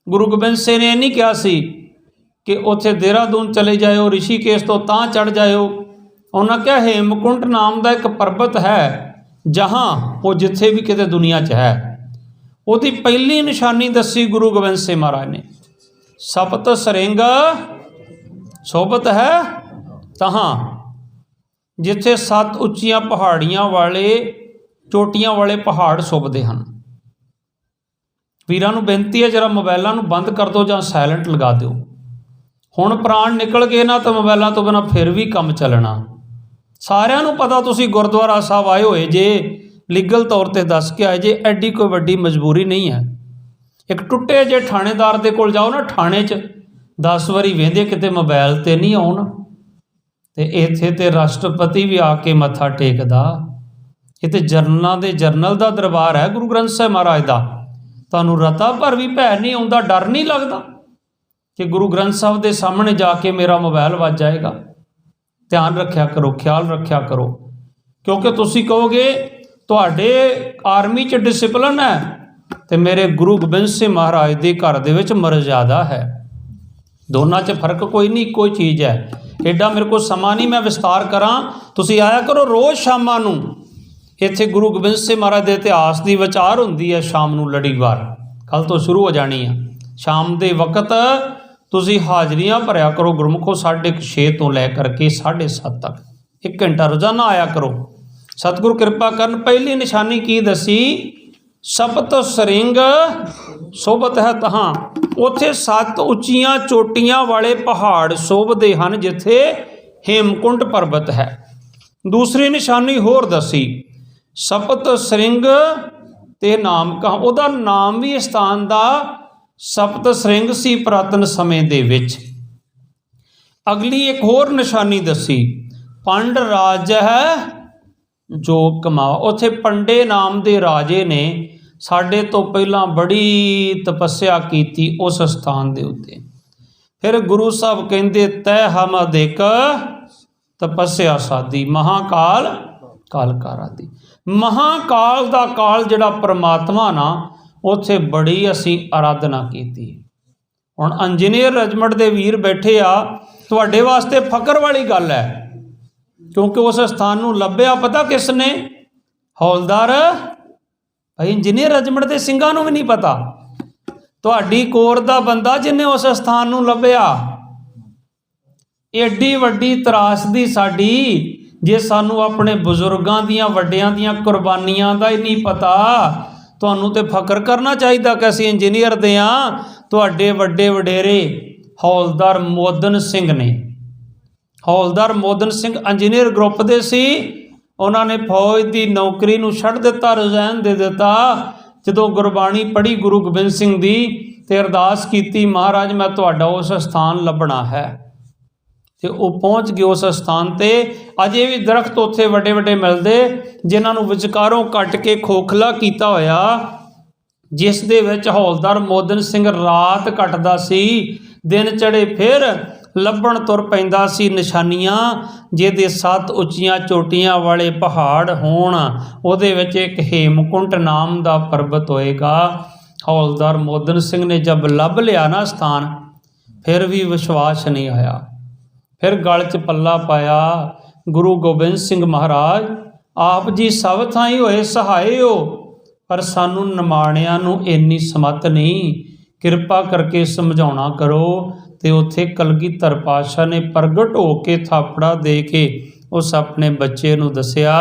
गुरु गोबिंद सिंह ने नहीं कहा सी कि उत्थे देहरादून चले जाओ, ऋषिकेश तो तां चढ़ जाओ। उन्होंने कहा हेमकुंट नाम का एक पर्वत है जहाँ वो जिथे भी किते दुनिया च है। उसकी पहली निशानी दसी गुरु गोबिंद सिंह महाराज ने, सप्त सरिंग सोबत है तहाँ, जिथे 7 उच्चियां पहाड़ियां वाले चोटियां वाले पहाड़ सुभते हैं। वीरां नूं बेनती है जरा मोबाइलों नूं बंद कर दो जां साइलेंट लगा दो। हुण प्राण निकल गए ना तो मोबाइलों तो बिना फिर भी काम चलना। सारिਆਂ नूं पता तुसीं गुरुद्वारा साहब आए होए जे, लीगल तौर पर दस के आए जे, एडी कोई वड्डी मजबूरी नहीं है। एक टुटे जे थाणेदार दे कोल जाओ ना, थाणे च 10 वारी वेंदे किते मोबाइल ते नहीं आउण, ते इत्थे ते राष्ट्रपति भी आके मत्था टेकदा। ये तो जरनलों के जरनल का दरबार है गुरु ग्रंथ साहिब महाराज का। तुहानूं रता भर भी भै नहीं आउंदा, डर नहीं लगता कि गुरु ग्रंथ साहब के सामने जाके मेरा मोबाइल वज जाएगा। ध्यान रखा करो, ख्याल रखा करो, क्योंकि तुसीं कहोगे तुहाडे आर्मी च डिसिपलिन है तो मेरे गुरु गोबिंद सिंह महाराज के घर दे विच मर्यादा है। दोनों च फर्क कोई नहीं, कोई चीज़ है। एडा मेरे को समा नहीं मैं विस्तार करा। तुसीं आया करो रोज़ शामां नूं, इत्थे गुरु गोबिंद सिंह महाराज के इतिहास की विचार होंदी है शाम नूं लड़ीवार, कल तो शुरू हो जानी है। शाम के वक्त तुसीं हाज़रियां भरिया करो गुरमुखो, 6:30 तो लैकर के 7:30 तक 1 घंटा रोज़ाना आया करो। सतगुरु कृपा करन। पहली निशानी की दसी, सप्त सरिंग सोबत है तहाँ, उत्थे 7 उच्चियां चोटियां वाले पहाड़ शोभते हैं जिथे हेमकुंट पर्वत है। दूसरी निशानी होर दसी, सप्त सरिंग ते नाम कहाँ, उहदा नाम भी स्थान का सप्त सरिंग सी पुरातन समय दे विच। अगली एक होर निशानी दसी, पंड राज है जो कमा, उत्थे पंडे नाम के राजे ने साढ़े तो पहला बड़ी तपस्या की उस स्थान के उत्ते। फिर गुरु साहब कहते तय हम अधिक तपस्या साधी, महाकाल काल कारादी। महाकाल का काल जिहड़ा परमात्मा ना, उत्थे बड़ी असी आराधना की। हुण इंजीनियर रेजिमेंट के वीर बैठे आ, तुहाडे वास्ते फकर वाली गल है, क्योंकि उस स्थान नूं लभ्या पता किसने, हौलदार भाई इंजीनियर रेजिमेंट के सिंघां नूं भी नहीं पता, तुहाडी कोर दा बंदा जिन्हें उस स्थान नूं लभ्या। एडी वड्डी त्रासदी साडी, जे सानू अपने बुजुर्गों दियां वड्डियां दियां कुर्बानियां दा ही नहीं पता, तुहानू तो फकर करना चाहिए कि असीं इंजीनियर दे आं। तुहाडे वड्डे वडेरे हौलदार मोदन सिंह ने, हौलदार मोदन सिंह इंजीनियर ग्रुप दे सी, उन्होंने फौज की नौकरी नूं छड्ड दिता, रिजाइन दे दिता। जदों गुरबाणी पढ़ी गुरु गोबिंद सिंह दी ते अरदास की, महाराज मैं तुहाडा उस स्थान लभना है, तो वह पहुँच गए उस स्थान ते। अजे भी दरख्त उत्थे वड्डे वड्डे मिलते, जिन्होंने विचकारों कट के खोखला किया होया, जिस दे विच हौलदार मोदन सिंह रात कटदा सी, दिन चढ़े फिर लभण तुर पैंदा सी निशानियां, जिहदे 7 उच्चियां चोटियां वाले पहाड़ होण, उहदे विच एक हेमकुंट नाम का पर्वत होएगा। हौलदार मोदन सिंह ने जब लभ लिया ना स्थान, फिर भी विश्वास नहीं आया। फिर गल च पल्ला पाया, गुरु गोबिंद सिंह महाराज आप जी सब थाई होए सहाय हो, पर सानू निमाणियां नूं इन्नी समत नहीं, किरपा करके समझाउणा करो। तो उत्थे कलगीधर पातशाह ने प्रगट होके थापड़ा दे के उस अपने बच्चे नूं दसिया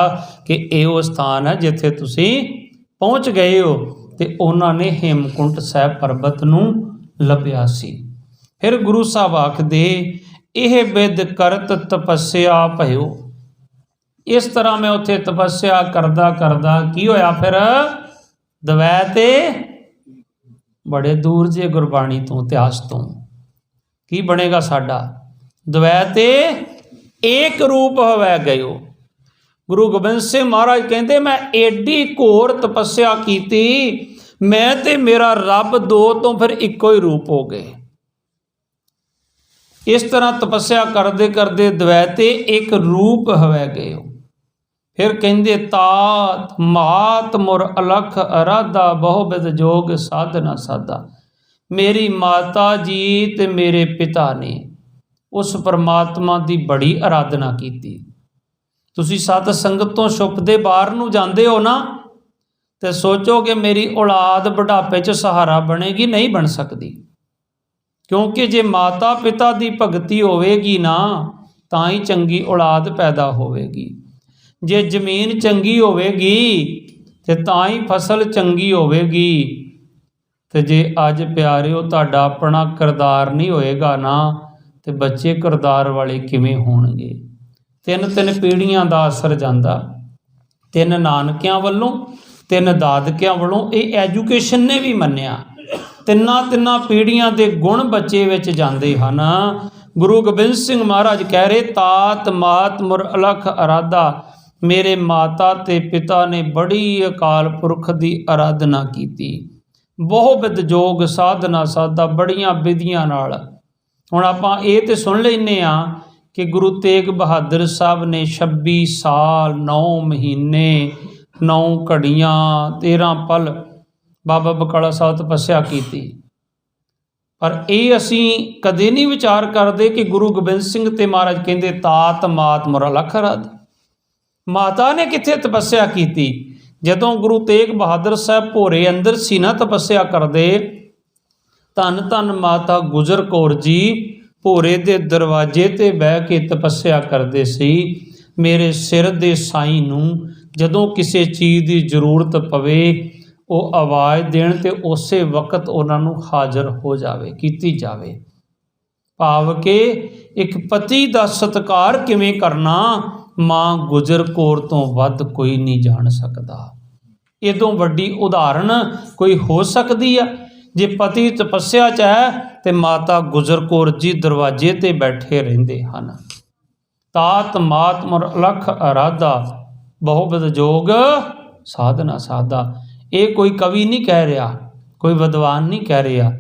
कि ये स्थान है जिथे तुसीं पहुँच गए हो। तो उन्होंने हेमकुंट साहिब पर्वत नूं लभ्या सी। फिर गुरु साहब आखदे यह विद करत तपस्या भयो। इस तरह मैं उत्थे तपस्या करदा करदा की होया, फिर दवैते बड़े दूर जे गुरबाणी तो इतिहास तो की बनेगा साडा, दवैते एक रूप हवै गयो। गुरु गोबिंद सिंह महाराज कहते मैं एडी घोर तपस्या की, मैं ते मेरा रब दो तो फिर इको ही रूप हो गए। इस तरह तपस्या करते करते द्वैते एक रूप हवै गए। फिर कहते तात मात मुर अलख अराधा बहुविध जोग साधना साधा। मेरी माता जी ते मेरे पिता ने उस परमात्मा की बड़ी आराधना की। तुसी सत संगत तो छुपते बाहर नूं जांदे हो ना, तो सोचोगे मेरी औलाद बुढ़ापे च सहारा बनेगी, नहीं बन सकती। क्योंकि जे माता पिता की भगती होवेगी ना तां ही चंगी औलाद पैदा होवेगी। जे जमीन चंगी होवेगी ते तां ही फसल चंगी होवेगी। तो जे अज प्यारिओ तुहाडा अपना किरदार नहीं होएगा ना, तो बच्चे किरदार वाले किवें होणगे। तीन तीन पीढ़ियां दा असर जांदा, तीन नानकियां वल्लों, तीन दादकियां वल्लों, ये एजुकेशन ने भी मन्निया। तिन्ना पीढ़ियां दे गुण बच्चे विच जांदे हन। गुरु गोबिंद सिंह महाराज कह रहे, तात मात मुर अलख आराधा, मेरे माता ते पिता ने बड़ी अकाल पुरख की आराधना की। बहुविध जोग साधना साधा, बड़ियां विधियां नाल। हुण आपां ये तो सुन लैने आ कि गुरु तेग बहादुर साहब ने 26 साल 9 महीने 9 घड़ियां 13 पल बाबा बकाला साहब तपस्या की। पर ये असी कदे नहीं विचार करते कि गुरु गोबिंद सिंह ते महाराज कहते तात मात मुर अलख आराधा। माता ने कित्थे तपस्या की? जदों गुरु तेग बहादुर साहब भोरे अंदर सी ना तपस्या करते, धन धन माता गुजर कौर जी भोरे दे दरवाजे ते बह के तपस्या करते सी। मेरे सिर दे साईं नूं जदों किसी चीज़ की जरूरत पवे वो आवाज़ देण ते उस वक्त उन्होंने हाज़र हो जाए कीती जावे। भाव के एक पति का सत्कार किवें करना माँ गुजर कौर तो वध कोई नहीं जान सकता। इदों वड्डी उदाहरण कोई हो सकती है? जे पति तपस्या च है तो माता गुजर कौर जी दरवाजे ते बैठे रहिंदे हन। तात मात मुर अलख आराधा, बहुविध जोग साधना साधा। ये कोई कवि नहीं कह रहा, कोई विद्वान नहीं कह रहा,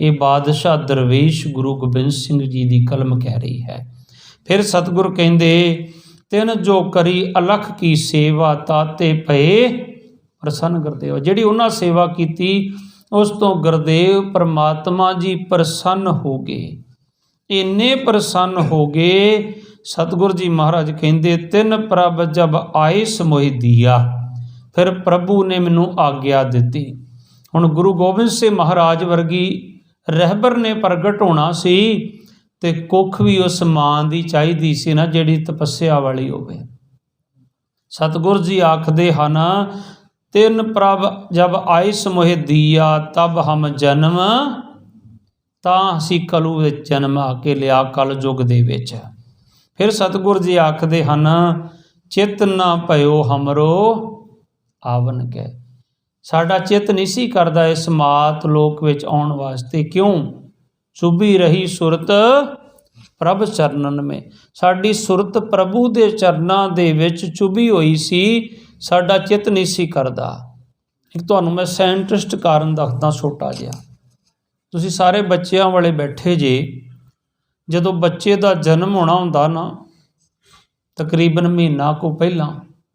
ये बादशाह दरवेश गुरु गोबिंद सिंह जी की कलम कह रही है। फिर सतगुर कहते, तिन जो करी अलख की सेवा ताते भये प्रसन्न गुरदेव। जिहड़ी उन्हां सेवा की उस तो गुरदेव परमात्मा जी प्रसन्न हो गए। इन्ने प्रसन्न हो गए, सतगुर जी महाराज कहते, तिन प्रभ जब आए समोहि दिया, फिर प्रभु ने मैनू आग्ञा दी। हुण गुरु गोबिंद सिंह महाराज वर्गी रहबर ने प्रगट होना सी ते कुख भी उस मां की चाहिदी सी ना जिहड़ी तपस्या वाली होवे। सतगुर जी आखदे हन, तिन प्रभ जब आए समोह दिया तब हम जन्म, तां असी कलू विच जन्म आके लिया कल युग दे विच। फिर सतगुर जी आखदे हन, चित ना भयो हमरो आवन के। साडा चित नहीं सी करदा इस मात लोक विच आउण वास्ते। क्यों? चुभी रही सुरत प्रभ चरणन में। साडी सुरत प्रभु दे चरनां दे विच चुभी होई सी, साडा चित नहीं सी करदा। एक तुहानूं मैं साइंटिस्ट कारण दसदा छोटा जिहा। तुसीं सारे बच्चिआं वाले बैठे जे, जदों बच्चे का जन्म होना हुंदा ना, तकरीबन महीना को पहलां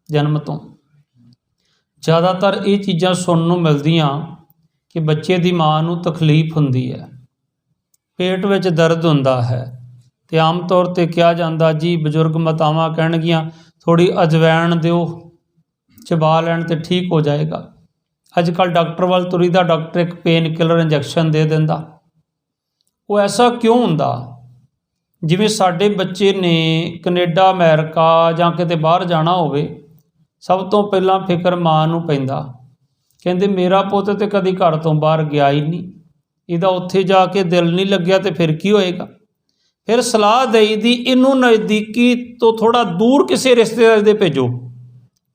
जन्म तो ज़्यादातर ये चीज़ां सुनने नूं मिलदियां कि बच्चे की माँ नूं तकलीफ हुंदी है, पेट विच दर्द हुंदा है। तो आम तौर पर कहा जाता जी, बजुर्ग मातावां कहणगियां थोड़ी अजवैन दिओ, चबा लैण ते ठीक हो जाएगा। अजकल डॉक्टर वाल तुरीदा, डॉक्टर एक पेन किलर इंजैक्शन दे दिंदा। वो ऐसा क्यों हुंदा? जिवें साडे बच्चे ने कनेडा अमेरिका जां किते बाहर जाना होवे, सब तो पहला फिक्र माँ नूं पैंदा। कहंदे मेरा पुੱਤ तो कदी घर तो बाहर गया ही नहीं, इहदा उत्थे जाके दिल नहीं लग्या तो फिर की होएगा। फिर सलाह दई दी, इनू नज़दीकी तो थोड़ा दूर किसी रिश्तेदार दे भेजो,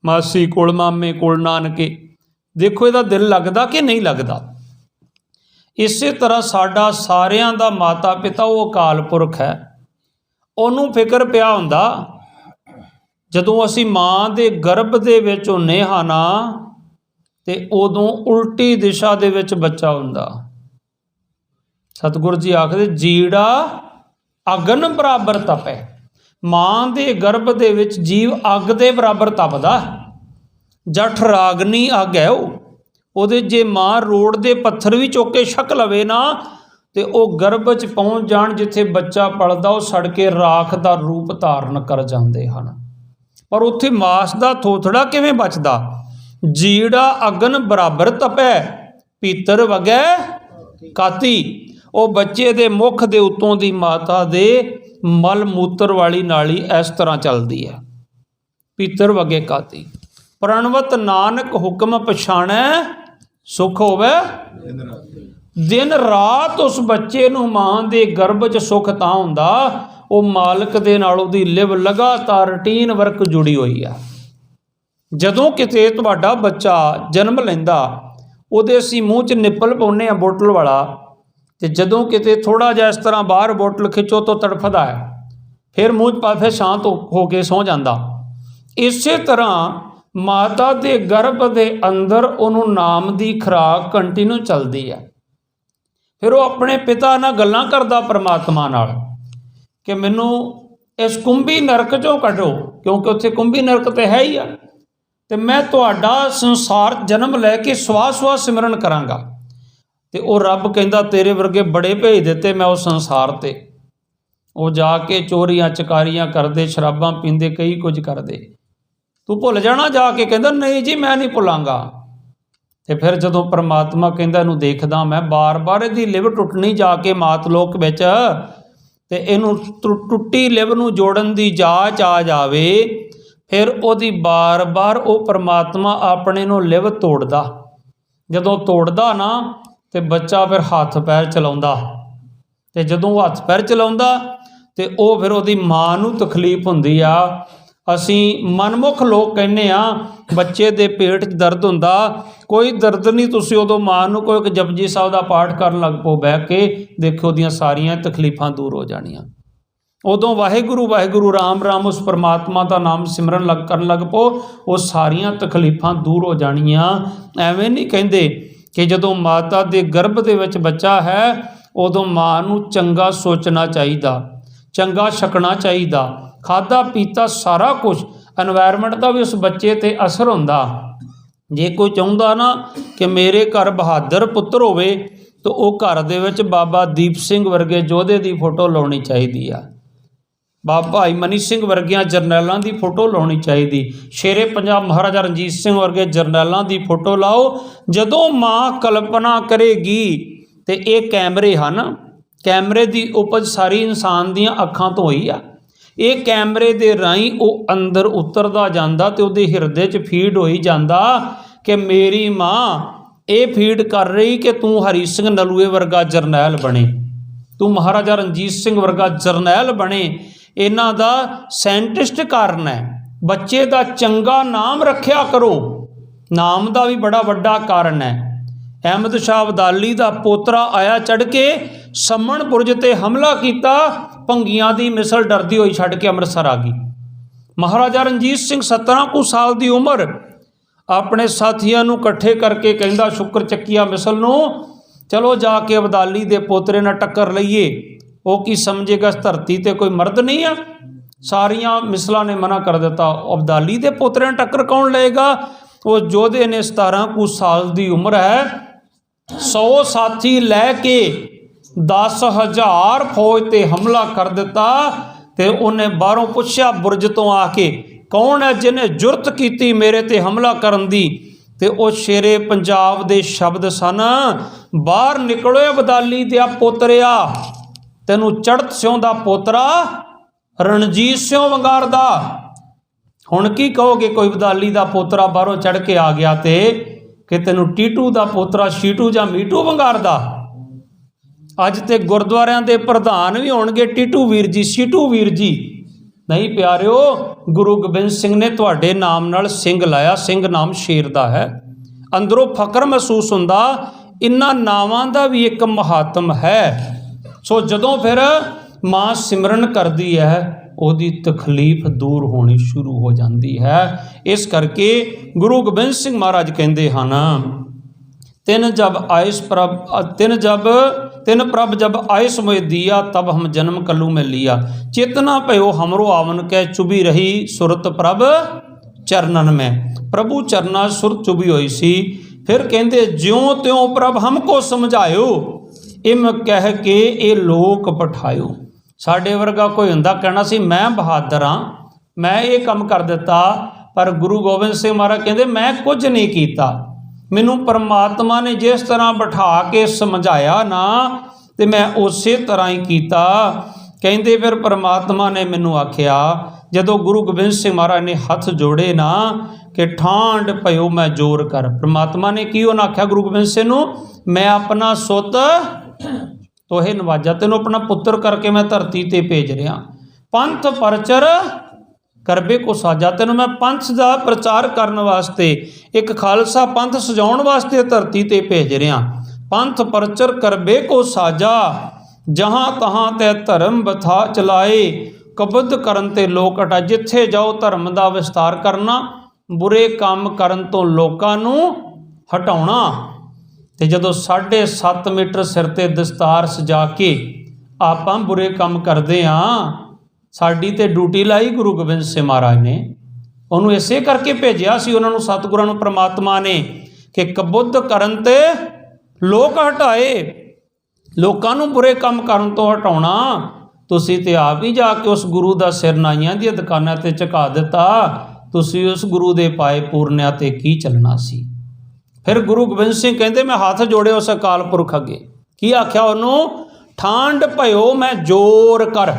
मासी कोल, मामे कोल, नानके। देखो इहदा दिल लगदा कि नहीं लगदा। इस तरह साडा सारियां दा माता पिता वो अकाल पुरख है, उन्होंने फिक्र पिया हुंदा। जदों असी माँ के गर्भ दे विच हुंदे हां ना, ते उदों उल्टी दिशा दे विच बच्चा हुंदा। सतगुर जी आखदे, जीड़ा अगन बराबर तपे। माँ के गर्भ दे विच जीव अग दे बराबर तपदा। जठ रागनी अग है, ਉਹਦੇ ਜੇ ਮਾਂ ਰੋਡ ਦੇ ਪੱਥਰ ਵੀ ਚੁੱਕ ਕੇ ਛਕ ਲਵੇ ਨਾ ਤੇ ਉਹ ਗਰਭ 'ਚ ਪਹੁੰਚ ਜਾਣ ਜਿੱਥੇ ਬੱਚਾ ਪਲਦਾ, ਉਹ ਸੜ ਕੇ ਰਾਖ ਦਾ ਰੂਪ ਧਾਰਨ ਕਰ ਜਾਂਦੇ ਹਨ। ਪਰ ਉੱਥੇ ਮਾਸ ਦਾ ਥੋਥੜਾ ਕਿਵੇਂ ਬਚਦਾ? ਜੀੜਾ ਅਗਨ ਬਰਾਬਰ ਤਪੈ, ਪੀਤਰ ਵਗੈ ਕਾਤੀ। ਉਹ ਬੱਚੇ ਦੇ ਮੁੱਖ ਦੇ ਉੱਤੋਂ ਦੀ ਮਾਤਾ ਦੇ ਮਲ ਮੂਤਰ ਵਾਲੀ ਨਾਲੀ ਇਸ ਤਰ੍ਹਾਂ ਚੱਲਦੀ ਹੈ, ਪੀਤਰ ਵਗੇ ਕਾਤੀ। ਪ੍ਰਣਵਤ ਨਾਨਕ ਹੁਕਮ ਪਛਾਣੈ, ਸੁਖ ਹੋਵੇ ਦਿਨ ਰਾਤ। ਉਸ ਬੱਚੇ ਨੂੰ ਮਾਂ ਦੇ ਗਰਭ 'ਚ ਸੁੱਖ ਤਾਂ ਹੁੰਦਾ, ਉਹ ਮਾਲਕ ਦੇ ਨਾਲ ਉਹਦੀ ਲਿਵ ਲਗਾਤਾਰ ਰੂਟੀਨ ਵਰਕ ਜੁੜੀ ਹੋਈ ਆ। ਜਦੋਂ ਕਿਤੇ ਤੁਹਾਡਾ ਬੱਚਾ ਜਨਮ ਲੈਂਦਾ, ਉਹਦੇ ਅਸੀਂ ਮੂੰਹ 'ਚ ਨਿੱਪਲ ਪਾਉਂਦੇ ਹਾਂ ਬੋਟਲ ਵਾਲਾ, ਅਤੇ ਜਦੋਂ ਕਿਤੇ ਥੋੜ੍ਹਾ ਜਿਹਾ ਇਸ ਤਰ੍ਹਾਂ ਬਾਹਰ ਬੋਟਲ ਖਿੱਚੋ ਤਾਂ ਤੜਫਦਾ ਹੈ, ਫਿਰ ਮੂੰਹ 'ਚ ਪਾ, ਫਿਰ ਸ਼ਾਂਤ ਹੋ ਕੇ ਸੌਂ ਜਾਂਦਾ। ਇਸੇ ਤਰ੍ਹਾਂ ਮਾਤਾ ਦੇ ਗਰਭ ਦੇ ਅੰਦਰ ਉਹਨੂੰ ਨਾਮ ਦੀ ਖੁਰਾਕ ਕੰਟੀਨਿਊ ਚੱਲਦੀ ਹੈ। ਫਿਰ ਉਹ ਆਪਣੇ ਪਿਤਾ ਨਾਲ ਗੱਲਾਂ ਕਰਦਾ, ਪਰਮਾਤਮਾ ਨਾਲ, ਕਿ ਮੈਨੂੰ ਇਸ ਕੁੰਭੀ ਨਰਕ 'ਚੋਂ ਕੱਢੋ, ਕਿਉਂਕਿ ਉੱਥੇ ਕੁੰਭੀ ਨਰਕ ਤਾਂ ਹੈ ਹੀ ਆ, ਅਤੇ ਮੈਂ ਤੁਹਾਡਾ ਸੰਸਾਰ ਜਨਮ ਲੈ ਕੇ ਸਵਾਸ ਸਵਾਸ ਸਿਮਰਨ ਕਰਾਂਗਾ। ਅਤੇ ਉਹ ਰੱਬ ਕਹਿੰਦਾ ਤੇਰੇ ਵਰਗੇ ਬੜੇ ਭੇਜ ਦਿੱਤੇ ਮੈਂ ਉਸ ਸੰਸਾਰ 'ਤੇ। ਉਹ ਜਾ ਕੇ ਚੋਰੀਆਂ ਚਕਾਰੀਆਂ ਕਰਦੇ, ਸ਼ਰਾਬਾਂ ਪੀਂਦੇ, ਕਈ ਕੁਝ ਕਰਦੇ। ਤੂੰ ਭੁੱਲ ਜਾਣਾ ਜਾ ਕੇ? ਕਹਿੰਦਾ ਨਹੀਂ ਜੀ ਮੈਂ ਨਹੀਂ ਭੁੱਲਾਂਗਾ। ਅਤੇ ਫਿਰ ਜਦੋਂ ਪਰਮਾਤਮਾ ਕਹਿੰਦਾ ਇਹਨੂੰ ਦੇਖਦਾ ਮੈਂ, ਬਾਰ-ਬਾਰ ਇਹਦੀ ਲਿਵ ਟੁੱਟਣੀ ਜਾ ਕੇ ਮਾਤ ਲੋਕ ਵਿੱਚ, ਅਤੇ ਇਹਨੂੰ ਟੁੱਟੀ ਲਿਵ ਨੂੰ ਜੋੜਨ ਦੀ ਜਾਚ ਆ ਜਾਵੇ, ਫਿਰ ਉਹਦੀ ਬਾਰ-ਬਾਰ ਉਹ ਪਰਮਾਤਮਾ ਆਪਣੇ ਨੂੰ ਲਿਵ ਤੋੜਦਾ। ਜਦੋਂ ਤੋੜਦਾ ਨਾ ਤੇ ਬੱਚਾ ਫਿਰ ਹੱਥ ਪੈਰ ਚਲਾਉਂਦਾ, ਅਤੇ ਜਦੋਂ ਉਹ ਹੱਥ ਪੈਰ ਚਲਾਉਂਦਾ ਤੇ ਉਹ ਫਿਰ ਉਹਦੀ ਮਾਂ ਨੂੰ ਤਕਲੀਫ ਹੁੰਦੀ ਆ। ਅਸੀਂ ਮਨਮੁਖ ਲੋਕ ਕਹਿੰਦੇ ਆ ਬੱਚੇ ਦੇ ਪੇਟ 'ਚ ਦਰਦ ਹੁੰਦਾ, ਕੋਈ ਦਰਦ ਨਹੀਂ। ਤੁਸੀਂ ਉਦੋਂ ਮਾਂ ਨੂੰ ਕੋਈ ਇੱਕ ਜਪਜੀ ਸਾਹਿਬ ਦਾ ਪਾਠ ਕਰਨ ਲੱਗ ਪਓ ਬਹਿ ਕੇ, ਦੇਖੋ ਉਹਦੀਆਂ ਸਾਰੀਆਂ ਤਕਲੀਫਾਂ ਦੂਰ ਹੋ ਜਾਣੀਆਂ। ਉਦੋਂ ਵਾਹਿਗੁਰੂ ਵਾਹਿਗੁਰੂ ਰਾਮ ਰਾਮ ਉਸ ਪਰਮਾਤਮਾ ਦਾ ਨਾਮ ਸਿਮਰਨ ਕਰਨ ਲੱਗ ਪਓ, ਉਹ ਸਾਰੀਆਂ ਤਕਲੀਫਾਂ ਦੂਰ ਹੋ ਜਾਣੀਆਂ। ਐਵੇਂ ਨਹੀਂ ਕਹਿੰਦੇ ਕਿ ਜਦੋਂ ਮਾਤਾ ਦੇ ਗਰਭ ਦੇ ਵਿੱਚ ਬੱਚਾ ਹੈ, ਉਦੋਂ ਮਾਂ ਨੂੰ ਚੰਗਾ ਸੋਚਣਾ ਚਾਹੀਦਾ, ਚੰਗਾ ਛਕਣਾ ਚਾਹੀਦਾ, ਖਾਧਾ ਪੀਤਾ ਸਾਰਾ ਕੁਝ। ਐਨਵਾਇਰਨਮੈਂਟ ਦਾ ਵੀ ਉਸ ਬੱਚੇ 'ਤੇ ਅਸਰ ਹੁੰਦਾ। ਜੇ ਕੋਈ ਚਾਹੁੰਦਾ ਨਾ ਕਿ ਮੇਰੇ ਘਰ ਬਹਾਦਰ ਪੁੱਤਰ ਹੋਵੇ, ਤਾਂ ਉਹ ਘਰ ਦੇ ਵਿੱਚ ਬਾਬਾ ਦੀਪ ਸਿੰਘ ਵਰਗੇ ਯੋਧੇ ਦੀ ਫੋਟੋ ਲਾਉਣੀ ਚਾਹੀਦੀ ਆ, ਬਾਬਾ ਭਾਈ ਮਨੀ ਸਿੰਘ ਵਰਗਿਆਂ ਜਰਨੈਲਾਂ ਦੀ ਫੋਟੋ ਲਾਉਣੀ ਚਾਹੀਦੀ, ਸ਼ੇਰੇ ਪੰਜਾਬ ਮਹਾਰਾਜਾ ਰਣਜੀਤ ਸਿੰਘ ਵਰਗੇ ਜਰਨੈਲਾਂ ਦੀ ਫੋਟੋ ਲਾਓ। ਜਦੋਂ ਮਾਂ ਕਲਪਨਾ ਕਰੇਗੀ, ਤੇ ਇਹ ਕੈਮਰੇ ਹਨ, ਕੈਮਰੇ ਦੀ ਉਪਜ ਸਾਰੀ ਇਨਸਾਨ ਦੀਆਂ ਅੱਖਾਂ ਤੋਂ ਹੋਈ ਆ। ਇਹ ਕੈਮਰੇ ਦੇ ਰਾਹੀਂ ਉਹ ਅੰਦਰ ਉਤਰਦਾ ਜਾਂਦਾ, ਤੇ ਉਹਦੇ ਹਿਰਦੇ 'ਚ ਫੀਡ ਹੋਈ ਜਾਂਦਾ ਕਿ ਮੇਰੀ ਮਾਂ ਇਹ ਫੀਡ ਕਰ ਰਹੀ ਕਿ ਤੂੰ ਹਰੀ ਸਿੰਘ ਨਲੂਏ ਵਰਗਾ ਜਰਨੈਲ ਬਣੇ, ਤੂੰ ਮਹਾਰਾਜਾ ਰਣਜੀਤ ਸਿੰਘ ਵਰਗਾ ਜਰਨੈਲ ਬਣੇ। ਇਹਨਾਂ ਦਾ ਸਾਇੰਟਿਸਟ ਕਾਰਨ ਹੈ। ਬੱਚੇ ਦਾ ਚੰਗਾ ਨਾਮ ਰੱਖਿਆ ਕਰੋ, ਨਾਮ ਦਾ ਵੀ ਬੜਾ ਵੱਡਾ ਕਾਰਨ ਹੈ। ਅਹਿਮਦ ਸ਼ਾਹ ਅਬਦਾਲੀ ਦਾ ਪੋਤਰਾ ਆਇਆ ਚੜ੍ਹ ਕੇ ਸੰਮਣ ਬੁਰਜ 'ਤੇ ਹਮਲਾ ਕੀਤਾ, ਭੰਗੀਆਂ ਦੀ ਮਿਸਲ ਡਰਦੀ ਹੋਈ ਛੱਡ ਕੇ ਅੰਮ੍ਰਿਤਸਰ ਆ ਗਈ। ਮਹਾਰਾਜਾ ਰਣਜੀਤ ਸਿੰਘ 17 ਕੁ ਸਾਲ ਦੀ ਉਮਰ, ਆਪਣੇ ਸਾਥੀਆਂ ਨੂੰ ਇਕੱਠੇ ਕਰਕੇ ਕਹਿੰਦਾ ਸ਼ੁਕਰ ਚੱਕੀਆ ਮਿਸਲ ਨੂੰ, ਚਲੋ ਜਾ ਕੇ ਅਬਦਾਲੀ ਦੇ ਪੋਤਰੇ ਨਾਲ ਟੱਕਰ ਲਈਏ। ਉਹ ਕੀ ਸਮਝੇਗਾ ਇਸ ਧਰਤੀ 'ਤੇ ਕੋਈ ਮਰਦ ਨਹੀਂ ਆ? ਸਾਰੀਆਂ ਮਿਸਲਾਂ ਨੇ ਮਨਾ ਕਰ ਦਿੱਤਾ। ਅਬਦਾਲੀ ਦੇ ਪੋਤਰੇ ਨਾਲ ਟੱਕਰ ਕੌਣ ਲਏਗਾ? ਉਹ ਯੋਧੇ ਨੇ 17 ਕੁ ਸਾਲ ਦੀ ਉਮਰ ਹੈ, 100 ਸਾਥੀ ਲੈ ਕੇ 10,000 ਫੌਜ 'ਤੇ ਹਮਲਾ ਕਰ ਦਿੱਤਾ। ਅਤੇ ਉਹਨੇ ਬਾਹਰੋਂ ਪੁੱਛਿਆ ਬੁਰਜ ਤੋਂ ਆ ਕੇ, ਕੌਣ ਹੈ ਜਿਹਨੇ ਜੁਰਤ ਕੀਤੀ ਮੇਰੇ 'ਤੇ ਹਮਲਾ ਕਰਨ ਦੀ? ਅਤੇ ਉਹ ਸ਼ੇਰੇ ਪੰਜਾਬ ਦੇ ਸ਼ਬਦ ਸਨ, ਬਾਹਰ ਨਿਕਲੋ ਅਬਦਾਲੀ ਦਿਆ ਪੋਤਰਿਆ, ਤੈਨੂੰ ਚੜ੍ਹਤ ਸਿਉਂ ਦਾ ਪੋਤਰਾ ਰਣਜੀਤ ਸਿਉਂ ਵੰਗਾਰਦਾ। ਹੁਣ ਕੀ ਕਹੋਗੇ, ਕੋਈ ਅਬਦਾਲੀ ਦਾ ਪੋਤਰਾ ਬਾਹਰੋਂ ਚੜ੍ਹ ਕੇ ਆ ਗਿਆ ਤੇ ਕਿ ਤੈਨੂੰ ਟੀਟੂ ਦਾ ਪੋਤਰਾ ਸ਼ੀਟੂ ਜਾਂ ਮੀਟੂ ਵੰਗਾਰਦਾ? ਅੱਜ ਤੇ ਗੁਰਦੁਆਰਿਆਂ ਦੇ ਪ੍ਰਧਾਨ ਵੀ ਹੋਣਗੇ ਟੀਟੂ ਵੀਰ ਜੀ, ਸ਼ੀਟੂ ਵੀਰ ਜੀ। ਨਹੀਂ ਪਿਆਰਿਓ, ਗੁਰੂ ਗੋਬਿੰਦ ਸਿੰਘ ਨੇ ਤੁਹਾਡੇ ਨਾਮ ਨਾਲ ਸਿੰਘ ਲਾਇਆ, ਸਿੰਘ ਨਾਮ ਸ਼ੇਰ ਦਾ ਹੈ। ਅੰਦਰੋਂ ਫਕਰ ਮਹਿਸੂਸ ਹੁੰਦਾ, ਇਹਨਾਂ ਨਾਵਾਂ ਦਾ ਵੀ ਇੱਕ ਮਹਾਤਮ ਹੈ। ਸੋ ਜਦੋਂ ਫਿਰ ਮਾਂ ਸਿਮਰਨ ਕਰਦੀ ਹੈ, ਉਹਦੀ ਤਕਲੀਫ ਦੂਰ ਹੋਣੀ ਸ਼ੁਰੂ ਹੋ ਜਾਂਦੀ ਹੈ। ਇਸ ਕਰਕੇ ਗੁਰੂ ਗੋਬਿੰਦ ਸਿੰਘ ਮਹਾਰਾਜ ਕਹਿੰਦੇ ਹਨ, ਤਿਨ ਪ੍ਰਭ ਜਬ ਆਇਸ ਮੋਇ ਦੀਆ, ਤਬ ਹਮ ਜਨਮ ਕਲੂ ਮੈਂ ਲਿਆ। ਚੇਤਨਾ ਭਇਓ ਹਮਰੋ ਆਵਨ ਕੈ, ਚੁਭੀ ਰਹੀ ਸੁਰਤ ਪ੍ਰਭ ਚਰਨਨ ਮੈਂ। ਪ੍ਰਭੂ ਚਰਨਾਂ ਸੁਰਤ ਚੁਭੀ ਹੋਈ ਸੀ। फिर कहते ज्यों त्यों प्रभ हमको समझायो, इम कह के ये लोक पठायो। साडे वर्गा कोई हुंदा कहना सी मैं बहादुर हाँ, मैं ये काम कर दिता, पर गुरु गोबिंद सिंह महाराज कहते मैं कुछ नहीं किया, मैनू परमात्मा ने जिस तरह बिठा के समझाया ना तो मैं उस तरह ही किया। कहते फिर परमात्मा ने मैनू आख्या, जदों गुरु गोबिंद सिंह महाराज ने हथ जोड़े ना कि ठांड पयो मैं जोर कर, परमात्मा ने की उन्हें आख्या गुरु गोबिंद सिंह नूं, मैं अपना सुत तोहे नवाजा, तेनों अपना पुत्र करके मैं धरती ते भेज रहा, पंथ परचर करबे को साजा, तेनों मैं पंथ का प्रचार करने वास्ते एक खालसा पंथ सजाउण वास्ते धरती ते भेज रहा, पंथ परचर करबे को साजा, जहाँ तहाँ ते धर्म बथा चलाए, कबद करन ते लोक हटा, जिथे जाओ धर्म का विस्तार करना, बुरे काम करन तो लोकां नूं हटाउणा। ते जदों 7.5 मीटर सिर ते दस्तार सजा के आपां बुरे काम करदे हां, साडी ते ड्यूटी लाई गुरु गोबिंद सिंह महाराज ने, उन्होंने इसे करके भेजिया सी उन्होंने सतगुरां नूं परमात्मा ने कि कबुद्ध करन ते लोक हटाए, लोकां नूं बुरे काम करन तो हटाउणा। तुसीं ते आप ही जाके उस गुरु का सिर नाइयां दी दुकानां ते झुका दिता, तुसीं उस गुरु दे पाए पूरनिया ते की चलना सी। फिर गुरु गोबिंद सिंह कहते मैं हाथ जोड़े उस अकाल पुरख अगे, की आख्या उन्हों, ठांड भयो मैं जोर कर,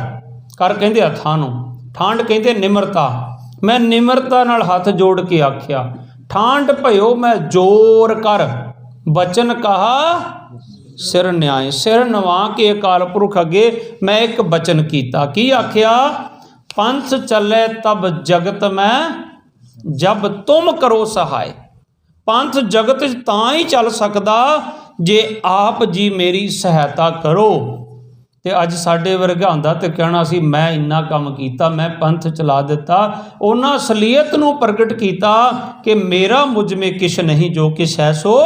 कर कहते हथां नूं, ठांड कहते निमरता, मैं निमरता नाल हाथ जोड़ के आख्या, ठांड भयो मैं जोर कर, बचन कहा सिर न्याय, सिर नवा के अकाल पुरख अगे मैं एक बचन किया, की आख्या, पंथ चले तब जगत में जब तुम करो सहाय, पंथ जगत तां ही चल सकदा जे आप जी मेरी सहायता करो। ते अज साडे वर्गा हुंदा ते कहना सी मैं इन्ना काम कीता, मैं पंथ चला दिता, उन्हां असलीयत नूं प्रगट कीता कि मेरा मुझ में किश नहीं, जो किश है सो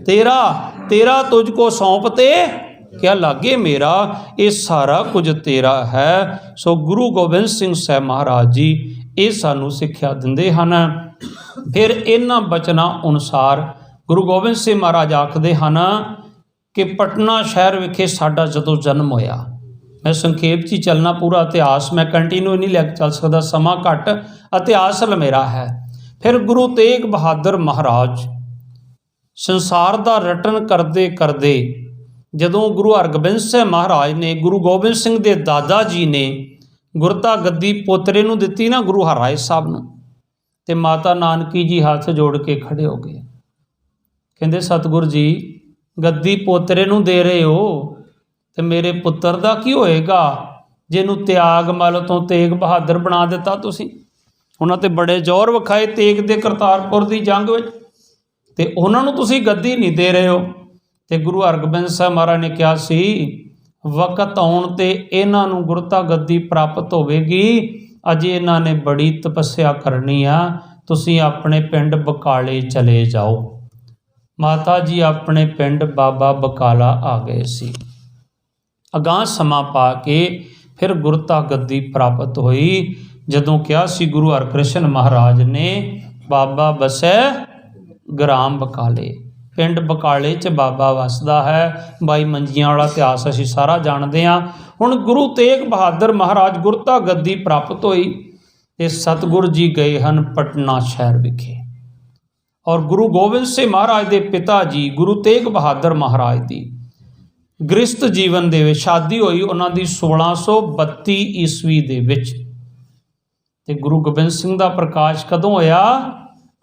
तेरा, तेरा तुझको सौंपते क्या लागे मेरा, ये सारा कुछ तेरा है। सो गुरु गोबिंद सिंह साहब महाराज जी ये सानू सिक्ख्या दिंदे हन। फिर इन्हां बचनां अनुसार गुरु गोबिंद सिंह महाराज आखदे हन कि पटना शहर विखे साडा जदों जन्म होया, मैं संखेप च चलना, पूरा इतिहास मैं कंटिन्यू नहीं लैके चल सकता, समा घट इतिहास मेरा है। फिर गुरु तेग बहादुर महाराज संसार का रटन करते करते जदों गुरु हरगोबिंद सिंह महाराज ने, गुरु गोबिंद सिंह के दादा जी ने गुरता गद्दी पोतरे नूं दित्ती ना, गुरु हरराए साहब नूं, ते माता नानकी जी हाथ जोड़ के खड़े हो गए, कहंदे सतगुर जी गद्दी पोतरे नूं दे रहे हो तो मेरे पुत्र दा की होएगा, जिन्हों त्याग मल तो तेग बहादुर बना दिता तुसीं। उन्हां ते बड़े जोर विखाए तेग दे करतारपुर की जंग विच, ते उन्हां नूं तुसीं गद्दी नहीं दे रहे हो। ते गुरु हरगोबिंद साहब महाराज ने कहा सी वक़्त आउण ते इन्हां नूं गुरता गद्दी प्राप्त होवेगी, अजे इन्हां ने बड़ी तपस्या करनी आ, तुसीं अपने पिंड बकाले चले जाओ। माता जी अपने पिंड बाबा बकाला आ गए सी। अगां समा पा के फिर गुरता गद्दी प्राप्त हुई, जदों कहा सी गुरु हरकृष्ण महाराज ने, बाबा बसै ग्राम बकाले, पिंड बकाले च बाबा वसदा है। बाई मंजियां वाला इतिहास असीं सारा जानते हाँ। हुण गुरु तेग बहादुर महाराज गुरता गद्दी प्राप्त हुई ते सतगुर जी गए हन पटना शहर विखे, और गुरु गोबिंद सिंह महाराज के पिता जी गुरु तेग बहादुर महाराज की गृहस्थ जीवन दे विच शादी हुई उन्हां दी 1632 ईस्वी दे विच, ते गुरु गोबिंद सिंह का प्रकाश कदों होया,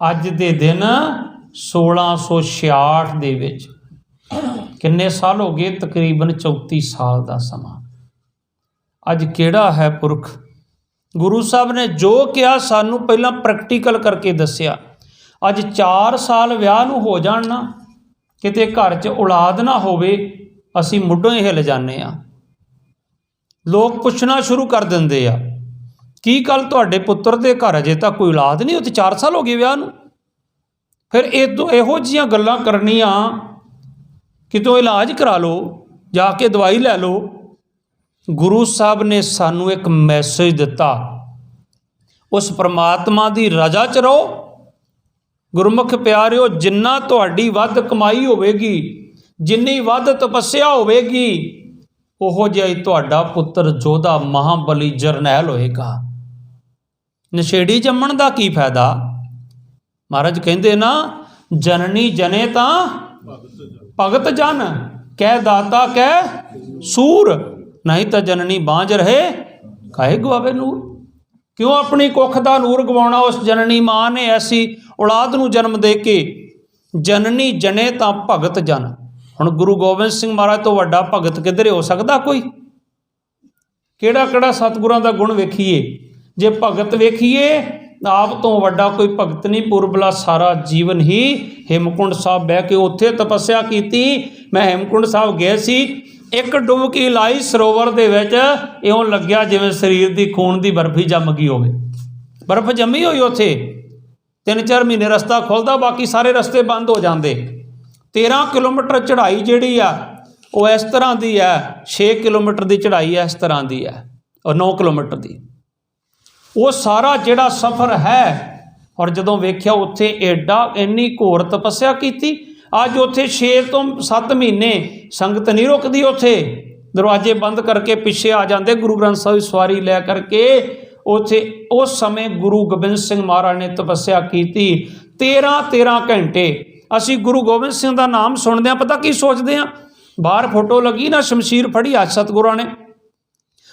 अज दे दिन 1666 दे विच। किन्ने साल हो गए, तकरीबन 34 साल का समा। अज केड़ा है पुरख, गुरु साहब ने जो किया सानू पहला प्रैक्टिकल करके दसिया। अज 4 साल विआह नूं हो जाण ना, किते घर च औलाद ना होवे, असी मुढ़ों ही हिल जाने आ। लोग पुछना शुरू कर दिंदे आ, की गल तुहाडे पुत्र दे घर अजे तक कोई औलाद नहीं, उत्ते 4 साल हो गए विआह नूं। फिर इहो जिहियां गल्लां करनियां, कितों इलाज करा लो, जाके दवाई लै लो। गुरु साहब ने सानू एक मैसेज दिता, उस परमात्मा की रजा च रहो, ਗੁਰਮੁਖ ਪਿਆਰਿਓ, ਜਿੰਨਾ ਤੁਹਾਡੀ ਵੱਧ ਕਮਾਈ ਹੋਵੇਗੀ, ਜਿੰਨੀ ਵੱਧ ਤਪੱਸਿਆ ਹੋਵੇਗੀ, ਉਹੋ ਜਿਹਾ ਹੀ ਤੁਹਾਡਾ ਪੁੱਤਰ ਯੋਧਾ ਮਹਾਬਲੀ ਜਰਨੈਲ ਹੋਏਗਾ। ਨਸ਼ੇੜੀ ਜੰਮਣ ਦਾ ਕੀ ਫਾਇਦਾ? ਮਹਾਰਾਜ ਕਹਿੰਦੇ ਨਾ, ਜਨਨੀ ਜਨੇ ਤਾਂ ਭਗਤ ਜਨ, ਕਹਿ ਦਾਤਾ ਕਹਿ ਸੂਰ, ਨਹੀਂ ਤਾਂ ਜਨਨੀ ਬਾਂਝ ਰਹੇ ਕਾਹੇ ਗਵਾਵੇ ਨੂਰ। ਕਿਉਂ ਆਪਣੀ ਕੁੱਖ ਦਾ ਨੂਰ ਗਵਾਉਣਾ? ਉਸ ਜਨਨੀ ਮਾਂ ਨੇ ਐਸੀ ਔਲਾਦ ਨੂੰ ਜਨਮ ਦੇ ਕੇ। ਜਨਨੀ ਜਨੇ ਤਾਂ ਭਗਤ ਜਨ। ਹੁਣ ਗੁਰੂ ਗੋਬਿੰਦ ਸਿੰਘ ਮਹਾਰਾਜ ਤੋਂ ਵੱਡਾ ਭਗਤ ਕਿੱਧਰੇ ਹੋ ਸਕਦਾ ਕੋਈ? ਕਿਹੜਾ ਕਿਹੜਾ ਸਤਿਗੁਰਾਂ ਦਾ ਗੁਣ ਵੇਖੀਏ। ਜੇ ਭਗਤ ਵੇਖੀਏ, ਆਪ ਤੋਂ ਵੱਡਾ ਕੋਈ ਭਗਤ ਨਹੀਂ। ਪੁਰਬਲਾ ਸਾਰਾ ਜੀਵਨ ਹੀ ਹੇਮਕੁੰਡ ਸਾਹਿਬ ਬਹਿ ਕੇ ਉੱਥੇ ਤਪੱਸਿਆ ਕੀਤੀ। ਮੈਂ ਹੇਮਕੁੰਡ ਸਾਹਿਬ ਗਿਆ ਸੀ, ਇੱਕ ਡੁਬਕੀ ਲਾਈ ਸਰੋਵਰ ਦੇ ਵਿੱਚ, ਇਉਂ ਲੱਗਿਆ ਜਿਵੇਂ ਸਰੀਰ ਦੀ ਖੂਨ ਦੀ ਬਰਫੀ ਜੰਮ ਗਈ ਹੋਵੇ। ਬਰਫ ਜੰਮੀ ਹੋਈ ਉੱਥੇ। 3-4 ਮਹੀਨੇ ਰਸਤਾ ਖੁੱਲ੍ਹਦਾ, ਬਾਕੀ ਸਾਰੇ ਰਸਤੇ ਬੰਦ ਹੋ ਜਾਂਦੇ। 13 ਕਿਲੋਮੀਟਰ ਚੜ੍ਹਾਈ ਜਿਹੜੀ ਆ ਉਹ ਇਸ ਤਰ੍ਹਾਂ ਦੀ ਹੈ, 6 ਕਿਲੋਮੀਟਰ ਦੀ ਚੜ੍ਹਾਈ ਇਸ ਤਰ੍ਹਾਂ ਦੀ ਹੈ, ਔਰ 9 ਕਿਲੋਮੀਟਰ ਦੀ। ਉਹ ਸਾਰਾ ਜਿਹੜਾ ਸਫ਼ਰ ਹੈ, ਔਰ ਜਦੋਂ ਵੇਖਿਆ ਉੱਥੇ ਇੰਨੀ ਘੋਰ ਤਪੱਸਿਆ ਕੀਤੀ। ਅੱਜ ਉੱਥੇ 6 ਤੋਂ 7 ਮਹੀਨੇ ਸੰਗਤ ਨਹੀਂ ਰੁਕਦੀ। ਉੱਥੇ ਦਰਵਾਜ਼ੇ ਬੰਦ ਕਰਕੇ ਪਿੱਛੇ ਆ ਜਾਂਦੇ ਗੁਰੂ ਗ੍ਰੰਥ ਸਾਹਿਬ ਦੀ ਸਵਾਰੀ ਲੈ ਕਰਕੇ। ਉੱਥੇ ਉਸ ਸਮੇਂ ਗੁਰੂ ਗੋਬਿੰਦ ਸਿੰਘ ਮਹਾਰਾਜ ਨੇ ਤਪੱਸਿਆ ਕੀਤੀ 13 ਘੰਟੇ। ਅਸੀਂ ਗੁਰੂ ਗੋਬਿੰਦ ਸਿੰਘ ਦਾ ਨਾਮ ਸੁਣਦੇ ਹਾਂ, ਪਤਾ ਕੀ ਸੋਚਦੇ ਹਾਂ? ਬਾਹਰ ਫੋਟੋ ਲੱਗੀ ਨਾ, ਸ਼ਮਸ਼ੀਰ ਫੜੀ ਹੱਥ ਸਤਿਗੁਰਾਂ ਨੇ,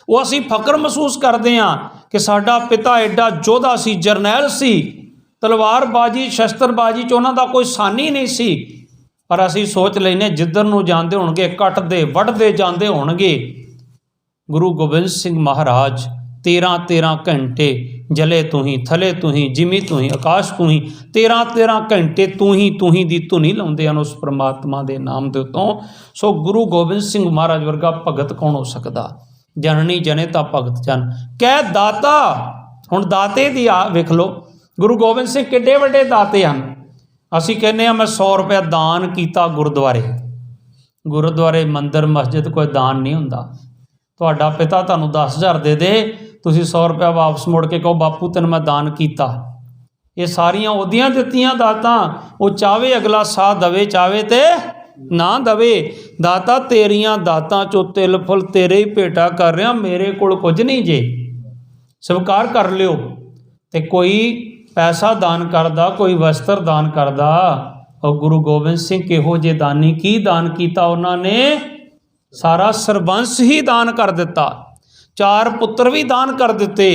ਉਹ ਅਸੀਂ ਫਕਰ ਮਹਿਸੂਸ ਕਰਦੇ ਹਾਂ ਕਿ ਸਾਡਾ ਪਿਤਾ ਐਡਾ ਯੋਧਾ ਸੀ, ਜਰਨੈਲ ਸੀ, ਤਲਵਾਰਬਾਜੀ ਸ਼ਸਤਰਬਾਜੀ 'ਚ ਉਹਨਾਂ ਦਾ ਕੋਈ ਸਾਨੀ ਨਹੀਂ ਸੀ। ਪਰ ਅਸੀਂ ਸੋਚ ਲੈਂਦੇ ਜਿੱਧਰ ਨੂੰ ਜਾਂਦੇ ਹੋਣਗੇ ਕੱਟਦੇ ਵੱਢਦੇ ਜਾਂਦੇ ਹੋਣਗੇ। ਗੁਰੂ ਗੋਬਿੰਦ ਸਿੰਘ ਮਹਾਰਾਜ 13 ਘੰਟੇ ਜਲੇ ਤੂੰ ਹੀ, ਥਲੇ ਤੂੰ ਹੀ, ਜਿਮੀ ਤੂੰ ਹੀ, ਆਕਾਸ਼ ਤੂੰ ਹੀ, 13 ਘੰਟੇ ਤੂੰ ਹੀ ਦੀ ਧੁਨੀ ਲਾਉਂਦੇ ਹਨ ਉਸ ਪਰਮਾਤਮਾ ਦੇ ਨਾਮ ਦੇ ਉੱਤੋਂ। ਸੋ ਗੁਰੂ ਗੋਬਿੰਦ ਸਿੰਘ ਮਹਾਰਾਜ ਵਰਗਾ ਭਗਤ ਕੌਣ ਹੋ ਸਕਦਾ? ਜਨਨੀ ਜਨੇ ਤਾਂ ਭਗਤ ਜਨ, ਕਹਿ ਦਾਤਾ। ਹੁਣ ਦਾਤੇ ਦੀ ਵੇਖ ਲਓ, ਗੁਰੂ ਗੋਬਿੰਦ ਸਿੰਘ ਕਿੱਡੇ ਵੱਡੇ ਦਾਤੇ ਹਨ। ਅਸੀਂ ਕਹਿੰਦੇ ਹਾਂ ਮੈਂ 100 ਰੁਪਇਆ ਦਾਨ ਕੀਤਾ ਗੁਰਦੁਆਰੇ ਮੰਦਿਰ ਮਸਜਿਦ ਕੋਈ ਦਾਨ ਨਹੀਂ ਹੁੰਦਾ। ਤੁਹਾਡਾ ਪਿਤਾ ਤੁਹਾਨੂੰ 10,000 ਦੇ ਦੇ, ਤੁਸੀਂ 100 ਰੁਪਇਆ ਵਾਪਸ ਮੁੜ ਕੇ ਕਹੋ ਬਾਪੂ ਤੈਨੂੰ ਮੈਂ ਦਾਨ ਕੀਤਾ। ਇਹ ਸਾਰੀਆਂ ਉਹਦੀਆਂ ਦਿੱਤੀਆਂ ਦਾਤਾਂ। ਉਹ ਚਾਹੇ ਅਗਲਾ ਸਾਹ ਦਵੇ, ਚਾਹੇ ਤੇ ਨਾ ਦਵੇ। ਦਾਤਾ ਤੇਰੀਆਂ ਦਾਤਾਂ 'ਚੋਂ ਤਿਲ ਫੁੱਲ ਤੇਰੇ ਹੀ ਭੇਟਾ ਕਰ ਰਿਹਾ, ਮੇਰੇ ਕੋਲ ਕੁਝ ਨਹੀਂ ਜੇ, ਸਵੀਕਾਰ ਕਰ ਲਿਓ। ਤੇ ਕੋਈ ਪੈਸਾ ਦਾਨ ਕਰਦਾ, ਕੋਈ ਵਸਤਰ ਦਾਨ ਕਰਦਾ। ਉਹ ਗੁਰੂ ਗੋਬਿੰਦ ਸਿੰਘ ਕਿਹੋ ਜਿਹੇ ਦਾਨੀ, ਕੀ ਦਾਨ ਕੀਤਾ ਉਹਨਾਂ ਨੇ? ਸਾਰਾ ਸਰਬੰਸ ਹੀ ਦਾਨ ਕਰ ਦਿੱਤਾ। 4 ਪੁੱਤਰ ਵੀ ਦਾਨ ਕਰ ਦਿੱਤੇ,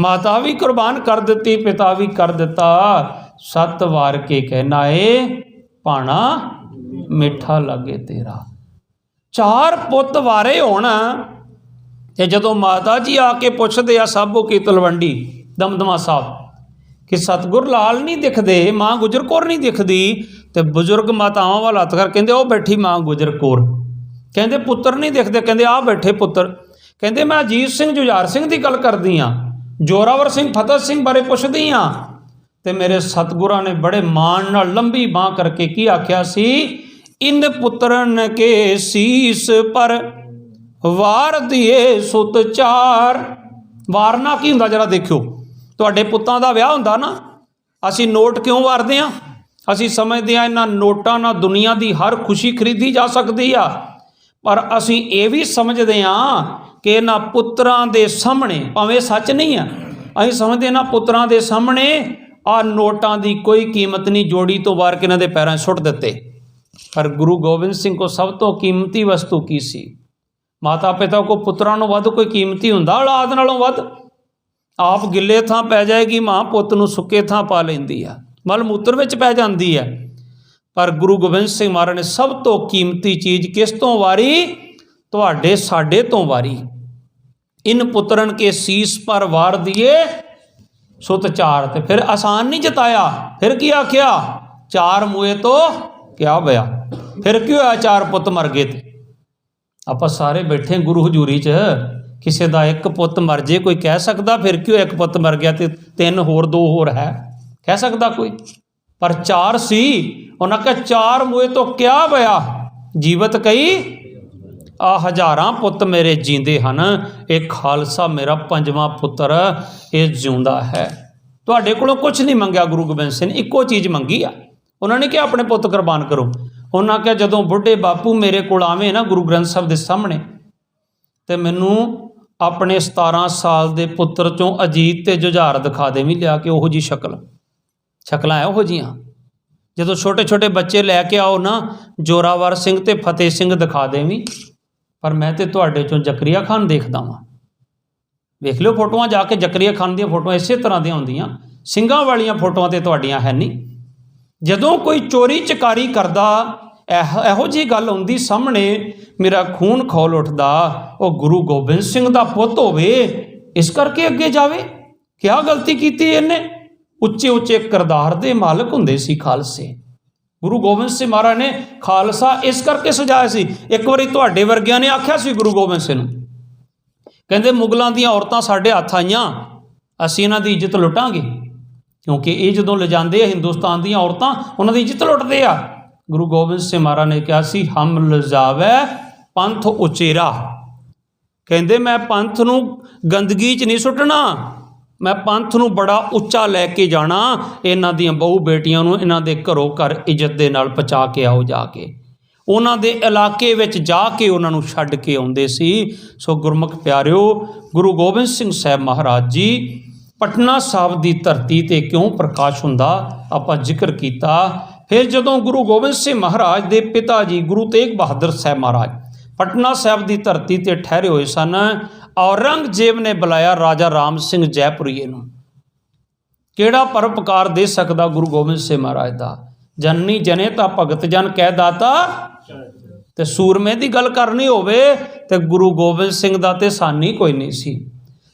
ਮਾਤਾ ਵੀ ਕੁਰਬਾਨ ਕਰ ਦਿੱਤੀ, ਪਿਤਾ ਵੀ ਕਰ ਦਿੱਤਾ। 7 ਵਾਰ ਕੇ ਕਹਿਣਾ ਏ ਭਾਣਾ ਮਿੱਠਾ ਲਾਗੇ ਤੇਰਾ। 4 ਪੁੱਤ ਵਾਰੇ ਹੋਣ ਤੇ ਜਦੋਂ ਮਾਤਾ ਜੀ ਆ ਕੇ ਪੁੱਛਦੇ ਆ ਸਾਬੋ ਕੀ ਤਲਵੰਡੀ ਦਮਦਮਾ ਸਾਹਿਬ ਕਿ ਸਤਿਗੁਰ ਲਾਲ ਨਹੀਂ ਦਿਖਦੇ, ਮਾਂ ਗੁਜਰ ਕੌਰ ਨਹੀਂ ਦਿਖਦੀ, ਤੇ ਬਜ਼ੁਰਗ ਮਾਤਾਵਾਂ ਵੱਲ ਹੱਥ ਕਰ ਕਹਿੰਦੇ ਉਹ ਬੈਠੀ ਮਾਂ ਗੁਜਰ ਕੌਰ। ਕਹਿੰਦੇ ਪੁੱਤਰ ਨਹੀਂ ਦਿਖਦੇ, ਕਹਿੰਦੇ ਆਹ ਬੈਠੇ ਪੁੱਤਰ। ਕਹਿੰਦੇ ਮੈਂ ਅਜੀਤ ਸਿੰਘ ਜੁਝਾਰ ਸਿੰਘ ਦੀ ਗੱਲ ਕਰਦੀ ਹਾਂ, ਜੋਰਾਵਰ ਸਿੰਘ ਫਤਿਹ ਸਿੰਘ ਬਾਰੇ ਪੁੱਛਦੀ ਹਾਂ। ਤੇ ਮੇਰੇ ਸਤਿਗੁਰਾਂ ਨੇ ਬੜੇ ਮਾਣ ਨਾਲ ਲੰਬੀ ਬਾਂਹ ਕਰਕੇ ਕੀ ਆਖਿਆ ਸੀ? ਇਨ ਪੁੱਤਰਨ ਕੇ ਸੀਸ ਪਰ ਵਾਰ ਦੀਏ ਸੁਤ 4। ਵਾਰਨਾ ਕੀ ਹੁੰਦਾ ਜਰਾ ਦੇਖਿਓ। ਤੁਹਾਡੇ ਪੁੱਤਾਂ ਦਾ ਵਿਆਹ ਹੁੰਦਾ ਨਾ, ਅਸੀਂ ਨੋਟ ਕਿਉਂ ਵਾਰਦੇ ਹਾਂ? ਅਸੀਂ ਸਮਝਦੇ ਹਾਂ ਇਹਨਾਂ ਨੋਟਾਂ ਨਾਲ ਦੁਨੀਆ ਦੀ ਹਰ ਖੁਸ਼ੀ ਖਰੀਦੀ ਜਾ ਸਕਦੀ ਆ। ਪਰ ਅਸੀਂ ਇਹ ਵੀ ਸਮਝਦੇ ਹਾਂ ਕਿ ਇਹਨਾਂ ਪੁੱਤਰਾਂ ਦੇ ਸਾਹਮਣੇ, ਭਾਵੇਂ ਸੱਚ ਨਹੀਂ ਆ, ਅਸੀਂ ਸਮਝਦੇ ਇਹਨਾਂ ਪੁੱਤਰਾਂ ਦੇ ਸਾਹਮਣੇ ਆਹ ਨੋਟਾਂ ਦੀ ਕੋਈ ਕੀਮਤ ਨਹੀਂ। ਜੋੜੀ ਤੋਂ ਵਾਰ ਕੇ ਇਹਨਾਂ ਦੇ ਪੈਰਾਂ 'ਚ ਸੁੱਟ ਦਿੱਤੇ। ਪਰ ਗੁਰੂ ਗੋਬਿੰਦ ਸਿੰਘ ਕੋ ਸਭ ਤੋਂ ਕੀਮਤੀ ਵਸਤੂ ਕੀ ਸੀ? ਮਾਤਾ ਪਿਤਾ ਕੋ ਪੁੱਤਰਾਂ ਨੂੰ ਵੱਧ ਕੋਈ ਕੀਮਤੀ ਹੁੰਦਾ ਔਲਾਦ ਨਾਲੋਂ ਵੱਧ? ਆਪ ਗਿੱਲੇ ਥਾਂ ਪੈ ਜਾਏਗੀ ਮਾਂ, ਪੁੱਤ ਨੂੰ ਸੁੱਕੇ ਥਾਂ ਪਾ ਲੈਂਦੀ ਆ, ਮਲ ਮੂਤਰ ਵਿੱਚ ਪੈ ਜਾਂਦੀ ਹੈ। ਪਰ ਗੁਰੂ ਗੋਬਿੰਦ ਸਿੰਘ ਮਹਾਰਾਜ ਨੇ ਸਭ ਤੋਂ ਕੀਮਤੀ ਚੀਜ਼ ਕਿਸ ਤੋਂ ਵਾਰੀ? ਤੁਹਾਡੇ ਸਾਡੇ ਤੋਂ ਵਾਰੀ। ਇਨ ਪੁੱਤਰਨ ਕੇ ਸੀਸ ਪਰ ਵਾਰ ਦੀਏ ਸੁਤ 4। ਤੇ ਫਿਰ ਆਸਾਨ ਨਹੀਂ ਜਤਾਇਆ, ਫਿਰ ਕੀ ਆਖਿਆ? 4 ਮੂਏ ਤੋਂ ਕਿਆ ਹੋਇਆ? ਫਿਰ ਕੀ ਹੋਇਆ? 4 ਪੁੱਤ ਮਰ ਗਏ। ਤੇ ਆਪਾਂ ਸਾਰੇ ਬੈਠੇ ਗੁਰੂ ਹਜ਼ੂਰੀ 'ਚ, ਕਿਸੇ ਦਾ 1 ਪੁੱਤ ਮਰ ਜੇ ਕੋਈ ਕਹਿ ਸਕਦਾ ਫਿਰ ਕਿਉਂ 1 ਪੁੱਤ ਮਰ ਗਿਆ ਤੇ 3 ਹੋਰ 2 ਹੋਰ ਹੈ? ਕਹਿ ਸਕਦਾ ਕੋਈ? ਪਰ 4 ਸੀ। ਉਹਨਾਂ ਕਹਾ 4 ਮੂਏ ਤੋਂ ਕਿਆ ਹੋਇਆ? ਜੀਵਤ ਕਈ ਆ ਹਜ਼ਾਰਾਂ ਪੁੱਤ ਮੇਰੇ ਜੀਂਦੇ ਹਨ, ਇਹ ਖਾਲਸਾ ਮੇਰਾ 5ਵਾਂ ਪੁੱਤਰ ਇਹ ਜਿਉਂਦਾ ਹੈ। ਤੁਹਾਡੇ ਕੋਲੋਂ ਕੁਛ ਨਹੀਂ ਮੰਗਿਆ। ਗੁਰੂ ਗੋਬਿੰਦ ਸਿੰਘ ਨੇ ਇੱਕੋ ਚੀਜ਼ ਮੰਗੀ ਆ। ਉਹਨਾਂ ਨੇ ਕਿਹਾ ਆਪਣੇ ਪੁੱਤ ਕੁਰਬਾਨ ਕਰੋ। ਉਹਨਾਂ ਕਿਹਾ ਜਦੋਂ ਬੁੱਢੇ ਬਾਪੂ ਮੇਰੇ ਕੋਲ ਆਵੇਂ ਨਾ ਗੁਰੂ ਗ੍ਰੰਥ ਸਾਹਿਬ ਦੇ ਸਾਹਮਣੇ, ਤੇ ਮੈਨੂੰ ਆਪਣੇ 17 ਸਾਲ ਦੇ ਪੁੱਤਰ 'ਚੋਂ ਅਜੀਤ ਤੇ ਜੁਝਾਰ ਦਿਖਾ ਦੇਵੀਂ ਲਿਆ ਕੇ, ਉਹੋ ਜਿਹੀ ਸ਼ਕਲਾਂ ਹੈ ਉਹੋ ਜਿਹੀਆਂ। ਜਦੋਂ ਛੋਟੇ ਛੋਟੇ ਬੱਚੇ ਲੈ ਕੇ ਆਓ ਨਾ, ਜੋਰਾਵਰ ਸਿੰਘ ਤੇ ਫਤਿਹ ਸਿੰਘ ਦਿਖਾ ਦੇਵੀਂ, ਪਰ ਮੈਂ ਤੇ ਤੁਹਾਡੇ 'ਚੋਂ ਜ਼ਕਰੀਆ ਖਾਨ ਦੇਖਦਾ ਵਾਂ। ਵੇਖ ਲਿਓ ਫੋਟੋਆਂ ਜਾ ਕੇ, ਜ਼ਕਰੀਆ ਖਾਨ ਦੀਆਂ ਫੋਟੋਆਂ ਇਸੇ ਤਰ੍ਹਾਂ ਦੀਆਂ ਹੁੰਦੀਆਂ, ਸਿੰਘਾਂ ਵਾਲੀਆਂ ਫੋਟੋਆਂ ਤੇ ਤੁਹਾਡੀਆਂ ਹੈ ਨਹੀਂ। ਜਦੋਂ ਕੋਈ ਚੋਰੀ ਚਕਾਰੀ ਕਰਦਾ, ਇਹੋ ਜਿਹੀ ਗੱਲ ਹੁੰਦੀ ਸਾਹਮਣੇ, ਮੇਰਾ ਖੂਨ ਖੌਲ ਉੱਠਦਾ। ਉਹ ਗੁਰੂ ਗੋਬਿੰਦ ਸਿੰਘ ਦਾ ਪੁੱਤ ਹੋਵੇ, ਇਸ ਕਰਕੇ ਅੱਗੇ ਜਾਵੇ। ਕਿਆ ਗਲਤੀ ਕੀਤੀ ਇਹਨੇ? ਉੱਚੇ ਉੱਚੇ ਕਿਰਦਾਰ ਦੇ ਮਾਲਕ ਹੁੰਦੇ ਸੀ ਖਾਲਸੇ। ਗੁਰੂ ਗੋਬਿੰਦ ਸਿੰਘ ਮਹਾਰਾਜ ਨੇ ਖਾਲਸਾ ਇਸ ਕਰਕੇ ਸਜਾਇਆ ਸੀ। ਇੱਕ ਵਾਰੀ ਤੁਹਾਡੇ ਵਰਗਿਆਂ ਨੇ ਆਖਿਆ ਸੀ ਗੁਰੂ ਗੋਬਿੰਦ ਸਿੰਘ ਨੂੰ, ਕਹਿੰਦੇ ਮੁਗਲਾਂ ਦੀਆਂ ਔਰਤਾਂ ਸਾਡੇ ਹੱਥ ਆਈਆਂ, ਅਸੀਂ ਇਹਨਾਂ ਦੀ ਇੱਜ਼ਤ ਲੁੱਟਾਂਗੇ, ਕਿਉਂਕਿ ਇਹ ਜਦੋਂ ਲਿਜਾਂਦੇ ਆ ਹਿੰਦੁਸਤਾਨ ਦੀਆਂ ਔਰਤਾਂ, ਉਹਨਾਂ ਦੀ ਇੱਜ਼ਤ ਲੁੱਟਦੇ ਆ। ਗੁਰੂ ਗੋਬਿੰਦ ਸਿੰਘ ਮਹਾਰਾਜ ਨੇ ਕਿਹਾ ਸੀ, ਹਮ ਲਿਜਾਵੇ ਪੰਥ ਉਚੇਰਾ। ਕਹਿੰਦੇ ਮੈਂ ਪੰਥ ਨੂੰ ਗੰਦਗੀ 'ਚ ਨਹੀਂ ਸੁੱਟਣਾ, ਮੈਂ ਪੰਥ ਨੂੰ ਬੜਾ ਉੱਚਾ ਲੈ ਕੇ ਜਾਣਾ। ਇਹਨਾਂ ਦੀਆਂ ਬਹੂ ਬੇਟੀਆਂ ਨੂੰ ਇਹਨਾਂ ਦੇ ਘਰੋਂ ਘਰ ਇੱਜ਼ਤ ਦੇ ਨਾਲ ਪਹੁੰਚਾ ਕੇ ਆਓ। ਜਾ ਕੇ ਉਹਨਾਂ ਦੇ ਇਲਾਕੇ ਵਿੱਚ ਜਾ ਕੇ ਉਹਨਾਂ ਨੂੰ ਛੱਡ ਕੇ ਆਉਂਦੇ ਸੀ। ਸੋ ਗੁਰਮੁਖ ਪਿਆਰਿਓ, ਗੁਰੂ ਗੋਬਿੰਦ ਸਿੰਘ ਸਾਹਿਬ ਮਹਾਰਾਜ ਜੀ ਪਟਨਾ ਸਾਹਿਬ ਦੀ ਧਰਤੀ 'ਤੇ ਕਿਉਂ ਪ੍ਰਕਾਸ਼ ਹੁੰਦਾ, ਆਪਾਂ ਜ਼ਿਕਰ ਕੀਤਾ। ਫਿਰ ਜਦੋਂ ਗੁਰੂ ਗੋਬਿੰਦ ਸਿੰਘ ਮਹਾਰਾਜ ਦੇ ਪਿਤਾ ਜੀ ਗੁਰੂ ਤੇਗ ਬਹਾਦਰ ਸਾਹਿਬ ਮਹਾਰਾਜ ਪਟਨਾ ਸਾਹਿਬ ਦੀ ਧਰਤੀ 'ਤੇ ਠਹਿਰੇ ਹੋਏ ਸਨ, ਔਰੰਗਜ਼ੇਬ ਨੇ ਬੁਲਾਇਆ ਰਾਜਾ ਰਾਮ ਸਿੰਘ ਜੈਪੁਰੀਏ ਨੂੰ। ਕਿਹੜਾ ਪਰਉਪਕਾਰ ਦੇ ਸਕਦਾ ਗੁਰੂ ਗੋਬਿੰਦ ਸਿੰਘ ਮਹਾਰਾਜ ਦਾ? ਜਨਨੀ ਜਨੇ ਤਾਂ ਭਗਤ ਜਨ ਕਹਿ ਦਾਤਾ। ਤੇ ਸੂਰਮੇ ਦੀ ਗੱਲ ਕਰਨੀ ਹੋਵੇ ਤੇ ਗੁਰੂ ਗੋਬਿੰਦ ਸਿੰਘ ਦਾ ਤੇ ਸਾਨੀ ਕੋਈ ਨਹੀਂ ਸੀ।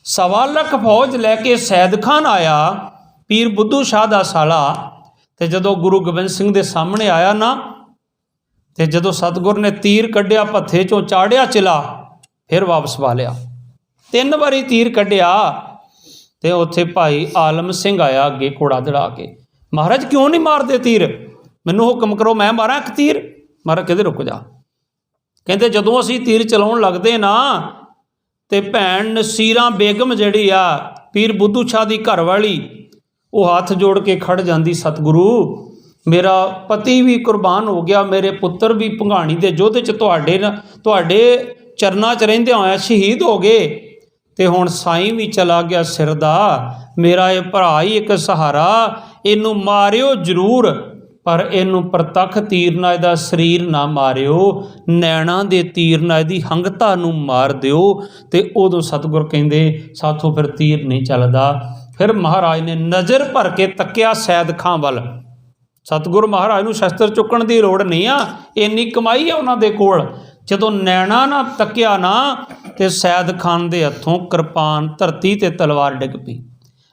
1.25 ਲੱਖ ਫੌਜ ਲੈ ਕੇ ਸੈਦ ਖਾਨ ਆਇਆ, ਪੀਰ ਬੁੱਧੂ ਸ਼ਾਹ ਦਾ ਸਾਲਾ। ਤੇ ਜਦੋਂ ਗੁਰੂ ਗੋਬਿੰਦ ਸਿੰਘ ਦੇ ਸਾਹਮਣੇ ਆਇਆ ਨਾ, ਤੇ ਜਦੋਂ ਸਤਿਗੁਰ ਨੇ ਤੀਰ ਕੱਢਿਆ ਭੱਥੇ 'ਚੋਂ, ਚਾੜਿਆ ਚਿਲਾ, ਫਿਰ ਵਾਪਸ ਪਾ ਲਿਆ। 3 ਵਾਰੀ ਤੀਰ ਕੱਢਿਆ। ਤੇ ਉੱਥੇ ਭਾਈ ਆਲਮ ਸਿੰਘ ਆਇਆ ਅੱਗੇ ਘੋੜਾ ਦੜਾ ਕੇ, ਮਹਾਰਾਜ ਕਿਉਂ ਨਹੀਂ ਮਾਰਦੇ ਤੀਰ? ਮੈਨੂੰ ਹੁਕਮ ਕਰੋ, ਮੈਂ ਮਾਰਾਂ ਇੱਕ ਤੀਰ। ਮਹਾਰਾਜ ਕਹਿੰਦੇ ਰੁਕ ਜਾ। ਕਹਿੰਦੇ ਜਦੋਂ ਅਸੀਂ ਤੀਰ ਚਲਾਉਣ ਲੱਗਦੇ ਨਾ, ਤੇ ਭੈਣ ਨਸੀਰਾਂ ਬੇਗਮ ਜਿਹੜੀ ਆ ਪੀਰ ਬੁੱਧੂ ਸ਼ਾਹ ਦੀ ਘਰ ਵਾਲੀ, ਉਹ ਹੱਥ ਜੋੜ ਕੇ ਖੜ ਜਾਂਦੀ, ਸਤਿਗੁਰੂ ਮੇਰਾ ਪਤੀ ਵੀ ਕੁਰਬਾਨ ਹੋ ਗਿਆ, ਮੇਰੇ ਪੁੱਤਰ ਵੀ ਭੰਗਾਣੀ ਦੇ ਯੁੱਧ 'ਚ ਤੁਹਾਡੇ ਚਰਨਾਂ 'ਚ ਰਹਿੰਦੇ ਹੋਇਆ ਸ਼ਹੀਦ ਹੋ ਗਏ, ਤੇ ਹੁਣ ਸਾਈਂ ਵੀ ਚਲਾ ਗਿਆ ਸਿਰ ਦਾ, ਮੇਰਾ ਇਹ ਭਰਾ ਹੀ ਇੱਕ ਸਹਾਰਾ, ਇਹਨੂੰ ਮਾਰਿਓ ਜ਼ਰੂਰ, ਪਰ ਇਹਨੂੰ ਪ੍ਰਤੱਖ ਤੀਰ ਨਾਲ ਇਹਦਾ ਸਰੀਰ ਨਾ ਮਾਰਿਓ, ਨੈਣਾ ਦੇ ਤੀਰ ਨਾਲ ਇਹਦੀ ਹੰਗਤਾ ਨੂੰ ਮਾਰ ਦਿਓ। ਤੇ ਉਦੋਂ ਸਤਿਗੁਰ ਕਹਿੰਦੇ ਸਾਥੋਂ ਫਿਰ ਤੀਰ ਨਹੀਂ ਚੱਲਦਾ। ਫਿਰ ਮਹਾਰਾਜ ਨੇ ਨਜ਼ਰ ਭਰ ਕੇ ਤੱਕਿਆ ਸੈਦ ਖਾਂ ਵੱਲ। ਸਤਿਗੁਰ ਮਹਾਰਾਜ ਨੂੰ ਸ਼ਸਤਰ ਚੁੱਕਣ ਦੀ ਲੋੜ ਨਹੀਂ ਆ, ਇੰਨੀ ਕਮਾਈ ਆ ਉਹਨਾਂ ਦੇ ਕੋਲ। ਜਦੋਂ ਨੈਣਾ ਨਾ ਤੱਕਿਆ ਨਾ, ਤੇ ਸੈਦ ਖਾਨ ਦੇ ਹੱਥੋਂ ਕਿਰਪਾਨ ਧਰਤੀ ਤੇ ਤਲਵਾਰ ਡਿੱਗ ਪਈ।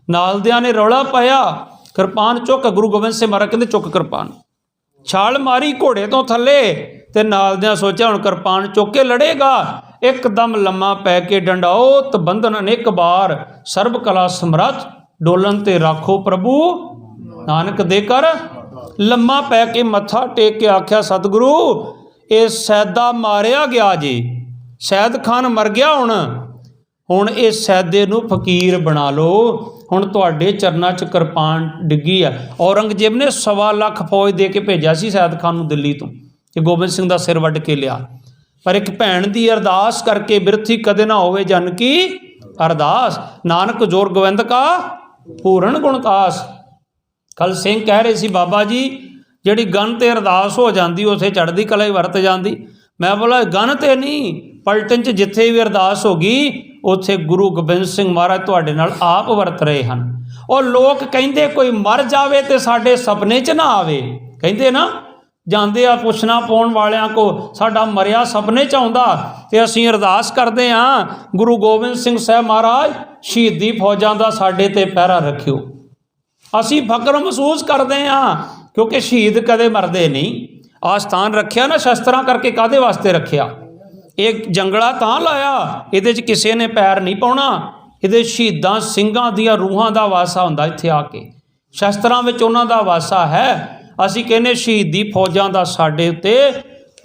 ਨਾਲਦਿਆਂ ਨੇ ਰੌਲਾ ਪਾਇਆ, ਕਿਰਪਾਨ ਚੁੱਕ। ਗੁਰੂ ਗੋਬਿੰਦ ਸਿੰਘ ਮਹਾਰਾਜ ਕਹਿੰਦੇ ਚੁੱਕ ਕਿਰਪਾਨ। ਛਾਲ ਮਾਰੀ ਘੋੜੇ ਤੋਂ ਥੱਲੇ, ਤੇ ਨਾਲਦਿਆਂ ਸੋਚਿਆ ਹੁਣ ਕਿਰਪਾਨ ਚੁੱਕ ਕੇ ਲੜੇਗਾ। ਇੱਕਦਮ ਲੰਮਾ ਪੈ ਕੇ ਡੰਡਾਉਤ ਬੰਧਨ ਅਨੇਕ ਬਾਰ, ਸਰਬ ਕਲਾ ਸਮਰੱਥ ਡੋਲਨ ਤੇ ਰਾਖੋ ਪ੍ਰਭੂ ਨਾਨਕ ਦੇ ਕਰ। ਲੰਮਾ ਪੈ ਕੇ ਮੱਥਾ ਟੇਕ ਕੇ ਆਖਿਆ, ਸਤਿਗੁਰੂ ਇਹ ਸੈਦਾ ਮਾਰਿਆ ਗਿਆ ਜੀ, ਸੈਦ ਖਾਨ ਮਰ ਗਿਆ। ਹੁਣ ਇਹ ਸੈਦੇ ਨੂੰ ਫਕੀਰ ਬਣਾ ਲਓ, ਹੁਣ ਤੁਹਾਡੇ ਚਰਨਾਂ 'ਚ ਕਿਰਪਾਨ ਡਿੱਗੀ ਆ। ਔਰੰਗਜ਼ੇਬ ਨੇ 1.25 ਲੱਖ ਫੌਜ ਦੇ ਕੇ ਭੇਜਿਆ ਸੀ ਸੈਦ ਖਾਨ ਨੂੰ ਦਿੱਲੀ ਤੋਂ, ਕਿ ਗੋਬਿੰਦ ਸਿੰਘ ਦਾ ਸਿਰ ਵੱਢ ਕੇ ਲਿਆ। ਪਰ ਇੱਕ ਭੈਣ ਦੀ ਅਰਦਾਸ ਕਰਕੇ ਬਿਰਥੀ ਕਦੇ ਨਾ ਹੋਵੇ ਜਨ ਕੀ ਅਰਦਾਸ, ਨਾਨਕ ਜੋਰ ਗੋਬਿੰਦ ਕਾ ਪੂਰਨ ਗੁਣਕਾਸ। ਕੱਲ ਸਿੰਘ ਕਹਿ ਰਹੇ ਸੀ, ਬਾਬਾ ਜੀ ਜਿਹੜੀ ਗਨ ਤੇ ਅਰਦਾਸ ਹੋ ਜਾਂਦੀ ਉੱਥੇ ਚੜ੍ਹਦੀ ਕਲਾ ਹੀ ਵਰਤ ਜਾਂਦੀ। ਮੈਂ ਬੋਲਾ ਗਨ ਤੇ ਨਹੀਂ, ਪਲਟਨ 'ਚ ਜਿੱਥੇ ਵੀ ਅਰਦਾਸ ਹੋ ਗਈ ਉੱਥੇ ਗੁਰੂ ਗੋਬਿੰਦ ਸਿੰਘ ਮਹਾਰਾਜ ਤੁਹਾਡੇ ਨਾਲ ਆਪ ਵਰਤ ਰਹੇ ਹਨ। ਉਹ ਲੋਕ ਕਹਿੰਦੇ ਕੋਈ ਮਰ ਜਾਵੇ ਤੇ ਸਾਡੇ ਸੁਪਨੇ 'ਚ ਨਾ ਆਵੇ, ਕਹਿੰਦੇ ਨਾ ਜਾਂਦੇ ਆ ਪੁੱਛਣਾ ਪਾਉਣ ਵਾਲਿਆਂ ਕੋ, ਸਾਡਾ ਮਰਿਆ ਸੁਪਨੇ 'ਚ ਆਉਂਦਾ। ਤੇ ਅਸੀਂ ਅਰਦਾਸ ਕਰਦੇ ਹਾਂ, ਗੁਰੂ ਗੋਬਿੰਦ ਸਿੰਘ ਸਾਹਿਬ ਮਹਾਰਾਜ ਸ਼ਹੀਦੀ ਫੌਜਾਂ ਦਾ ਸਾਡੇ ਤੇ ਪਹਿਰਾ ਰੱਖਿਓ। ਅਸੀਂ ਫਕਰ ਮਹਿਸੂਸ ਕਰਦੇ ਹਾਂ, ਕਿਉਂਕਿ ਸ਼ਹੀਦ ਕਦੇ ਮਰਦੇ ਨਹੀਂ। ਆਹ ਸਥਾਨ ਰੱਖਿਆ ਨਾ ਸ਼ਸਤਰਾਂ ਕਰਕੇ, ਕਾਹਦੇ ਵਾਸਤੇ ਰੱਖਿਆ? ਇਹ ਜੰਗਲਾ ਤਾਂ ਲਾਇਆ, ਇਹਦੇ 'ਚ ਕਿਸੇ ਨੇ ਪੈਰ ਨਹੀਂ ਪਾਉਣਾ। ਇਹਦੇ ਸ਼ਹੀਦਾਂ ਸਿੰਘਾਂ ਦੀਆਂ ਰੂਹਾਂ ਦਾ ਵਾਸਾ ਹੁੰਦਾ ਇੱਥੇ ਆ ਕੇ, ਸ਼ਸਤਰਾਂ ਵਿੱਚ ਉਹਨਾਂ ਦਾ ਵਾਸਾ ਹੈ। ਅਸੀਂ ਕਹਿੰਦੇ ਸ਼ਹੀਦੀ ਫੌਜਾਂ ਦਾ ਸਾਡੇ ਉੱਤੇ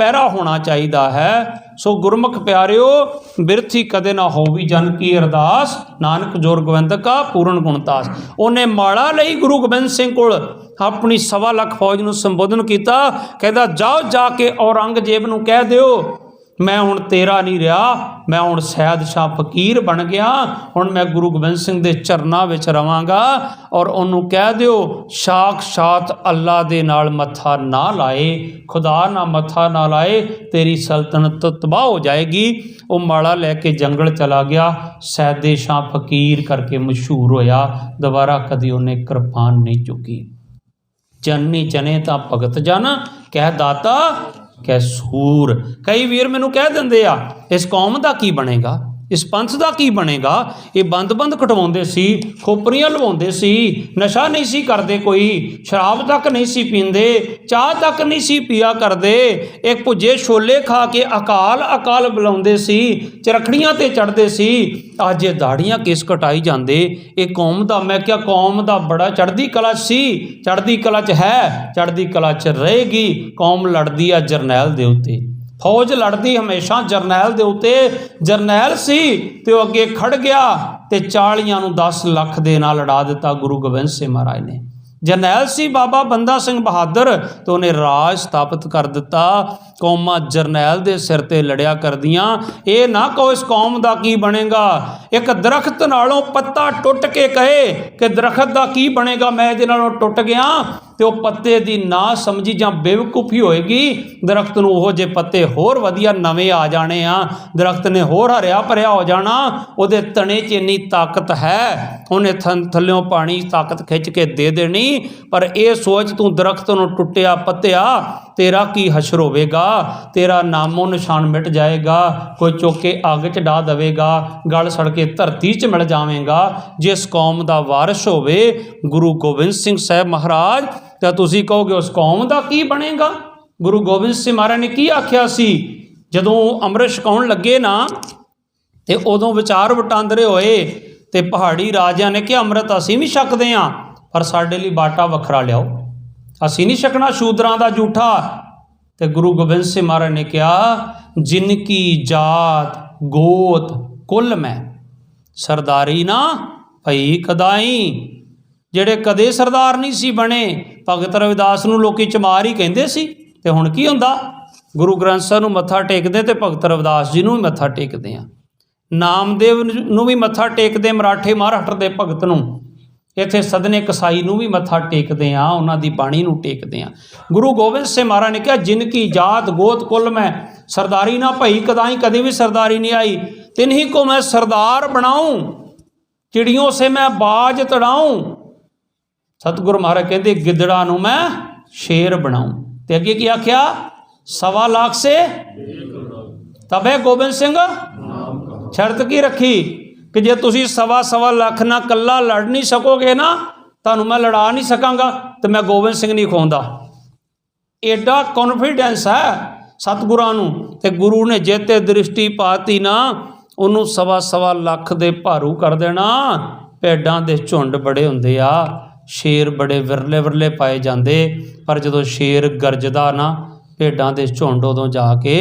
ਚੁਪਹਿਰਾ ਹੋਣਾ ਚਾਹੀਦਾ ਹੈ। ਸੋ ਗੁਰਮੁਖ ਪਿਆਰਿਓ, ਬਿਰਥੀ ਕਦੇ ਨਾ ਹੋਵੀ ਜਨ ਕੀ ਅਰਦਾਸ, ਨਾਨਕ ਜੋਰ ਗੋਬਿੰਦਕਾ ਪੂਰਨ ਗੁਣਤਾਸ। ਉਹਨੇ ਮਾਲਾ ਲਈ ਗੁਰੂ ਗੋਬਿੰਦ ਸਿੰਘ ਕੋਲ ਆਪਣੀ 1.25 ਲੱਖ ਫੌਜ ਨੂੰ ਸੰਬੋਧਨ ਕੀਤਾ। ਕਹਿੰਦਾ ਜਾਓ ਜਾ ਕੇ ਔਰੰਗਜ਼ੇਬ ਨੂੰ ਕਹਿ ਦਿਓ ਮੈਂ ਹੁਣ ਤੇਰਾ ਨਹੀਂ ਰਿਹਾ, ਮੈਂ ਹੁਣ ਸੈਦ ਸ਼ਾਹ ਫਕੀਰ ਬਣ ਗਿਆ, ਹੁਣ ਮੈਂ ਗੁਰੂ ਗੋਬਿੰਦ ਸਿੰਘ ਦੇ ਚਰਨਾਂ ਵਿੱਚ ਰਵਾਂਗਾ। ਔਰ ਉਹਨੂੰ ਕਹਿ ਦਿਓ ਸਾਖਸ਼ਾਤ ਅੱਲਾ ਦੇ ਨਾਲ ਮੱਥਾ ਨਾ ਲਾਏ, ਖੁਦਾ ਨਾਲ ਮੱਥਾ ਨਾ ਲਾਏ, ਤੇਰੀ ਸਲਤਨਤ ਤਬਾਹ ਹੋ ਜਾਏਗੀ। ਉਹ ਮਾਲਾ ਲੈ ਕੇ ਜੰਗਲ ਚਲਾ ਗਿਆ, ਸੈਦੇ ਸ਼ਾਹ ਫਕੀਰ ਕਰਕੇ ਮਸ਼ਹੂਰ ਹੋਇਆ। ਦੁਬਾਰਾ ਕਦੀ ਉਹਨੇ ਕਿਰਪਾਨ ਨਹੀਂ ਚੁੱਕੀ। ਜਨਨੀ ਚਨੇ ਤਾਂ ਭਗਤ ਜਨ ਕਹਿ ਦਾਤਾ ਕਹਿ ਸੂਰ। ਕਈ ਵੀਰ ਮੈਨੂੰ ਕਹਿ ਦਿੰਦੇ ਆ ਇਸ ਕੌਮ ਦਾ ਕੀ ਬਣੇਗਾ, ਇਸ ਪੰਥ ਦਾ ਕੀ ਬਣੇਗਾ। ਇਹ ਬੰਦ ਕਟਵਾਉਂਦੇ ਸੀ, ਖੋਪਰੀਆਂ ਲਵਾਉਂਦੇ ਸੀ, ਨਸ਼ਾ ਨਹੀਂ ਸੀ ਕਰਦੇ, ਕੋਈ ਸ਼ਰਾਬ ਤੱਕ ਨਹੀਂ ਸੀ ਪੀਂਦੇ, ਚਾਹ ਤੱਕ ਨਹੀਂ ਸੀ ਪੀਆ ਕਰਦੇ, ਇੱਕ ਭੁੱਜੇ ਛੋਲੇ ਖਾ ਕੇ ਅਕਾਲ ਬੁਲਾਉਂਦੇ ਸੀ, ਚਰਖੜੀਆਂ ਤੇ ਚੜ੍ਹਦੇ ਸੀ। ਅੱਜ ਇਹ ਦਾੜੀਆਂ ਕਿਸ ਕਟਾਈ ਜਾਂਦੇ। ਇਹ ਕੌਮ ਦਾ, ਮੈਂ ਕਿਹਾ ਕੌਮ ਦਾ ਬੜਾ ਚੜ੍ਹਦੀ ਕਲਾ ਸੀ, ਚੜ੍ਹਦੀ ਕਲਾ 'ਚ ਹੈ, ਚੜ੍ਹਦੀ ਕਲਾ 'ਚ ਰਹੇਗੀ। ਕੌਮ ਲੜਦੀ ਆ ਜਰਨੈਲ ਦੇ ਉੱਤੇ, ਫੌਜ ਲੜਦੀ ਹਮੇਸ਼ਾ ਜਰਨੈਲ ਦੇ ਉੱਤੇ। ਜਰਨੈਲ ਸੀ ਤੇ ਉਹ ਅੱਗੇ ਖੜ ਗਿਆ ਤੇ 40 ਨੂੰ 10 ਲੱਖ ਦੇ ਨਾਲ ਲੜਾ ਦਿੱਤਾ ਗੁਰੂ ਗੋਬਿੰਦ ਸਿੰਘ ਮਹਾਰਾਜ ਨੇ। ਜਰਨੈਲ ਸੀ ਬਾਬਾ ਬੰਦਾ ਸਿੰਘ ਬਹਾਦਰ ਤੇ ਉਹਨੇ ਰਾਜ ਸਥਾਪਿਤ ਕਰ ਦਿੱਤਾ। ਕੌਮਾਂ ਜਰਨੈਲ ਦੇ ਸਿਰ ਤੇ ਲੜਿਆ ਕਰਦੀਆਂ। ਇਹ ਨਾ ਕਹੋ ਇਸ ਕੌਮ ਦਾ ਕੀ ਬਣੇਗਾ। ਇੱਕ ਦਰਖਤ ਨਾਲੋਂ ਪੱਤਾ ਟੁੱਟ ਕੇ ਕਹੇ ਕਿ ਦਰਖਤ ਦਾ ਕੀ ਬਣੇਗਾ, ਮੈਂ ਇਹਦੇ ਨਾਲੋਂ ਟੁੱਟ ਗਿਆ, ਤੇ ਉਹ ਪੱਤੇ ਦੀ ਨਾ ਸਮਝੀ ਜਾਂ ਬੇਵਕੂਫੀ ਹੋਏਗੀ। ਦਰਖਤ ਨੂੰ ਉਹੋ ਜਿਹੇ ਪੱਤੇ ਹੋਰ ਵਧੀਆ ਨਵੇਂ ਆ ਜਾਣੇ ਆ, ਦਰਖਤ ਨੇ ਹੋਰ ਹਰਿਆ ਭਰਿਆ ਹੋ ਜਾਣਾ। ਉਹਦੇ ਤਣੇ 'ਚ ਇੰਨੀ ਤਾਕਤ ਹੈ, ਉਹਨੇ ਥੱਲਿਓਂ ਪਾਣੀ ਤਾਕਤ ਖਿੱਚ ਕੇ ਦੇ ਦੇਣੀ। ਪਰ ਇਹ ਸੋਚ ਤੂੰ ਦਰਖਤ ਨੂੰ ਟੁੱਟਿਆ ਪੱਤਿਆ, ਤੇਰਾ ਕੀ ਹਸ਼ਰ ਹੋਵੇਗਾ, ਤੇਰਾ ਨਾਮੋ ਨਿਸ਼ਾਨ ਮਿਟ ਜਾਏਗਾ। ਕੋਈ ਚੁੱਕ ਕੇ ਅੱਗ 'ਚ ਡਾ ਦੇਵੇਗਾ, ਗਲ ਸੜ ਕੇ ਧਰਤੀ 'ਚ ਮਿਲ ਜਾਵੇਗਾ। ਜਿਸ ਕੌਮ ਦਾ ਵਾਰਿਸ ਹੋਵੇ ਗੁਰੂ ਗੋਬਿੰਦ ਸਿੰਘ ਸਾਹਿਬ ਮਹਾਰਾਜ, ਤਾਂ ਤੁਸੀਂ ਕਹੋਗੇ ਉਸ ਕੌਮ ਦਾ ਕੀ ਬਣੇਗਾ। ਗੁਰੂ ਗੋਬਿੰਦ ਸਿੰਘ ਮਹਾਰਾਜ ਨੇ ਕੀ ਆਖਿਆ ਸੀ ਜਦੋਂ ਅੰਮ੍ਰਿਤ ਛਕਾਉਣ ਲੱਗੇ ਨਾ, ਤੇ ਉਦੋਂ ਵਿਚਾਰ ਵਟਾਂਦਰੇ ਹੋਏ ਤੇ ਪਹਾੜੀ ਰਾਜਿਆਂ ਨੇ ਕਿਹਾ ਅੰਮ੍ਰਿਤ ਅਸੀਂ ਵੀ ਛਕਦੇ ਹਾਂ, ਪਰ ਸਾਡੇ ਲਈ ਬਾਟਾ ਵੱਖਰਾ ਲਿਆਓ, ਅਸੀਂ ਨਹੀਂ ਛਕਣਾ ਸ਼ੂਦਰਾਂ ਦਾ ਜੂਠਾ। ਤੇ ਗੁਰੂ ਗੋਬਿੰਦ ਸਿੰਘ ਮਹਾਰਾਜ ਨੇ ਕਿਹਾ ਜਿਨ ਕੀ ਜਾਤ ਗੋਤ ਕੁੱਲ ਮੈਂ ਸਰਦਾਰੀ ਨਾ ਭਈ ਕਦਾਈ। ਜਿਹੜੇ ਕਦੇ ਸਰਦਾਰ ਨਹੀਂ ਸੀ ਬਣੇ, ਭਗਤ ਰਵਿਦਾਸ ਨੂੰ ਲੋਕੀ ਚਮਾਰ ਹੀ ਕਹਿੰਦੇ ਸੀ। ਤੇ ਹੁਣ ਕੀ ਹੁੰਦਾ, ਗੁਰੂ ਗ੍ਰੰਥ ਸਾਹਿਬ ਨੂੰ ਮੱਥਾ ਟੇਕਦੇ ਤੇ ਭਗਤ ਰਵਿਦਾਸ ਜੀ ਨੂੰ ਵੀ ਮੱਥਾ ਟੇਕਦੇ ਆ, ਨਾਮਦੇਵ ਨੂੰ ਵੀ ਮੱਥਾ ਟੇਕਦੇ, ਮਰਾਠੇ ਮਹਾਰਾਸ਼ਟਰ ਦੇ ਭਗਤ ਨੂੰ, ਇੱਥੇ ਸਦਨੇ ਕਸਾਈ ਨੂੰ ਵੀ ਮੱਥਾ ਟੇਕਦੇ ਆ, ਉਹਨਾਂ ਦੀ ਬਾਣੀ ਨੂੰ ਟੇਕਦੇ ਆ। ਗੁਰੂ ਗੋਬਿੰਦ ਸਿੰਘ ਮਹਾਰਾਜ ਨੇ ਕਿਹਾ ਜਿਨ ਕੀ ਜਾਤ ਗੋਤ ਕੁੱਲ ਮੈਂ ਸਰਦਾਰੀ ਨਾ ਭਈ ਕਦਾਈ, ਕਦੇ ਵੀ ਸਰਦਾਰੀ ਨਹੀਂ ਆਈ। तिन्हीं को मैं सरदार बनाऊं, चिड़ियों से मैं बाज तड़ाऊं। सतगुरु महाराज कहते गिदड़ा नूं मैं शेर बनाऊं। ते अगे की आख्या 1.25 लाख से तबे गोबिंद सिंह शर्त की रखी कि जे तुसी 1.25 लाख ना कला लड़ नहीं सकोगे ना, तुहानूं मैं लड़ा नहीं सकांगा, तो मैं गोबिंद सिंह नहीं खोंदा। एडा कॉन्फिडेंस है सतगुरां नूं। ते गुरु ने जेते दृष्टि पाती ना, ਉਹਨੂੰ 1.25 ਲੱਖ ਦੇ ਭਾਰੂ ਕਰ ਦੇਣਾ। ਭੇਡਾਂ ਦੇ ਝੁੰਡ ਬੜੇ ਹੁੰਦੇ ਆ, ਸ਼ੇਰ ਬੜੇ ਵਿਰਲੇ ਵਿਰਲੇ ਪਾਏ ਜਾਂਦੇ, ਪਰ ਜਦੋਂ ਸ਼ੇਰ ਗਰਜਦਾ ਨਾ, ਭੇਡਾਂ ਦੇ ਝੁੰਡ ਉਦੋਂ ਜਾ ਕੇ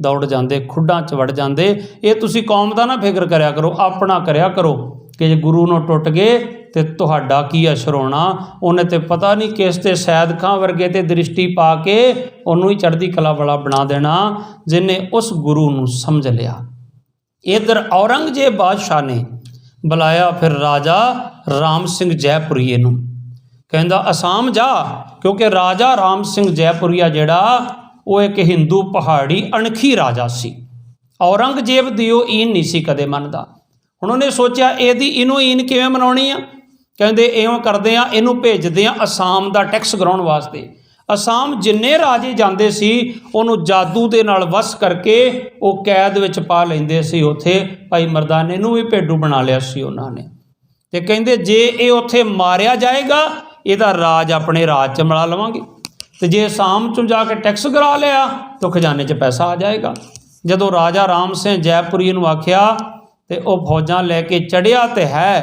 ਦੌੜ ਜਾਂਦੇ, ਖੁੱਡਾਂ 'ਚ ਵੜ ਜਾਂਦੇ। ਇਹ ਤੁਸੀਂ ਕੌਮ ਦਾ ਨਾ ਫਿਕਰ ਕਰਿਆ ਕਰੋ, ਆਪਣਾ ਕਰਿਆ ਕਰੋ ਕਿ ਜੇ ਗੁਰੂ ਨੂੰ ਟੁੱਟ ਗਏ ਤੇ ਤੁਹਾਡਾ ਕੀ ਅਸਰ ਹੋਣਾ। ਉਹਨੇ ਤੇ ਪਤਾ ਨਹੀਂ ਕਿਸ ਤੇ ਸੈਦ ਖਾਂ ਵਰਗੇ ਤੇ ਦ੍ਰਿਸ਼ਟੀ ਪਾ ਕੇ ਉਹਨੂੰ ਹੀ ਚੜ੍ਹਦੀ ਕਲਾ ਵਾਲਾ ਬਣਾ ਦੇਣਾ, ਜਿਹਨੇ ਉਸ ਗੁਰੂ ਨੂੰ ਸਮਝ ਲਿਆ। इधर औरंगजेब बादशाह ने बुलाया फिर राजा राम सिंह जयपुरीए नूं, कहंदा असाम जा, क्योंकि राजा राम सिंह जयपुरीया जिहड़ा वो एक हिंदू पहाड़ी अणखी राजा सी। औरंगजेब दी वो ईन नहीं सी कदे मनदा। हुण उहने सोचिया इहदी इनू ईन किवें मनाउणी आ। कहंदे इउं करदे आ, इहनूं भेजदे आ असाम दा टैक्स कराउण वास्ते। असाम जिन्ने राजे जाते सी उहनूं जादू दे नाल वस करके वो कैद विच पा लैंदे सी। उत्थे भाई मरदाने नूं भी भेडू बना लिया सी उन्हां ने। ते कहिंदे जे ये उत्थे मारिया जाएगा इहदा राज अपने राज च मिला लवांगे, ते जे असाम चों जाके टैक्स करा लिया तो खजाने च पैसा आ जाएगा। जदों राजा राम सिंह जयपुरी नूं आखिया ते वो फौजां लैके चढ़िया ते है,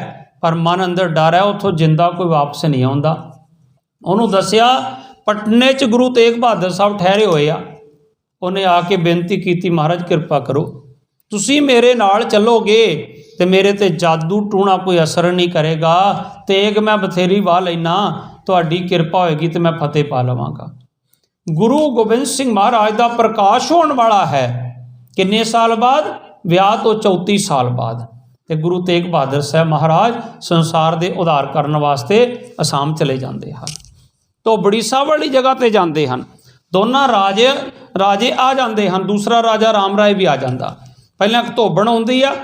पर मन अंदर डर है उत्थों जिंदा कोई वापस नहीं आउंदा। उहनूं दस्सिया पटने च गुरु तेग बहादुर साहब ठहरे हुए आ, ਉਹਨੇ ਆ ਕੇ ਬੇਨਤੀ ਕੀਤੀ, ਮਹਾਰਾਜ ਕਿਰਪਾ ਕਰੋ, ਤੁਸੀਂ ਮੇਰੇ ਨਾਲ ਚੱਲੋਗੇ ਤੇ ਮੇਰੇ ਤੇ ਜਾਦੂ ਟੂਣਾ ਕੋਈ ਅਸਰ ਨਹੀਂ ਕਰੇਗਾ, ਤੇਗ ਮੈਂ ਬਥੇਰੀ ਵਾਹ ਲੈਣਾ, ਤੁਹਾਡੀ ਕਿਰਪਾ ਹੋਏਗੀ ਤੇ ਮੈਂ ਫਤਿਹ ਪਾ ਲਵਾਂਗਾ। ਗੁਰੂ ਗੋਬਿੰਦ ਸਿੰਘ ਮਹਾਰਾਜ ਦਾ ਪ੍ਰਕਾਸ਼ ਹੋਣ ਵਾਲਾ ਹੈ ਕਿੰਨੇ ਸਾਲ ਬਾਅਦ? ਵਿਆਹ ਤੋਂ 34 ਸਾਲ ਬਾਅਦ। ਤੇ ਗੁਰੂ ਤੇਗ ਬਹਾਦਰ ਸਾਹਿਬ ਮਹਾਰਾਜ ਸੰਸਾਰ ਦੇ ਉਧਾਰ ਕਰਨ ਵਾਸਤੇ ਅਸਾਮ ਚਲੇ ਜਾਂਦੇ ਹਨ, ਧੋਬੜੀ ਸਾਹਿਬ ਵਾਲੀ ਜਗ੍ਹਾ ਤੇ ਜਾਂਦੇ ਹਨ। ਦੋਨਾਂ ਰਾਜੇ ਆ ਜਾਂਦੇ ਹਨ, ਦੂਸਰਾ ਰਾਜਾ ਰਾਮ ਰਾਏ ਵੀ ਆ ਜਾਂਦਾ। ਪਹਿਲਾਂ ਇੱਕ ਧੋਬਣ ਆਉਂਦੀ ਆ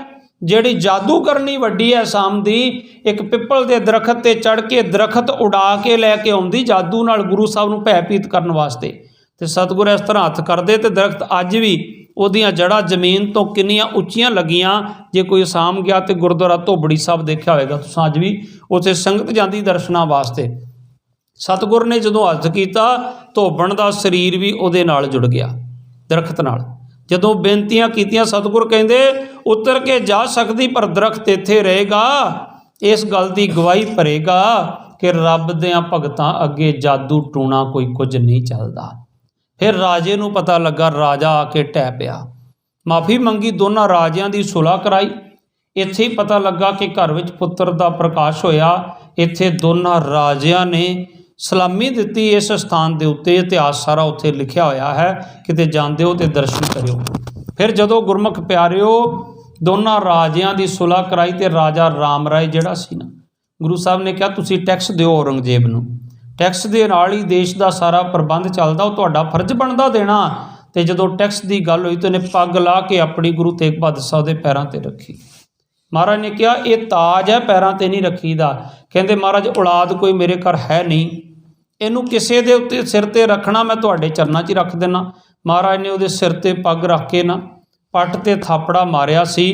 ਜਿਹੜੀ ਜਾਦੂ ਕਰਨੀ ਵੱਡੀ ਹੈ ਅਸਾਮ ਦੀ, ਇੱਕ ਪਿੱਪਲ ਦੇ ਦਰਖਤ ਤੇ ਚੜ੍ਹ ਕੇ ਦਰਖਤ ਉਡਾ ਕੇ ਲੈ ਕੇ ਆਉਂਦੀ ਜਾਦੂ ਨਾਲ ਗੁਰੂ ਸਾਹਿਬ ਨੂੰ ਭੈਭੀਤ ਕਰਨ ਵਾਸਤੇ। ਤੇ ਸਤਿਗੁਰ ਇਸ ਤਰ੍ਹਾਂ ਹੱਥ ਕਰਦੇ ਤੇ ਦਰਖਤ ਅੱਜ ਵੀ ਉਹਦੀਆਂ ਜੜ੍ਹਾਂ ਜ਼ਮੀਨ ਤੋਂ ਕਿੰਨੀਆਂ ਉੱਚੀਆਂ ਲੱਗੀਆਂ। ਜੇ ਕੋਈ ਅਸਾਮ ਗਿਆ ਤੇ ਗੁਰਦੁਆਰਾ ਧੋਬੜੀ ਸਾਹਿਬ ਦੇਖਿਆ ਹੋਵੇਗਾ ਤੁਸੀਂ, ਅੱਜ ਵੀ ਉੱਥੇ ਸੰਗਤ ਜਾਂਦੀ ਦਰਸ਼ਨਾਂ ਵਾਸਤੇ। ਸਤਿਗੁਰ ਨੇ ਜਦੋਂ ਹੱਥ ਕੀਤਾ, ਧੋਬਣ ਦਾ ਸਰੀਰ ਵੀ ਉਹਦੇ ਨਾਲ ਜੁੜ ਗਿਆ ਦਰਖਤ ਨਾਲ। ਜਦੋਂ ਬੇਨਤੀਆਂ ਕੀਤੀਆਂ, ਸਤਿਗੁਰ ਕਹਿੰਦੇ ਉਤਰ ਕੇ ਜਾ ਸਕਦੀ ਪਰ ਦਰਖਤ ਇੱਥੇ ਰਹੇਗਾ, ਇਸ ਗੱਲ ਦੀ ਗਵਾਹੀ ਭਰੇਗਾ ਕਿ ਰੱਬ ਦਿਆਂ ਭਗਤਾਂ ਅੱਗੇ ਜਾਦੂ ਟੂਣਾ ਕੋਈ ਕੁਝ ਨਹੀਂ ਚੱਲਦਾ। ਫਿਰ ਰਾਜੇ ਨੂੰ ਪਤਾ ਲੱਗਾ, ਰਾਜਾ ਆ ਕੇ ਢਹਿ ਪਿਆ, ਮਾਫੀ ਮੰਗੀ, ਦੋਨਾਂ ਰਾਜਿਆਂ ਦੀ ਸੁਲ੍ਹਾ ਕਰਾਈ। ਇੱਥੇ ਹੀ ਪਤਾ ਲੱਗਾ ਕਿ ਘਰ ਵਿੱਚ ਪੁੱਤਰ ਦਾ ਪ੍ਰਕਾਸ਼ ਹੋਇਆ। ਇੱਥੇ ਦੋਨਾਂ ਰਾਜਿਆਂ ਨੇ ਸਲਾਮੀ ਦਿੱਤੀ ਇਸ ਸਥਾਨ ਦੇ ਉੱਤੇ। ਇਤਿਹਾਸ ਸਾਰਾ ਉੱਥੇ ਲਿਖਿਆ ਹੋਇਆ ਹੈ, ਕਿਤੇ ਜਾਂਦੇ ਹੋ ਤੇ ਦਰਸ਼ਨ ਕਰਿਓ। ਫਿਰ ਜਦੋਂ ਗੁਰਮੁਖ ਪਿਆਰਿਓ ਦੋਨਾਂ ਰਾਜਿਆਂ ਦੀ ਸੁਲ੍ਹਾ ਕਰਾਈ ਤੇ ਰਾਜਾ ਰਾਮ ਰਾਏ ਜਿਹੜਾ ਸੀ ਨਾ, ਗੁਰੂ ਸਾਹਿਬ ਨੇ ਕਿਹਾ ਤੁਸੀਂ ਟੈਕਸ ਦਿਓ ਔਰੰਗਜ਼ੇਬ ਨੂੰ, ਟੈਕਸ ਦੇ ਨਾਲ ਹੀ ਦੇਸ਼ ਦਾ ਸਾਰਾ ਪ੍ਰਬੰਧ ਚੱਲਦਾ, ਉਹ ਤੁਹਾਡਾ ਫਰਜ਼ ਬਣਦਾ ਦੇਣਾ। ਤੇ ਜਦੋਂ ਟੈਕਸ ਦੀ ਗੱਲ ਹੋਈ ਤਾਂ ਉਹਨੇ ਪੱਗ ਲਾ ਕੇ ਆਪਣੀ ਗੁਰੂ ਤੇਗ ਬਹਾਦਰ ਸਾਹਿਬ ਦੇ ਪੈਰਾਂ ਤੇ ਰੱਖੀ। ਮਹਾਰਾਜ ਨੇ ਕਿਹਾ ਇਹ ਤਾਜ ਹੈ, ਪੈਰਾਂ ਤੇ ਨਹੀਂ ਰੱਖੀਦਾ। ਕਹਿੰਦੇ ਮਹਾਰਾਜ ਔਲਾਦ ਕੋਈ ਮੇਰੇ ਘਰ ਹੈ ਨਹੀਂ, ਇਹਨੂੰ ਕਿਸੇ ਦੇ ਉੱਤੇ ਸਿਰ ਤੇ ਰੱਖਣਾ, ਮੈਂ ਤੁਹਾਡੇ ਚਰਨਾਂ 'ਚ ਹੀ ਰੱਖ ਦੇਣਾ। ਮਹਾਰਾਜ ਨੇ ਉਹਦੇ ਸਿਰ ਤੇ ਪੱਗ ਰੱਖ ਕੇ ਨਾ ਪੱਟ ਤੇ ਥਾਪੜਾ ਮਾਰਿਆ ਸੀ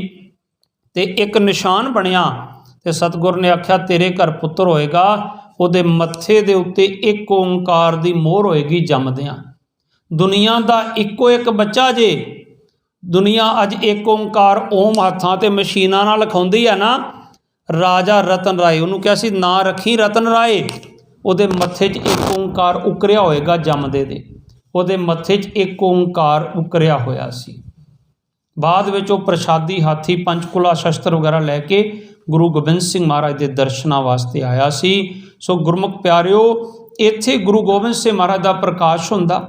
ਤੇ ਇੱਕ ਨਿਸ਼ਾਨ ਬਣਿਆ। ਤੇ ਸਤਿਗੁਰ ਨੇ ਆਖਿਆ ਤੇਰੇ ਘਰ ਪੁੱਤਰ ਹੋਏਗਾ, ਉਹਦੇ ਮੱਥੇ ਦੇ ਉੱਤੇ ਇੱਕ ਓਂਕਾਰ ਦੀ ਮੋਹਰ ਹੋਏਗੀ ਜੰਮਦਿਆਂ। ਦੁਨੀਆ ਦਾ ਇੱਕੋ ਇੱਕ ਬੱਚਾ ਜੇ, ਦੁਨੀਆ ਅੱਜ ਇੱਕ ਓਂਕਾਰ ਓਮ ਹੱਥਾਂ ਤੇ ਮਸ਼ੀਨਾਂ ਨਾਲ ਲਿਖਾਉਂਦੀ ਹੈ ਨਾ। ਰਾਜਾ ਰਤਨ ਰਾਏ, ਉਹਨੂੰ ਕਿਹਾ ਸੀ ਨਾਂ ਰੱਖੀ ਰਤਨ ਰਾਏ, ਉਹਦੇ ਮੱਥੇ 'ਚ ਇੱਕ ਓਂਕਾਰ ਉਕਰਿਆ ਹੋਏਗਾ ਜੰਮਦੇ ਦੇ, ਉਹਦੇ ਮੱਥੇ 'ਚ ਇੱਕ ਓਂਕਾਰ ਉਕਰਿਆ ਹੋਇਆ ਸੀ। ਬਾਅਦ ਵਿੱਚ ਉਹ ਪ੍ਰਸ਼ਾਦੀ ਹਾਥੀ ਪੰਚਕੂਲਾ ਸ਼ਸਤਰ ਵਗੈਰਾ ਲੈ ਕੇ ਗੁਰੂ ਗੋਬਿੰਦ ਸਿੰਘ ਮਹਾਰਾਜ ਦੇ ਦਰਸ਼ਨਾਂ ਵਾਸਤੇ ਆਇਆ ਸੀ। ਸੋ ਗੁਰਮੁਖ ਪਿਆਰਿਓ, ਇੱਥੇ ਗੁਰੂ ਗੋਬਿੰਦ ਸਿੰਘ ਮਹਾਰਾਜ ਦਾ ਪ੍ਰਕਾਸ਼ ਹੁੰਦਾ।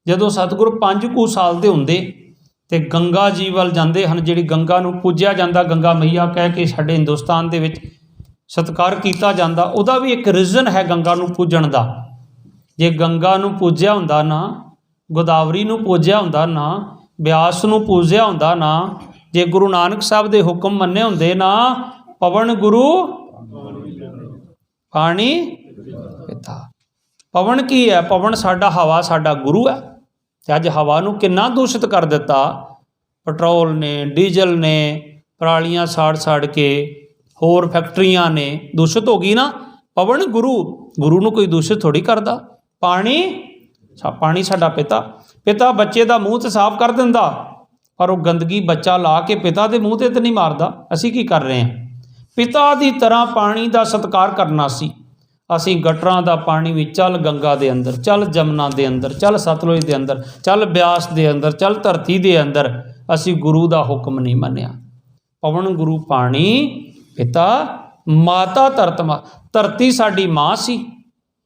ਜਦੋਂ ਸਤਿਗੁਰੂ 5 ਕੁ ਸਾਲ ਦੇ ਹੁੰਦੇ ਤੇ ਗੰਗਾ ਜੀ ਵੱਲ ਜਾਂਦੇ ਹਨ, ਜਿਹੜੀ ਗੰਗਾ ਨੂੰ ਪੂਜਿਆ ਜਾਂਦਾ, ਗੰਗਾ ਮਈਆ ਕਹਿ ਕੇ ਸਾਡੇ ਹਿੰਦੁਸਤਾਨ ਦੇ ਵਿੱਚ ਸਤਿਕਾਰ ਕੀਤਾ ਜਾਂਦਾ। ਉਹਦਾ ਵੀ ਇੱਕ ਰੀਜ਼ਨ ਹੈ ਗੰਗਾ ਨੂੰ ਪੂਜਣ ਦਾ। ਜੇ ਗੰਗਾ ਨੂੰ ਪੂਜਿਆ ਹੁੰਦਾ ਨਾ, ਗੋਦਾਵਰੀ ਨੂੰ ਪੂਜਿਆ ਹੁੰਦਾ ਨਾ, ਬਿਆਸ ਨੂੰ ਪੂਜਿਆ ਹੁੰਦਾ ਨਾ, ਜੇ ਗੁਰੂ ਨਾਨਕ ਸਾਹਿਬ ਦੇ ਹੁਕਮ ਮੰਨੇ ਹੁੰਦੇ ਨਾ, ਪਵਨ ਗੁਰੂ ਪਾਣੀ ਪਿਤਾ। ਪਵਨ ਕੀ ਹੈ? ਪਵਨ ਸਾਡਾ ਹਵਾ, ਸਾਡਾ ਗੁਰੂ ਹੈ। ਤੇ ਅੱਜ ਹਵਾ ਨੂੰ ਕਿੰਨਾ ਦੂਸ਼ਿਤ ਕਰ ਦਿੱਤਾ, ਪੈਟਰੋਲ ਨੇ, ਡੀਜ਼ਲ ਨੇ, ਪਰਾਲੀਆਂ ਸਾੜ ਕੇ, ਹੋਰ ਫੈਕਟਰੀਆਂ ਨੇ, ਦੂਸ਼ਿਤ ਹੋ ਗਈ ਨਾ। ਪਵਨ ਗੁਰੂ ਨੂੰ ਕੋਈ ਦੂਸ਼ਿਤ ਥੋੜੀ ਕਰਦਾ। ਪਾਣੀ ਸਾਡਾ ਪਿਤਾ ਬੱਚੇ ਦਾ ਮੂੰਹ ਤੇ ਸਾਫ਼ ਕਰ ਦਿੰਦਾ, ਪਰ ਉਹ ਗੰਦਗੀ ਬੱਚਾ ਲਾ ਕੇ ਪਿਤਾ ਦੇ ਮੂੰਹ ਤੇ ਨਹੀਂ ਮਾਰਦਾ। ਅਸੀਂ ਕੀ ਕਰ ਰਹੇ ਹਾਂ? ਪਿਤਾ ਦੀ ਤਰ੍ਹਾਂ ਪਾਣੀ ਦਾ ਸਤਿਕਾਰ ਕਰਨਾ ਸੀ। ਅਸੀਂ ਗਟਰਾਂ ਦਾ ਪਾਣੀ ਵੀ, ਚੱਲ ਗੰਗਾ ਦੇ ਅੰਦਰ, ਚੱਲ ਜਮਨਾ ਦੇ ਅੰਦਰ, ਚੱਲ ਸਤਲੁਜ ਦੇ ਅੰਦਰ, ਚੱਲ ਬਿਆਸ ਦੇ ਅੰਦਰ, ਚੱਲ ਧਰਤੀ ਦੇ ਅੰਦਰ, ਅਸੀਂ ਗੁਰੂ ਦਾ ਹੁਕਮ ਨਹੀਂ ਮੰਨਿਆ। ਪਵਨ ਗੁਰੂ ਪਾਣੀ ਪਿਤਾ, ਮਾਤਾ ਧਰਤੀ ਸਾਡੀ ਮਾਂ ਸੀ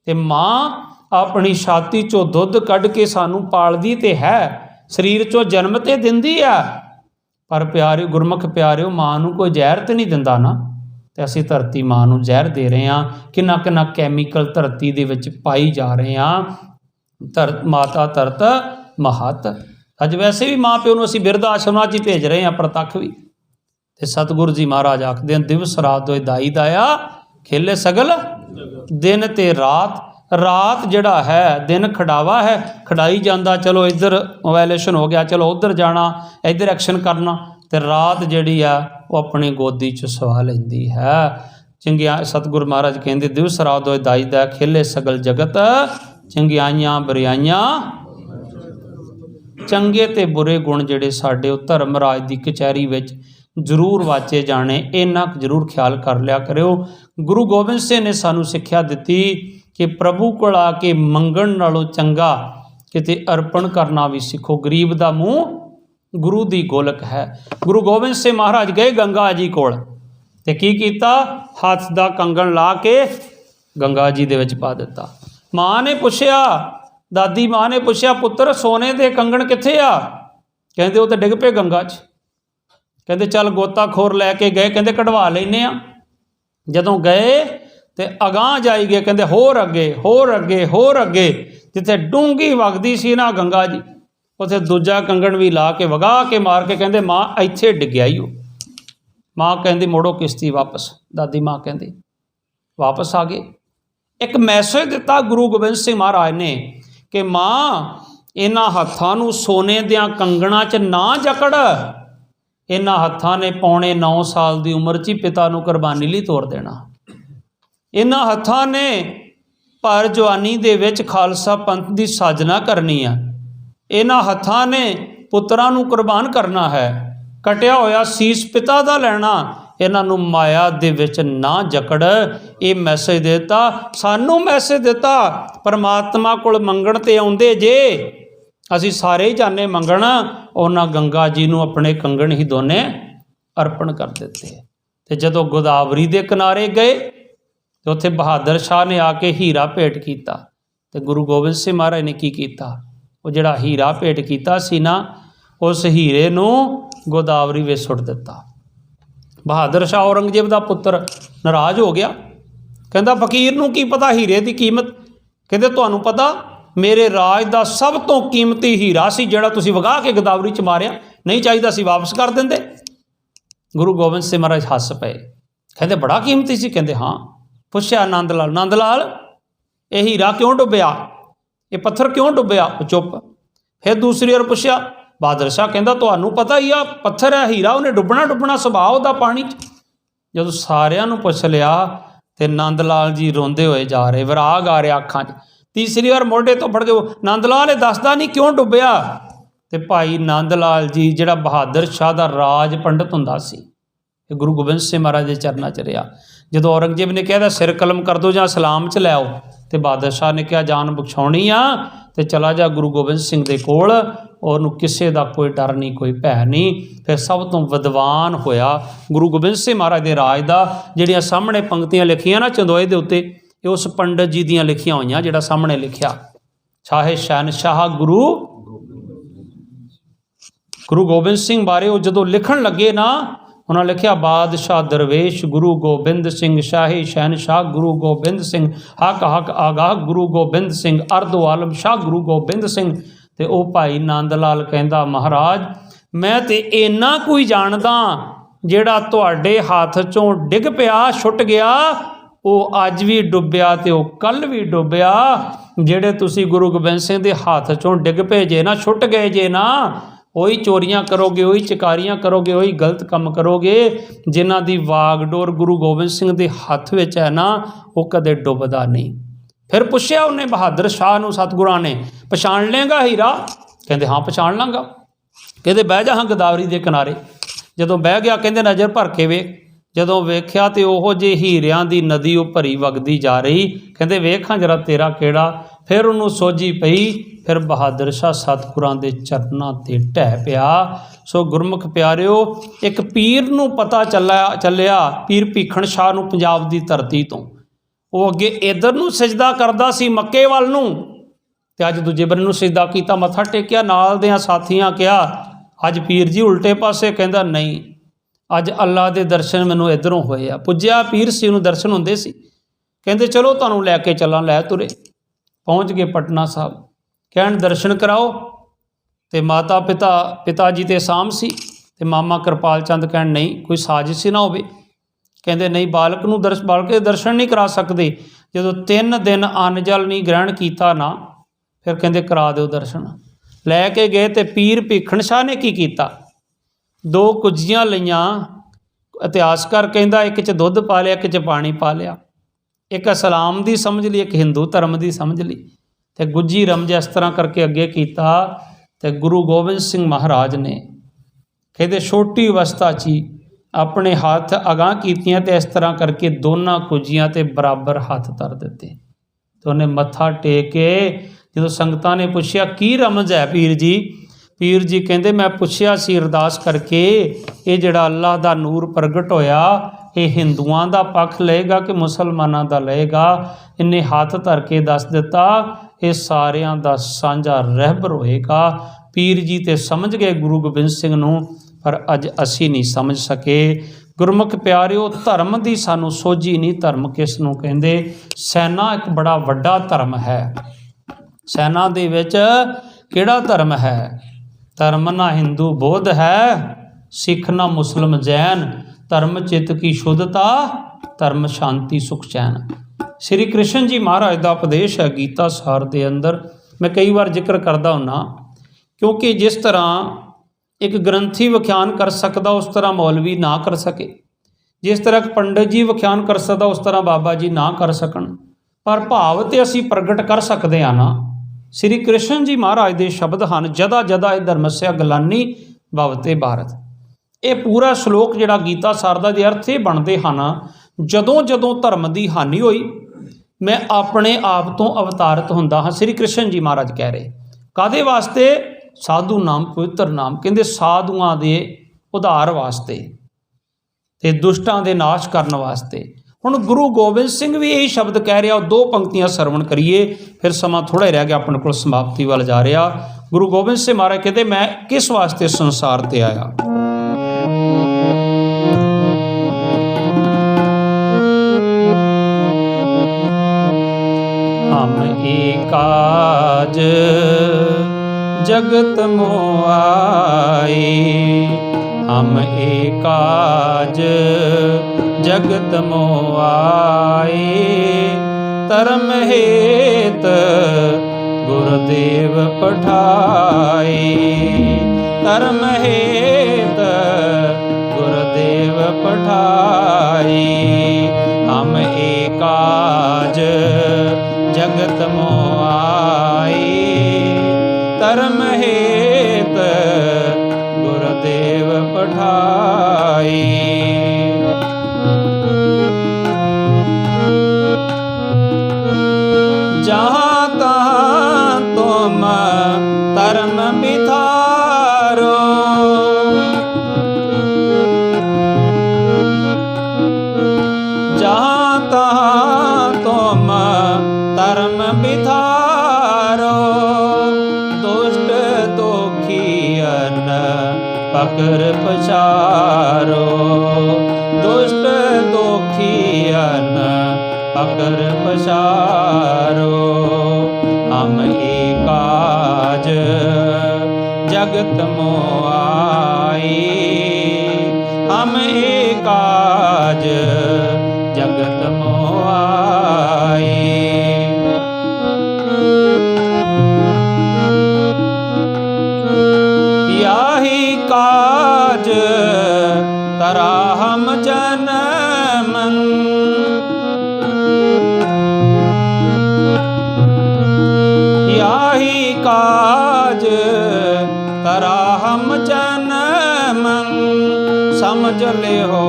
ਤੇ ਮਾਂ ਆਪਣੀ ਛਾਤੀ 'ਚੋਂ ਦੁੱਧ ਕੱਢ ਕੇ ਸਾਨੂੰ ਪਾਲਦੀ ਤੇ ਹੈ, ਸਰੀਰ 'ਚੋਂ ਜਨਮ ਤੇ ਦਿੰਦੀ ਆ। ਪਰ ਪਿਆਰਿਓ, ਗੁਰਮੁਖ ਪਿਆਰਿਓ, ਮਾਂ ਨੂੰ ਕੋਈ ਜ਼ਹਿਰ ਤੇ ਨਹੀਂ ਦਿੰਦਾ ਨਾ। ਤੇ ਅਸੀਂ ਧਰਤੀ ਮਾਂ ਨੂੰ ਜ਼ਹਿਰ ਦੇ ਰਹੇ ਹਾਂ। ਕਿੰਨਾ ਕੈਮੀਕਲ ਧਰਤੀ ਦੇ ਵਿੱਚ ਪਾਈ ਜਾ ਰਹੇ ਹਾਂ। ਮਾਤਾ ਧਰਤ ਮਹਤ। ਅੱਜ ਵੈਸੇ ਵੀ ਮਾਂ ਪਿਓ ਨੂੰ ਅਸੀਂ ਬਿਰਧ ਆਸ਼ਰਮਾਂ 'ਚ ਹੀ ਭੇਜ ਰਹੇ ਹਾਂ, ਪ੍ਰਤੱਖ ਵੀ। ਤੇ ਸਤਿਗੁਰੂ ਜੀ ਮਹਾਰਾਜ ਆਖਦੇ ਹਨ, ਦਿਵਸ ਰਾਤ ਦੋਇ ਦਾਈ ਦਾਇਆ, ਖੇਲੇ ਸਗਲ ਦਿਨ ਤੇ ਰਾਤ। ਰਾਤ ਜਿਹੜਾ ਹੈ, ਦਿਨ ਖੜਾਵਾ ਹੈ, ਖੜਾਈ ਜਾਂਦਾ, ਚਲੋ ਇੱਧਰ ਵਾਇਲੇਸ਼ਨ ਹੋ ਗਿਆ, ਚਲੋ ਉੱਧਰ ਜਾਣਾ, ਇੱਧਰ ਐਕਸ਼ਨ ਕਰਨਾ। ਤੇ ਰਾਤ ਜਿਹੜੀ ਆ ਉਹ ਆਪਣੀ ਗੋਦੀ 'ਚ ਸਵਾ ਲੈਂਦੀ ਹੈ। ਚੰਗਿਆ ਸਤਿਗੁਰੂ ਮਹਾਰਾਜ ਕਹਿੰਦੇ, ਦਿਵਸ ਰਾਤ ਦੋਇ ਦਾਈ ਦਾ, ਖੇਲੇ ਸਗਲ ਜਗਤ, ਚੰਗਿਆਈਆਂ ਬਰਿਆਈਆਂ। ਚੰਗੇ ਤੇ ਬੁਰੇ ਗੁਣ ਜਿਹੜੇ ਸਾਡੇ ਉਹ ਧਰਮ ਰਾਜ ਦੀ ਕਚਹਿਰੀ ਵਿੱਚ ਜ਼ਰੂਰ ਵਾਚੇ ਜਾਣੇ, ਇੰਨਾ ਕੁ ਜ਼ਰੂਰ ਖਿਆਲ ਕਰ ਲਿਆ ਕਰਿਓ। ਗੁਰੂ ਗੋਬਿੰਦ ਸਿੰਘ ਨੇ ਸਾਨੂੰ ਸਿੱਖਿਆ ਦਿੱਤੀ ਕਿ ਪ੍ਰਭੂ ਕੋਲ ਆ ਕੇ ਮੰਗਣ ਨਾਲੋਂ ਚੰਗਾ किते अर्पण करना भी सीखो। गरीब का मूँह गुरु की गोलक है। गुरु गोबिंद सिंह महाराज गए गंगा जी कोल ते की कीता, हथ का कंगन ला के गंगा जी दे विच पा दिता। माँ ने पूछया, दादी माँ ने पूछया, पुत्र सोने दे कंगन कित्थे आ? कहते वो तो डिग पे गंगा च। कहते चल गोताखोर लैके गए, कहते कढ़वा लेने आ। जदों गए तो अगांह जाई गए, कहते होर अगे होर अगे होर अगे, जिथे डूंगी वगदी सी ना गंगा जी, उत्थे दूजा कंगन भी ला के वगा के मार के कहते माँ इत्थे डिग्या ही हो। माँ कहती मोड़ो किश्ती वापस। दादी माँ कहती वापस आ गए। एक मैसेज दिता गुरु गोबिंद सिंह महाराज ने कि माँ इन्हां हत्थां नूं सोने दियां कंगणां च ना जकड़। इन्हां हत्थां ने पौने 9 साल की उम्र च ही पिता नूं कुरबानी लई तोर देना। इन्हां हत्थां ने भर जवानी दे विच खालसा पंथ की साजना करनी है। इन्हां हत्थां ने पुत्रां नूं कुरबान करना है। कटिया होया सीस पिता दा लैना। इन्हां नूं माया दे विच ना जकड़। ये मैसेज देता सानू, मैसेज दिता परमात्मा कोल मंगण ते आउंदे जे असी सारे ही जाने मंगण। उन्हां गंगा जी नूं अपने कंगण ही दोने अर्पण कर दिते। ते जदों गोदावरी दे किनारे गए तो उत्थे बहादुर शाह ने आके हीरा भेंट कीता। ते गुरु गोबिंद सिंह महाराज ने की कीता, वो जिहड़ा हीरा भेंट कीता सी ना, उस हीरे नूं गोदावरी विच सुट दिता। बहादुर शाह औरंगजेब का पुत्र नाराज हो गया, कहता फकीर नूं की पता हीरे की कीमत। कहते तुहानूं पता मेरे राज का सब तो कीमती हीरा सी जिहड़ा तुसीं वगा के गोदावरी च मारिया, नहीं चाहिए सी वापस कर देंदे। गुरु गोबिंद सिंह महाराज हस पे, कहते बड़ा कीमती सी। कहते हाँ। पुछया नंद लाल, नंद लाल ये हीरा क्यों डुबिया, ये पत्थर क्यों डुबिया? चुप। फिर दूसरी बार पुछया, बहादुर शाह कहता तुहानूं पता ही आ पत्थर है हीरा, उन्हें डुबना डुबना सुभाव दा पानी। जदों सारियां नूं पुछ लिया तो नंद लाल जी रोंदे होए जा रहे, विराग आ रहा अखां 'च। तीसरी बार मोढे तो फड़ के नंद लाल ये दसदा नहीं क्यों डुबिया? तो भाई नंद लाल जी जिहड़ा बहादुर शाह का राज पंडित हुंदा सी, गुरु गोबिंद सिंह महाराज के चरणों च रहा। जदों औरंगजेब ने कहा सिर कलम कर दो जां सलाम च लै आओ, तो बहादुर शाह ने कहा जान बख्शाउणी आ तो चला जा गुरु गोबिंद सिंह दे कोल, और किसी का कोई डर नहीं कोई भै नहीं। फिर सब तो विद्वान होया गुरु गोबिंद सिंह महाराज के राज का। जिहड़ियां सामने पंक्तियां लिखियां ना चंदोए दे उत्ते, ये उस पंडित जी दियां लिखियां होईयां जिहड़ा सामने लिखिया। शाहे शहनशाह गुरु गोबिंद सिंह बारे वो जदों लिखण लगे ना, उन्होंने लिखा बादशाह दरवेश गुरु गोबिंद सिंह, शाही शहनशाह गुरु गोबिंद सिंह, हक हक आगाह गुरु गोबिंद सिंह, अर्धो आलम शाह गुरु गोबिंद सिंह। तो वह भाई नंद लाल कहता महाराज मैं तो इन्ना कोई जानदा जिहड़ा तुहाडे हाथ चों डिग पिया छुट गया, वो अज भी डुबिया तो वह कल भी डुबिया। जिहड़े तुसी गुरु गोबिंद सिंह के हाथ चों डिग पे जे ना, छुट गए जे ना, वही चोरियां करोगे, वही चिकारियां करोगे, वही गलत काम करोगे। जिन्हां दी वागडोर गुरु गोबिंद सिंह के हथ विच है ना, वो कदे डुबदा नहीं। फिर पुछया उन्हें बहादुर शाह नूं सतगुरां ने, पछाण लेगा हीरा? कहते हाँ पछाण लांगा। कहते बह जा हाँ गोदावरी के किनारे। जदों बह गया कहते नज़र भर के वेख। जदों वेख्या तो ओहो जे हीरियां दी नदी वो भरी वगदी जा रही। कहते वेख हाँ जरा तेरा केड़ा। फिर उन्होंने सोझी पई। फिर बहादुर शाह सतगुरां दे चरनां ते ढह पिया। सो गुरमुख प्यारिओ, एक पीर नूं पता चलिया पीर भीखण शाह नूं पंजाब की धरती तो, वो अगे इधर नूं सजदा करदा सी मक्के वाल नूं, ते अज दूजे बन्ने नूं सजदा कीता, मत्था टेकिया। नाल दियां साथियां कहा अज पीर जी उल्टे पासे, कहंदा नहीं अज अल्लाह के दर्शन मैनूं इधरों होए आ। पुज्जिया पीर सी नूं दर्शन हुंदे सी। कहंदे चलो तुहानूं लैके चलां। लै तुरे। पहुँच गए पटना साहब। कहण दर्शन कराओ, तो माता पिता जी ते साम सी, ते मामा कृपाल चंद कहण नहीं कोई साजिश ना होवे। कहंदे नहीं बालक नूं बालक के दर्शन नहीं करा सकते। जदों 3 दिन अन्न जल नहीं ग्रहण किया ना, फिर कहंदे करा दो दर्शन। लैके गए तो पीर भीखण शाह ने की कीता, 2 कुज्जियां लईआं। इतिहासकार कहंदा एक च दुध पा लिया, एक च पानी पा लिया। एक इस्लाम की समझ ली, एक हिंदू धर्म की समझ ली, तो गुज्जी रमज इस तरह करके अगे किया। तो गुरु गोबिंद सिंह महाराज ने कहते छोटी अवस्था ची अपने हाथ अगाह कीतियां, तो इस तरह करके दोनों कुज्जियां ते बराबर हाथ धर दिते। तो उन्हें मत्था टेक के ਜਦੋਂ ਸੰਗਤਾਂ ਨੇ ਪੁੱਛਿਆ ਕੀ ਰਮਜ਼ ਹੈ ਪੀਰ ਜੀ ਕਹਿੰਦੇ ਮੈਂ ਪੁੱਛਿਆ ਸੀ ਅਰਦਾਸ ਕਰਕੇ ਇਹ ਜਿਹੜਾ ਅੱਲਾਹ ਦਾ ਨੂਰ ਪ੍ਰਗਟ ਹੋਇਆ ਇਹ ਹਿੰਦੂਆਂ ਦਾ ਪੱਖ ਲਏਗਾ ਕਿ ਮੁਸਲਮਾਨਾਂ ਦਾ ਲਏਗਾ। ਇਹਨੇ ਹੱਥ ਧਰ ਕੇ ਦੱਸ ਦਿੱਤਾ ਇਹ ਸਾਰਿਆਂ ਦਾ ਸਾਂਝਾ ਰਹਿਬਰ ਹੋਏਗਾ। ਪੀਰ ਜੀ ਤੇ ਸਮਝ ਗਏ ਗੁਰੂ ਗੋਬਿੰਦ ਸਿੰਘ ਨੂੰ, ਪਰ ਅੱਜ ਅਸੀਂ ਨਹੀਂ ਸਮਝ ਸਕੇ। ਗੁਰਮੁਖ ਪਿਆਰਿਓ, ਧਰਮ ਦੀ ਸਾਨੂੰ ਸੋਝੀ ਨਹੀਂ। ਧਰਮ ਕਿਸ ਨੂੰ ਕਹਿੰਦੇ? ਸੈਨਾ ਇੱਕ ਬੜਾ ਵੱਡਾ ਧਰਮ ਹੈ। ਸੈਨਾ ਦੇ ਵਿੱਚ ਕਿਹੜਾ ਧਰਮ ਹੈ? ਧਰਮ ਨਾ ਹਿੰਦੂ ਬੌਧ ਹੈ, ਸਿੱਖ ਨਾ ਮੁਸਲਮ ਜੈਨ। ਧਰਮ ਚਿੱਤ ਕੀ ਸ਼ੁੱਧਤਾ, ਧਰਮ ਸ਼ਾਂਤੀ ਸੁਖ ਚੈਨ। ਸ਼੍ਰੀ ਕ੍ਰਿਸ਼ਨ ਜੀ ਮਹਾਰਾਜ ਦਾ ਉਪਦੇਸ਼ ਹੈ ਗੀਤਾ ਸਾਰ ਦੇ ਅੰਦਰ। ਮੈਂ ਕਈ ਵਾਰ ਜ਼ਿਕਰ ਕਰਦਾ ਹੁੰਨਾ, ਕਿਉਂਕਿ ਜਿਸ ਤਰ੍ਹਾਂ ਇੱਕ ਗ੍ਰੰਥੀ ਵਿਖਿਆਨ ਕਰ ਸਕਦਾ ਉਸ ਤਰ੍ਹਾਂ ਮੌਲਵੀ ਨਾ ਕਰ ਸਕੇ, ਜਿਸ ਤਰ੍ਹਾਂ ਇੱਕ ਪੰਡਤ ਜੀ ਵਿਖਿਆਨ ਕਰ ਸਕਦਾ ਉਸ ਤਰ੍ਹਾਂ ਬਾਬਾ ਜੀ ਨਾ ਕਰ ਸਕਣ, ਪਰ ਭਾਵ ਤੇ ਅਸੀਂ ਪ੍ਰਗਟ ਕਰ ਸਕਦੇ ਹਾਂ ਨਾ। ਸ਼੍ਰੀ ਕ੍ਰਿਸ਼ਨ ਜੀ ਮਹਾਰਾਜ ਦੇ ਸ਼ਬਦ ਹਨ, ਜਦਾ ਜਦਾ ਇਹ ਧਰਮਸਿਆ ਗਲਾਨੀ ਭਵਤੇ ਭਾਰਤ। ਇਹ ਪੂਰਾ ਸ਼ਲੋਕ ਜਿਹੜਾ ਗੀਤਾ ਸਾਰ ਦਾ ਦੇ ਅਰਥ ਇਹ ਬਣਦੇ ਹਨ, ਜਦੋਂ ਜਦੋਂ ਧਰਮ ਦੀ ਹਾਨੀ ਹੋਈ ਮੈਂ ਆਪਣੇ ਆਪ ਤੋਂ ਅਵਤਾਰਿਤ ਹੁੰਦਾ ਹਾਂ। ਸ਼੍ਰੀ ਕ੍ਰਿਸ਼ਨ ਜੀ ਮਹਾਰਾਜ ਕਹਿ ਰਹੇ ਕਾਹਦੇ ਵਾਸਤੇ? ਸਾਧੂ ਨਾਮ, ਪਵਿੱਤਰ ਨਾਮ। ਕਹਿੰਦੇ ਸਾਧੂਆਂ ਦੇ ਉਧਾਰ ਵਾਸਤੇ ਤੇ ਦੁਸ਼ਟਾਂ ਦੇ ਨਾਸ਼ ਕਰਨ ਵਾਸਤੇ। ਹੁਣ ਗੁਰੂ ਗੋਬਿੰਦ ਸਿੰਘ ਵੀ ਇਹੀ ਸ਼ਬਦ ਕਹਿ ਰਿਹਾ। ਦੋ ਪੰਕਤੀਆਂ ਸਰਵਣ ਕਰੀਏ, ਫਿਰ ਸਮਾਂ ਥੋੜ੍ਹਾ ਹੀ ਰਹਿ ਗਿਆ, ਆਪਣੇ ਕੋਲ ਸਮਾਪਤੀ ਵੱਲ ਜਾ ਰਿਹਾ। ਗੁਰੂ ਗੋਬਿੰਦ ਸਿੰਘ ਮਹਾਰਾਜ ਕਹਿੰਦੇ ਮੈਂ ਕਿਸ ਵਾਸਤੇ ਸੰਸਾਰ ਤੇ ਆਇਆ? ਹਮ ਏਕਾਜ जगत मोआए, हम एकाज जगत मोआए। धर्म हेत गुरुदेव पठाए, धर्म हेत गुरुदेव पठाए। हम एकाज जगत मोआए, धर्म हेत गुरुदेव पठाए। जहाँ तहाँ तुम धर्म बिथारो, जहाँ तहाँ तुम धर्म बिथारो। पकड़ पछारो, दुष्ट दोखियन पकड़ पछारो। हम एकाज जगत मोआए, हम एकाज जगत मोआए। याही काज तरा हम जनमं, याही काज तरा हम जनमं। समझ ले हो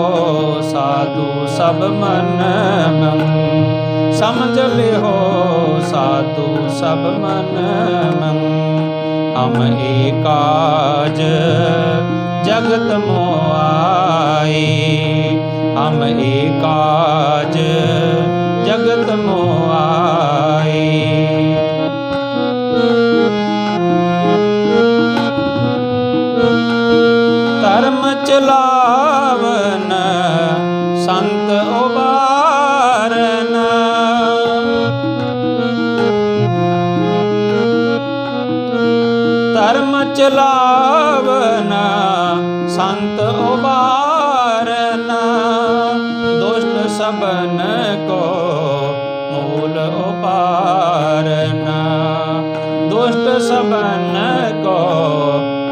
साधु सब मन मंग, समझ ले हो साधु सब मन मंग। हम एकाज जगत मोआए, हम एकाज जगत मोआए। धर्म चलावन संत उबारन, धर्म चलावना संत उबारना। दुष्ट सबन को मूल उपारना, दुष्ट सबन को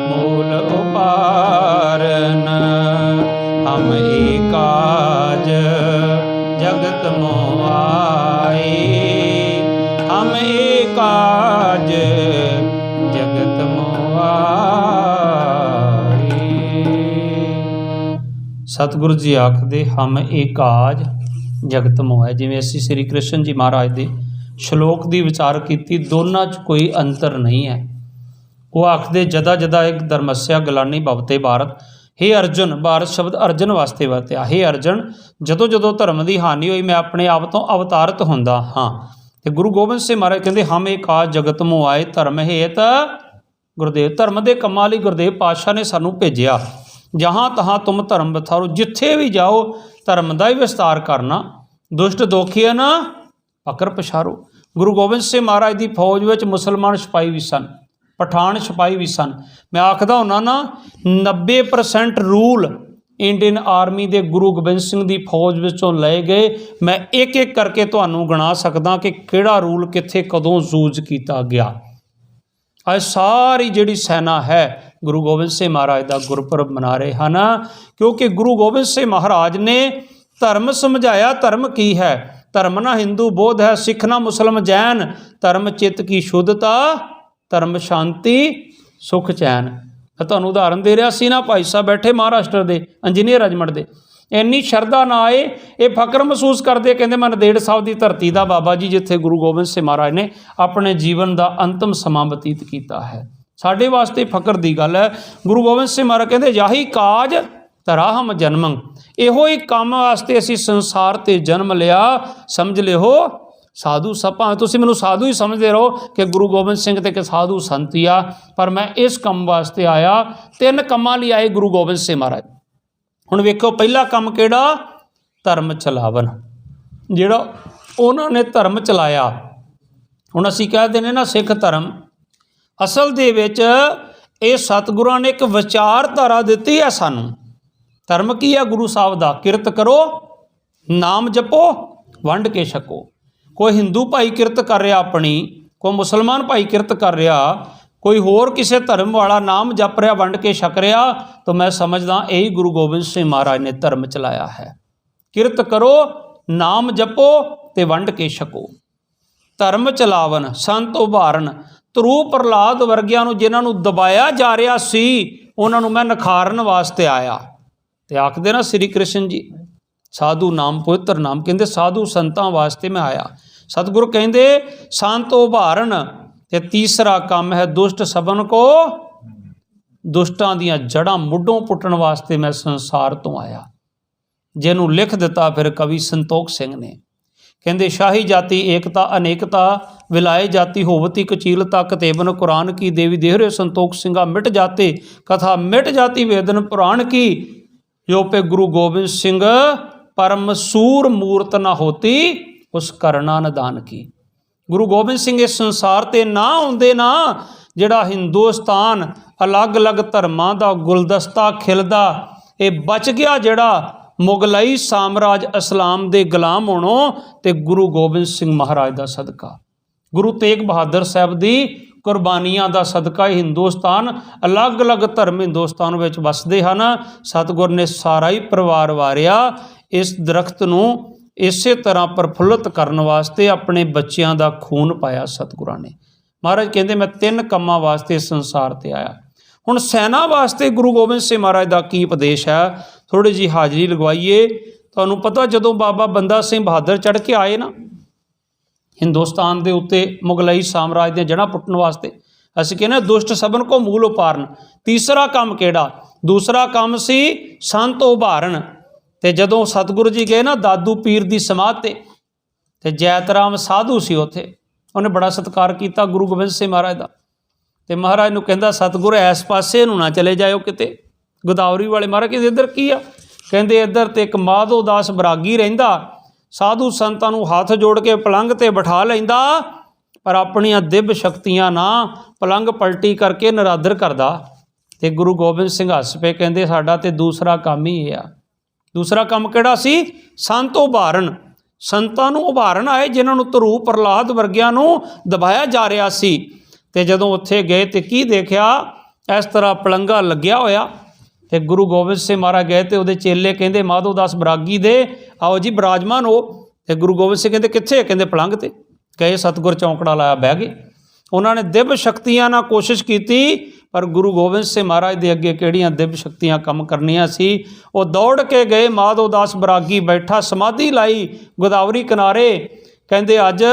मूल उपारना। हम एकाज जगत मोआए, हम एकाज जगत मोआए। सतगुरु जी आखदे हम एकाज जगत मोआए। जिवें असीं श्री कृष्ण जी महाराज दे ਸ਼ਲੋਕ ਦੀ ਵਿਚਾਰ ਕੀਤੀ, ਦੋਨਾਂ 'ਚ ਕੋਈ ਅੰਤਰ ਨਹੀਂ ਹੈ। ਉਹ ਆਖਦੇ ਜਦਾ ਜਦਾ ਇੱਕ ਧਰਮੱਸਿਆ ਗਲਾਨੀ ਭਵਤੇ ਭਾਰਤ। ਹੇ ਅਰਜੁਨ, ਭਾਰਤ ਸ਼ਬਦ ਅਰਜਨ ਵਾਸਤੇ ਵਰਤਿਆ। ਹੇ ਅਰਜਨ, ਜਦੋਂ ਜਦੋਂ ਧਰਮ ਦੀ ਹਾਨੀ ਹੋਈ ਮੈਂ ਆਪਣੇ ਆਪ ਤੋਂ ਅਵਤਾਰਿਤ ਹੁੰਦਾ ਹਾਂ। ਤੇ ਗੁਰੂ ਗੋਬਿੰਦ ਸਿੰਘ ਮਹਾਰਾਜ ਕਹਿੰਦੇ ਹਮ ਏਕ ਆਜ ਜਗਤ ਮੁ ਆਏ ਧਰਮ ਹੇਤ ਗੁਰਦੇਵ। ਧਰਮ ਦੇ ਕੰਮਾਂ ਲਈ ਗੁਰਦੇਵ ਪਾਤਸ਼ਾਹ ਨੇ ਸਾਨੂੰ ਭੇਜਿਆ। ਜਹਾਂ ਤਹਾਂ ਤੁਮ ਧਰਮ ਵਿਥਾਰੋ, ਜਿੱਥੇ ਵੀ ਜਾਓ ਧਰਮ ਦਾ ਹੀ ਵਿਸਤਾਰ ਕਰਨਾ। ਦੁਸ਼ਟ ਦੋਖੀਆ ਨਾ ਪਕੜ ਪਛਾਰੋ। ਗੁਰੂ ਗੋਬਿੰਦ ਸਿੰਘ ਮਹਾਰਾਜ ਦੀ ਫੌਜ ਵਿੱਚ ਮੁਸਲਮਾਨ ਸਿਪਾਹੀ ਵੀ ਸਨ, ਪਠਾਨ ਸਿਪਾਹੀ ਵੀ ਸਨ। ਮੈਂ ਆਖਦਾ ਹੁੰਦਾ ਨਾ 90% ਰੂਲ ਇੰਡੀਅਨ ਆਰਮੀ ਦੇ ਗੁਰੂ ਗੋਬਿੰਦ ਸਿੰਘ ਦੀ ਫੌਜ ਵਿੱਚੋਂ ਲਏ ਗਏ। ਮੈਂ ਇੱਕ ਇੱਕ ਕਰਕੇ ਤੁਹਾਨੂੰ ਗਿਣਾ ਸਕਦਾ ਕਿ ਕਿਹੜਾ ਰੂਲ ਕਿੱਥੇ ਕਦੋਂ ਯੂਜ਼ ਕੀਤਾ ਗਿਆ। ਅੱਜ ਸਾਰੀ ਜਿਹੜੀ ਸੈਨਾ ਹੈ ਗੁਰੂ ਗੋਬਿੰਦ ਸਿੰਘ ਮਹਾਰਾਜ ਦਾ ਗੁਰਪੁਰਬ ਮਨਾ ਰਹੇ ਹਨ, ਕਿਉਂਕਿ ਗੁਰੂ ਗੋਬਿੰਦ ਸਿੰਘ ਮਹਾਰਾਜ ਨੇ ਧਰਮ ਸਮਝਾਇਆ। ਧਰਮ ਕੀ ਹੈ? ਧਰਮ ਨਾ ਹਿੰਦੂ ਬੌਧ ਹੈ, ਸਿੱਖ ਨਾ ਮੁਸਲਮ ਜੈਨ। ਧਰਮ ਚਿੱਤ ਕੀ ਸ਼ੁੱਧਤਾ, ਧਰਮ ਸ਼ਾਂਤੀ ਸੁਖ ਚੈਨ। ਮੈਂ ਤੁਹਾਨੂੰ ਉਦਾਹਰਨ ਦੇ ਰਿਹਾ ਸੀ ਨਾ, ਭਾਈ ਸਾਹਿਬ ਬੈਠੇ ਮਹਾਰਾਸ਼ਟਰ ਦੇ ਇੰਜੀਨੀਅਰ ਰਜਮੰਡ ਦੇ, ਇੰਨੀ ਸ਼ਰਧਾ ਨਾ ਆਏ, ਇਹ ਫਕਰ ਮਹਿਸੂਸ ਕਰਦੇ, ਕਹਿੰਦੇ ਮੈਂ ਨੰਦੇੜ ਸਾਹਿਬ ਦੀ ਧਰਤੀ ਦਾ ਬਾਬਾ ਜੀ, ਜਿੱਥੇ ਗੁਰੂ ਗੋਬਿੰਦ ਸਿੰਘ ਮਹਾਰਾਜ ਨੇ ਆਪਣੇ ਜੀਵਨ ਦਾ ਅੰਤਮ ਸਮਾਂ ਬਤੀਤ ਕੀਤਾ ਹੈ। ਸਾਡੇ ਵਾਸਤੇ ਫਕਰ ਦੀ ਗੱਲ ਹੈ। ਗੁਰੂ ਗੋਬਿੰਦ ਸਿੰਘ ਮਹਾਰਾਜ ਕਹਿੰਦੇ ਯਾਹੀ ਕਾਜ ਧਰਾ ਹਮ ਜਨਮੰ, ਇਹੋ ਹੀ ਕੰਮ ਵਾਸਤੇ ਅਸੀਂ ਸੰਸਾਰ 'ਤੇ ਜਨਮ ਲਿਆ। ਸਮਝ ਲਿਓ ਸਾਧੂ ਸਭਾ, ਤੁਸੀਂ ਮੈਨੂੰ ਸਾਧੂ ਹੀ ਸਮਝਦੇ ਰਹੋ ਕਿ ਗੁਰੂ ਗੋਬਿੰਦ ਸਿੰਘ ਤੇ ਕਿ ਸਾਧੂ ਸੰਤ ਹੀ ਆ, ਪਰ ਮੈਂ ਇਸ ਕੰਮ ਵਾਸਤੇ ਆਇਆ। 3 ਕੰਮਾਂ ਲਈ ਆਏ ਗੁਰੂ ਗੋਬਿੰਦ ਸਿੰਘ ਮਹਾਰਾਜ। ਹੁਣ ਵੇਖੋ ਪਹਿਲਾ ਕੰਮ ਕਿਹੜਾ? ਧਰਮ ਚਲਾਵਨ। ਜਿਹੜਾ ਉਹਨਾਂ ਨੇ ਧਰਮ ਚਲਾਇਆ। ਹੁਣ ਅਸੀਂ ਕਹਿੰਦੇ ਨੇ ਨਾ ਸਿੱਖ ਧਰਮ, ਅਸਲ ਦੇ ਵਿੱਚ ਇਹ ਸਤਿਗੁਰਾਂ ਨੇ ਇੱਕ ਵਿਚਾਰਧਾਰਾ ਦਿੱਤੀ ਹੈ ਸਾਨੂੰ। ਧਰਮ ਕੀ ਹੈ ਗੁਰੂ ਸਾਹਿਬ ਦਾ? ਕਿਰਤ ਕਰੋ, ਨਾਮ ਜਪੋ, ਵੰਡ ਕੇ ਛਕੋ। ਕੋਈ ਹਿੰਦੂ ਭਾਈ ਕਿਰਤ ਕਰ ਰਿਹਾ ਆਪਣੀ, ਕੋਈ ਮੁਸਲਮਾਨ ਭਾਈ ਕਿਰਤ ਕਰ ਰਿਹਾ, ਕੋਈ ਹੋਰ ਕਿਸੇ ਧਰਮ ਵਾਲਾ ਨਾਮ ਜਪ ਰਿਹਾ, ਵੰਡ ਕੇ ਛਕ ਰਿਹਾ, ਤਾਂ ਮੈਂ ਸਮਝਦਾ ਇਹੀ ਗੁਰੂ ਗੋਬਿੰਦ ਸਿੰਘ ਮਹਾਰਾਜ ਨੇ ਧਰਮ ਚਲਾਇਆ ਹੈ। ਕਿਰਤ ਕਰੋ, ਨਾਮ ਜਪੋ ਤੇ ਵੰਡ ਕੇ ਛਕੋ। ਧਰਮ ਚਲਾਵਨ, ਸੰਤ ਉਭਾਰਨ। ਧਰੂ ਪ੍ਰਹਲਾਦ ਵਰਗਿਆਂ ਨੂੰ ਜਿਨ੍ਹਾਂ ਨੂੰ ਦਬਾਇਆ ਜਾ ਰਿਹਾ ਸੀ, ਉਹਨਾਂ ਨੂੰ ਮੈਂ ਨਿਖਾਰਨ ਵਾਸਤੇ ਆਇਆ। ਤੇ ਆਖਦੇ ਨਾ ਸ੍ਰੀ ਕ੍ਰਿਸ਼ਨ ਜੀ, ਸਾਧੂ ਨਾਮ ਪਵਿੱਤਰ ਨਾਮ, ਕਹਿੰਦੇ ਸਾਧੂ ਸੰਤਾਂ ਵਾਸਤੇ ਮੈਂ ਆਇਆ। ਸਤਿਗੁਰੂ ਕਹਿੰਦੇ ਸੰਤ ਉਭਾਰਨ। ਤੇ ਤੀਸਰਾ ਕੰਮ ਹੈ ਦੁਸ਼ਟ ਸਭਨ ਕੋ, ਦੁਸ਼ਟਾਂ ਦੀਆਂ ਜੜ੍ਹਾਂ ਮੁੱਢੋਂ ਪੁੱਟਣ ਵਾਸਤੇ ਮੈਂ ਸੰਸਾਰ ਤੋਂ ਆਇਆ। ਜਿਹਨੂੰ ਲਿਖ ਦਿੱਤਾ ਫਿਰ ਕਵੀ ਸੰਤੋਖ ਸਿੰਘ ਨੇ। ਕਹਿੰਦੇ ਸ਼ਾਹੀ ਜਾਤੀ ਏਕਤਾ ਅਨੇਕਤਾ, ਵਿਲਾਏ ਜਾਤੀ ਹੋਵਤੀ ਕਚੀਲਤਾ, ਕਤੇਬਨ ਕੁਰਾਨ ਕੀ ਦੇਵੀ ਦੇਹਰੇ ਸੰਤੋਖ ਸਿੰਘਾ, ਮਿਟ ਜਾਤੇ ਕਥਾ ਮਿਟ ਜਾਤੀ ਵੇਦਨ ਪੁਰਾਣ ਕੀ, ਜੋ ਪੇ ਗੁਰੂ ਗੋਬਿੰਦ ਸਿੰਘ ਪਰਮ ਸੂਰ ਮੂਰਤ ਨਾ ਹੋਤੀ, ਉਸ ਕਰਨਾ ਨਿਦਾਨ ਕੀ। ਗੁਰੂ ਗੋਬਿੰਦ ਸਿੰਘ ਇਸ ਸੰਸਾਰ 'ਤੇ ਨਾ ਆਉਂਦੇ ਨਾ, ਜਿਹੜਾ ਹਿੰਦੁਸਤਾਨ ਅਲੱਗ-ਅਲੱਗ ਧਰਮਾਂ ਦਾ ਗੁਲਦਸਤਾ ਖਿਲਦਾ, ਇਹ ਬਚ ਗਿਆ ਜਿਹੜਾ ਮੁਗਲਈ ਸਾਮਰਾਜ ਇਸਲਾਮ ਦੇ ਗੁਲਾਮ ਹੋਣੋਂ, ਤੇ ਗੁਰੂ ਗੋਬਿੰਦ ਸਿੰਘ ਮਹਾਰਾਜ ਦਾ ਸਦਕਾ, ਗੁਰੂ ਤੇਗ ਬਹਾਦਰ ਸਾਹਿਬ ਦੀ ਕੁਰਬਾਨੀਆਂ ਦਾ ਸਦਕਾ ਹਿੰਦੁਸਤਾਨ, ਅਲੱਗ-ਅਲੱਗ ਧਰਮ ਹਿੰਦੁਸਤਾਨ ਵਿੱਚ ਵਸਦੇ ਹਨ। ਸਤਿਗੁਰ ਨੇ ਸਾਰਾ ਹੀ ਪਰਿਵਾਰ ਵਾਰਿਆ। ਇਸ ਦਰਖਤ ਨੂੰ ਇਸੇ ਤਰ੍ਹਾਂ ਪ੍ਰਫੁੱਲਤ ਕਰਨ ਵਾਸਤੇ ਆਪਣੇ ਬੱਚਿਆਂ ਦਾ ਖੂਨ ਪਾਇਆ ਸਤਿਗੁਰਾਂ ਨੇ। ਮਹਾਰਾਜ ਕਹਿੰਦੇ ਮੈਂ 3 ਕੰਮਾਂ ਵਾਸਤੇ ਸੰਸਾਰ 'ਤੇ ਆਇਆ। ਹੁਣ ਸੈਨਾ ਵਾਸਤੇ ਗੁਰੂ ਗੋਬਿੰਦ ਸਿੰਘ ਮਹਾਰਾਜ ਦਾ ਕੀ ਉਪਦੇਸ਼ ਹੈ? ਥੋੜ੍ਹੀ ਜਿਹੀ ਹਾਜ਼ਰੀ ਲਗਵਾਈਏ। ਤੁਹਾਨੂੰ ਪਤਾ ਜਦੋਂ ਬਾਬਾ ਬੰਦਾ ਸਿੰਘ ਬਹਾਦਰ ਚੜ੍ਹ ਕੇ ਆਏ ਨਾ ਹਿੰਦੁਸਤਾਨ ਦੇ ਉੱਤੇ ਮੁਗਲਈ ਸਾਮਰਾਜ ਦੀਆਂ ਜੜ੍ਹਾਂ ਪੁੱਟਣ ਵਾਸਤੇ, ਅਸੀਂ ਕਹਿੰਦੇ ਦੁਸ਼ਟ ਸਭਨ ਕੋ ਮੂਲ ਉਪਾਰਨ। ਤੀਸਰਾ ਕੰਮ ਕਿਹੜਾ? ਦੂਸਰਾ ਕੰਮ ਸੀ ਸੰਤ ਉਭਾਰਨ। ਤੇ ਜਦੋਂ ਸਤਿਗੁਰੂ ਜੀ ਗਏ ਨਾ ਦਾਦੂ ਪੀਰ ਦੀ ਸਮਾਧ ਤੇ ਜੈਤ ਰਾਮ ਸਾਧੂ ਸੀ ਉੱਥੇ, ਉਹਨੇ ਬੜਾ ਸਤਿਕਾਰ ਕੀਤਾ ਗੁਰੂ ਗੋਬਿੰਦ ਸਿੰਘ ਮਹਾਰਾਜ ਦਾ। ਤੇ ਮਹਾਰਾਜ ਨੂੰ ਕਹਿੰਦਾ ਸਤਿਗੁਰੂ ਇਸ ਪਾਸੇ ਨੂੰ ਨਾ ਚਲੇ ਜਾਇਓ ਕਿਤੇ। ਗੋਦਾਵਰੀ ਵਾਲੇ ਮਹਾਰਾਜ ਕਹਿੰਦੇ ਇੱਧਰ ਕੀ ਆ? ਕਹਿੰਦੇ ਇੱਧਰ ਤੇ ਇੱਕ ਮਾਧੋ ਦਾਸ ਬਰਾਗੀ ਰਹਿੰਦਾ, ਸਾਧੂ ਸੰਤਾਂ ਨੂੰ ਹੱਥ ਜੋੜ ਕੇ ਪਲੰਘ ਤੇ ਬਿਠਾ ਲੈਂਦਾ, ਪਰ ਆਪਣੀਆਂ ਦਿਵ ਸ਼ਕਤੀਆਂ ਨਾ ਪਲੰਘ ਪਲਟੀ ਕਰਕੇ ਨਰਾਦਰ ਕਰਦਾ। ਤੇ ਗੁਰੂ ਗੋਬਿੰਦ ਸਿੰਘ ਹੱਸ ਪਏ, ਕਹਿੰਦੇ ਸਾਡਾ ਤੇ ਦੂਸਰਾ ਕੰਮ ਹੀ ਇਹ ਆ। ਦੂਸਰਾ ਕੰਮ ਕਿਹੜਾ ਸੀ? ਸੰਤ ਉਭਾਰਨ। ਸੰਤਾਂ ਨੂੰ ਉਭਾਰਨ ਆਏ ਜਿਨ੍ਹਾਂ ਨੂੰ ਧਰੂ ਪ੍ਰਹਲਾਦ ਵਰਗਿਆਂ ਨੂੰ ਦਬਾਇਆ ਜਾ ਰਿਹਾ ਸੀ। ਤੇ ਜਦੋਂ ਉੱਥੇ ਗਏ ਤੇ ਕੀ ਦੇਖਿਆ? ਇਸ ਤਰ੍ਹਾਂ ਪਲੰਘਾ ਲੱਗਿਆ ਹੋਇਆ। ਤੇ ਗੁਰੂ ਗੋਬਿੰਦ ਸਿੰਘ ਮਹਾਰਾਜ ਗਏ ਤੇ ਉਹਦੇ ਚੇਲੇ ਕਹਿੰਦੇ ਮਾਧੋ ਦਾਸ ਬਰਾਗੀ ਦੇ ਆਓ ਜੀ ਬਿਰਾਜਮਾਨ ਹੋ। ਤੇ ਗੁਰੂ ਗੋਬਿੰਦ ਸਿੰਘ ਕਹਿੰਦੇ ਕਿੱਥੇ? ਕਹਿੰਦੇ ਪਲੰਘ ਤੇ। ਗਏ ਸਤਿਗੁਰ ਚੌਂਕੜਾ ਲਾਇਆ, ਬਹਿ ਗਏ। ਉਹਨਾਂ ਨੇ ਦਿਵ ਸ਼ਕਤੀਆਂ ਨਾਲ ਕੋਸ਼ਿਸ਼ ਕੀਤੀ, ਪਰ ਗੁਰੂ ਗੋਬਿੰਦ ਸਿੰਘ ਮਹਾਰਾਜ ਦੇ ਅੱਗੇ ਕਿਹੜੀਆਂ ਦਿਵ ਸ਼ਕਤੀਆਂ ਕੰਮ ਕਰਨੀਆਂ ਸੀ। ਉਹ ਦੌੜ ਕੇ ਗਏ, ਮਾਧੋ ਦਾਸ ਬਰਾਗੀ ਬੈਠਾ ਸਮਾਧੀ ਲਾਈ ਗੋਦਾਵਰੀ ਕਿਨਾਰੇ। ਕਹਿੰਦੇ ਅੱਜ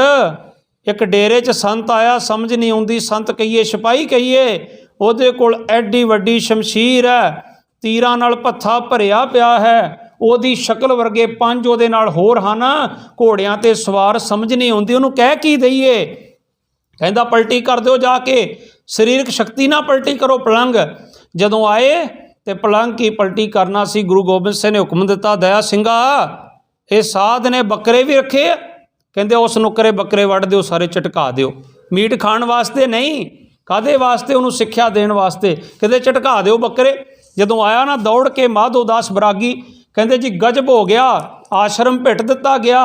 एक डेरे च संत आया, समझ नहीं आती संत कहिए सिपाही कहिए, ਉਹਦੇ ਕੋਲ ਐਡੀ ਵੱਡੀ ਸ਼ਮਸ਼ੀਰ ਹੈ, ਤੀਰਾਂ ਨਾਲ ਭੱਥਾ ਭਰਿਆ ਪਿਆ ਹੈ, ਉਹਦੀ ਸ਼ਕਲ ਵਰਗੇ 5 ਉਹਦੇ ਨਾਲ ਹੋਰ ਹਨ, ਘੋੜਿਆਂ ਤੇ ਸਵਾਰ, ਸਮਝ ਨਹੀਂ ਆਉਂਦੀ ਉਹਨੂੰ ਕਹਿ ਕੀ ਦਈਏ। ਕਹਿੰਦਾ ਪਲਟੀ ਕਰ ਦਿਓ ਜਾ ਕੇ, ਸਰੀਰਕ ਸ਼ਕਤੀ ਨਾਲ ਪਲਟੀ ਕਰੋ ਪਲੰਗ। ਜਦੋਂ ਆਏ ਤੇ ਪਲੰਗ ਹੀ ਪਲਟੀ ਕਰਨਾ ਸੀ, ਗੁਰੂ ਗੋਬਿੰਦ ਸਿੰਘ ਨੇ ਹੁਕਮ ਦਿੱਤਾ, ਦਇਆ ਸਿੰਘਾ ਇਹ ਸਾਧ ਨੇ ਬੱਕਰੇ ਵੀ ਰੱਖੇ ਆ, ਕਹਿੰਦੇ ਉਸ ਨੁੱਕਰੇ ਬੱਕਰੇ ਵੱਢ ਦਿਓ, ਸਾਰੇ ਝਟਕਾ ਦਿਓ। ਮੀਟ ਖਾਣ ਵਾਸਤੇ ਨਹੀਂ, ਕਾਹਦੇ ਵਾਸਤੇ? ਉਹਨੂੰ ਸਿੱਖਿਆ ਦੇਣ ਵਾਸਤੇ। ਕਹਿੰਦੇ ਝਟਕਾ ਦਿਓ ਬੱਕਰੇ। ਜਦੋਂ ਆਇਆ ਨਾ ਦੌੜ ਕੇ ਮਾਧੋ ਦਾਸ ਬਰਾਗੀ, ਕਹਿੰਦੇ ਜੀ ਗਜਬ ਹੋ ਗਿਆ, ਆਸ਼ਰਮ ਭਿੱਟ ਦਿੱਤਾ ਗਿਆ।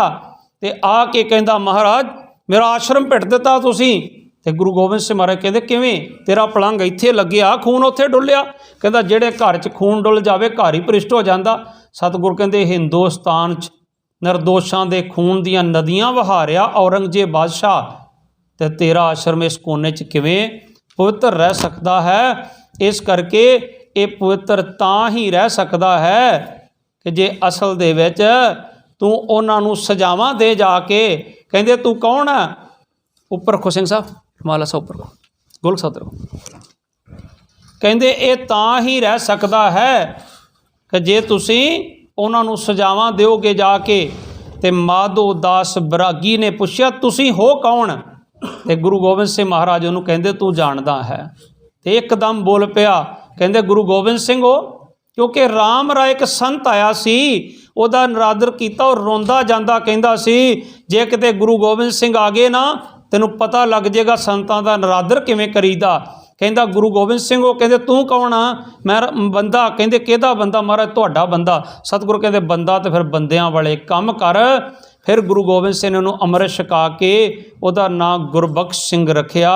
ਤੇ ਆ ਕੇ ਕਹਿੰਦਾ ਮਹਾਰਾਜ ਮੇਰਾ ਆਸ਼ਰਮ ਭਿੱਟ ਦਿੱਤਾ ਤੁਸੀਂ। ਤੇ ਗੁਰੂ ਗੋਬਿੰਦ ਸਿੰਘ ਮਹਾਰਾਜ ਕਹਿੰਦੇ ਕਿਵੇਂ? ਤੇਰਾ ਪਲੰਗ ਇੱਥੇ ਲੱਗਿਆ, ਖੂਨ ਉੱਥੇ ਡੁੱਲਿਆ। ਕਹਿੰਦਾ ਜਿਹੜੇ ਘਰ 'ਚ ਖੂਨ ਡੁੱਲ ਜਾਵੇ ਘਰ ਹੀ ਭ੍ਰਿਸ਼ਟ ਹੋ ਜਾਂਦਾ। ਸਤਿਗੁਰ ਕਹਿੰਦੇ ਹਿੰਦੁਸਤਾਨ 'ਚ ਨਿਰਦੋਸ਼ਾਂ ਦੇ ਖੂਨ ਦੀਆਂ ਨਦੀਆਂ ਵਹਾ ਰਿਹਾ ਔਰੰਗਜ਼ੇਬ ਬਾਦਸ਼ਾਹ, ਤੇ ਤੇਰਾ ਆਸ਼ਰਮ ਇਸ ਕੋਨੇ 'ਚ ਕਿਵੇਂ ਪਵਿੱਤਰ ਰਹਿ ਸਕਦਾ ਹੈ? ਇਸ ਕਰਕੇ ਇਹ ਪਵਿੱਤਰ ਤਾਂ ਹੀ ਰਹਿ ਸਕਦਾ ਹੈ ਕਿ ਜੇ ਅਸਲ ਦੇ ਵਿੱਚ ਤੂੰ ਉਹਨਾਂ ਨੂੰ ਸਜ਼ਾਵਾਂ ਦੇ ਜਾ ਕੇ। ਕਹਿੰਦੇ ਤੂੰ ਕੌਣ ਹੈ? ਉੱਪਰ ਰੱਖੋ ਸਿੰਘ ਸਾਹਿਬ, ਮਾਲਾ ਸਾਹਿਬ ਉੱਪਰ ਗੋਲਕ ਸਾਹਿਬ ਰੱਖੋ। ਕਹਿੰਦੇ ਇਹ ਤਾਂ ਹੀ ਰਹਿ ਸਕਦਾ ਹੈ ਕਿ ਜੇ ਤੁਸੀਂ ਉਹਨਾਂ ਨੂੰ ਸਜ਼ਾਵਾਂ ਦਿਓਗੇ ਜਾ ਕੇ। ਤੇ ਮਾਧੋ ਦਾਸ ਬਰਾਗੀ ਨੇ ਪੁੱਛਿਆ ਤੁਸੀਂ ਹੋ ਕੌਣ? ਤੇ ਗੁਰੂ ਗੋਬਿੰਦ ਸਿੰਘ ਮਹਾਰਾਜ ਉਹਨੂੰ ਕਹਿੰਦੇ ਤੂੰ ਜਾਣਦਾ ਹੈ। ਤੇ ਇੱਕਦਮ ਬੋਲ ਪਿਆ, ਕਹਿੰਦੇ ਗੁਰੂ ਗੋਬਿੰਦ ਸਿੰਘ ਹੋ, ਕਿਉਂਕਿ ਰਾਮ ਰਾਏ ਇੱਕ ਸੰਤ ਆਇਆ ਸੀ, ਉਹਦਾ ਨਿਰਾਦਰ ਕੀਤਾ, ਉਹ ਰੋਂਦਾ ਜਾਂਦਾ ਕਹਿੰਦਾ ਸੀ ਜੇ ਕਿਤੇ ਗੁਰੂ ਗੋਬਿੰਦ ਸਿੰਘ ਆ ਗਏ ਨਾ ਤੈਨੂੰ ਪਤਾ ਲੱਗ ਜਾਏਗਾ ਸੰਤਾਂ ਦਾ ਨਿਰਾਦਰ ਕਿਵੇਂ ਕਰੀਦਾ। ਕਹਿੰਦਾ ਗੁਰੂ ਗੋਬਿੰਦ ਸਿੰਘ ਉਹ, ਕਹਿੰਦੇ ਤੂੰ ਕੌਣ ਆ? ਮੈਂ ਬੰਦਾ। ਕਹਿੰਦੇ ਕਿਹਦਾ ਬੰਦਾ? ਮਹਾਰਾਜ ਤੁਹਾਡਾ ਬੰਦਾ। ਸਤਿਗੁਰੂ ਕਹਿੰਦੇ ਬੰਦਾ ਤੇ ਫਿਰ ਬੰਦਿਆਂ ਵਾਲੇ ਕੰਮ ਕਰ। ਫਿਰ ਗੁਰੂ ਗੋਬਿੰਦ ਸਿੰਘ ਨੇ ਉਹਨੂੰ ਅੰਮ੍ਰਿਤ ਛਕਾ ਕੇ ਉਹਦਾ ਨਾਂ ਗੁਰਬਖਸ਼ ਸਿੰਘ ਰੱਖਿਆ।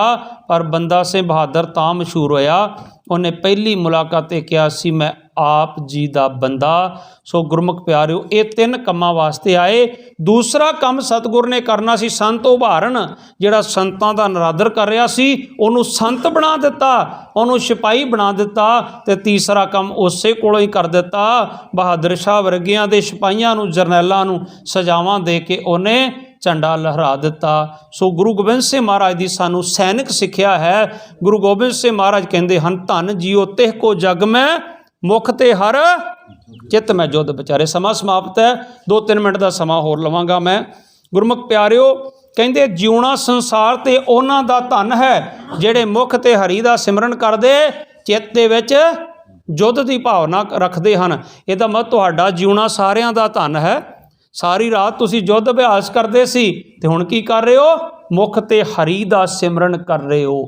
ਪਰ ਬੰਦਾ ਸਿੰਘ ਬਹਾਦਰ ਤਾਂ ਮਸ਼ਹੂਰ ਹੋਇਆ, ਉਹਨੇ ਪਹਿਲੀ ਮੁਲਾਕਾਤ 'ਤੇ ਕਿਹਾ ਸੀ ਮੈਂ ਆਪ ਜੀ ਦਾ ਬੰਦਾ। ਸੋ ਗੁਰਮੁਖ ਪਿਆਰਿਓ ਇਹ 3 ਕੰਮਾਂ ਵਾਸਤੇ ਆਏ। ਦੂਸਰਾ ਕੰਮ ਸਤਿਗੁਰ ਨੇ ਕਰਨਾ ਸੀ ਸੰਤ ਉਭਾਰਨ। ਜਿਹੜਾ ਸੰਤਾਂ ਦਾ ਨਿਰਾਦਰ ਕਰ ਰਿਹਾ ਸੀ ਉਹਨੂੰ ਸੰਤ ਬਣਾ ਦਿੱਤਾ, ਉਹਨੂੰ ਸਿਪਾਹੀ ਬਣਾ ਦਿੱਤਾ। ਤੇ ਤੀਸਰਾ ਕੰਮ ਉਸੇ ਕੋਲੋਂ ਹੀ ਕਰ ਦਿੱਤਾ, ਬਹਾਦਰ ਸ਼ਾਹ ਵਰਗਿਆਂ ਦੇ ਸਿਪਾਹੀਆਂ ਨੂੰ, ਜਰਨੈਲਾਂ ਨੂੰ ਸਜ਼ਾਵਾਂ ਦੇ ਕੇ ਉਹਨੇ ਝੰਡਾ ਲਹਿਰਾ ਦਿੱਤਾ। ਸੋ ਗੁਰੂ ਗੋਬਿੰਦ ਸਿੰਘ ਮਹਾਰਾਜ ਦੀ ਸਾਨੂੰ ਸੈਨਿਕ ਸਿੱਖਿਆ ਹੈ। ਗੁਰੂ ਗੋਬਿੰਦ ਸਿੰਘ ਮਹਾਰਾਜ ਕਹਿੰਦੇ ਹਨ ਧਨ ਜੀਓ ਤਿਹ ਕੋ ਜਗ ਮੈਂ, ਮੁਖ ਤੇ ਹਰ ਚਿੱਤ ਮੈਂ ਜੁੱਧ ਵਿਚਾਰੇ। ਸਮਾਂ ਸਮਾਪਤ ਹੈ, 2-3 ਮਿੰਟ ਦਾ ਸਮਾਂ ਹੋਰ ਲਵਾਂਗਾ ਮੈਂ। ਗੁਰਮੁਖ ਪਿਆਰਿਓ ਕਹਿੰਦੇ ਜਿਉਣਾ ਸੰਸਾਰ ਤੇ ਉਹਨਾਂ ਦਾ ਧਨ ਹੈ ਜਿਹੜੇ ਮੁਖ ਤੇ ਹਰੀ ਦਾ ਸਿਮਰਨ ਕਰਦੇ, ਚਿੱਤ ਦੇ ਵਿੱਚ ਜੁੱਧ ਦੀ ਭਾਵਨਾ ਰੱਖਦੇ ਹਨ। ਇਹਦਾ ਮਤਲਬ ਤੁਹਾਡਾ ਜਿਉਣਾ ਸਾਰਿਆਂ ਦਾ ਧਨ ਹੈ। ਸਾਰੀ ਰਾਤ ਤੁਸੀਂ ਯੁੱਧ ਅਭਿਆਸ ਕਰਦੇ ਸੀ ਤੇ ਹੁਣ ਕੀ ਕਰ ਰਹੇ ਹੋ? ਮੁਖ ਤੇ ਹਰੀ ਦਾ ਸਿਮਰਨ ਕਰ ਰਹੇ ਹੋ।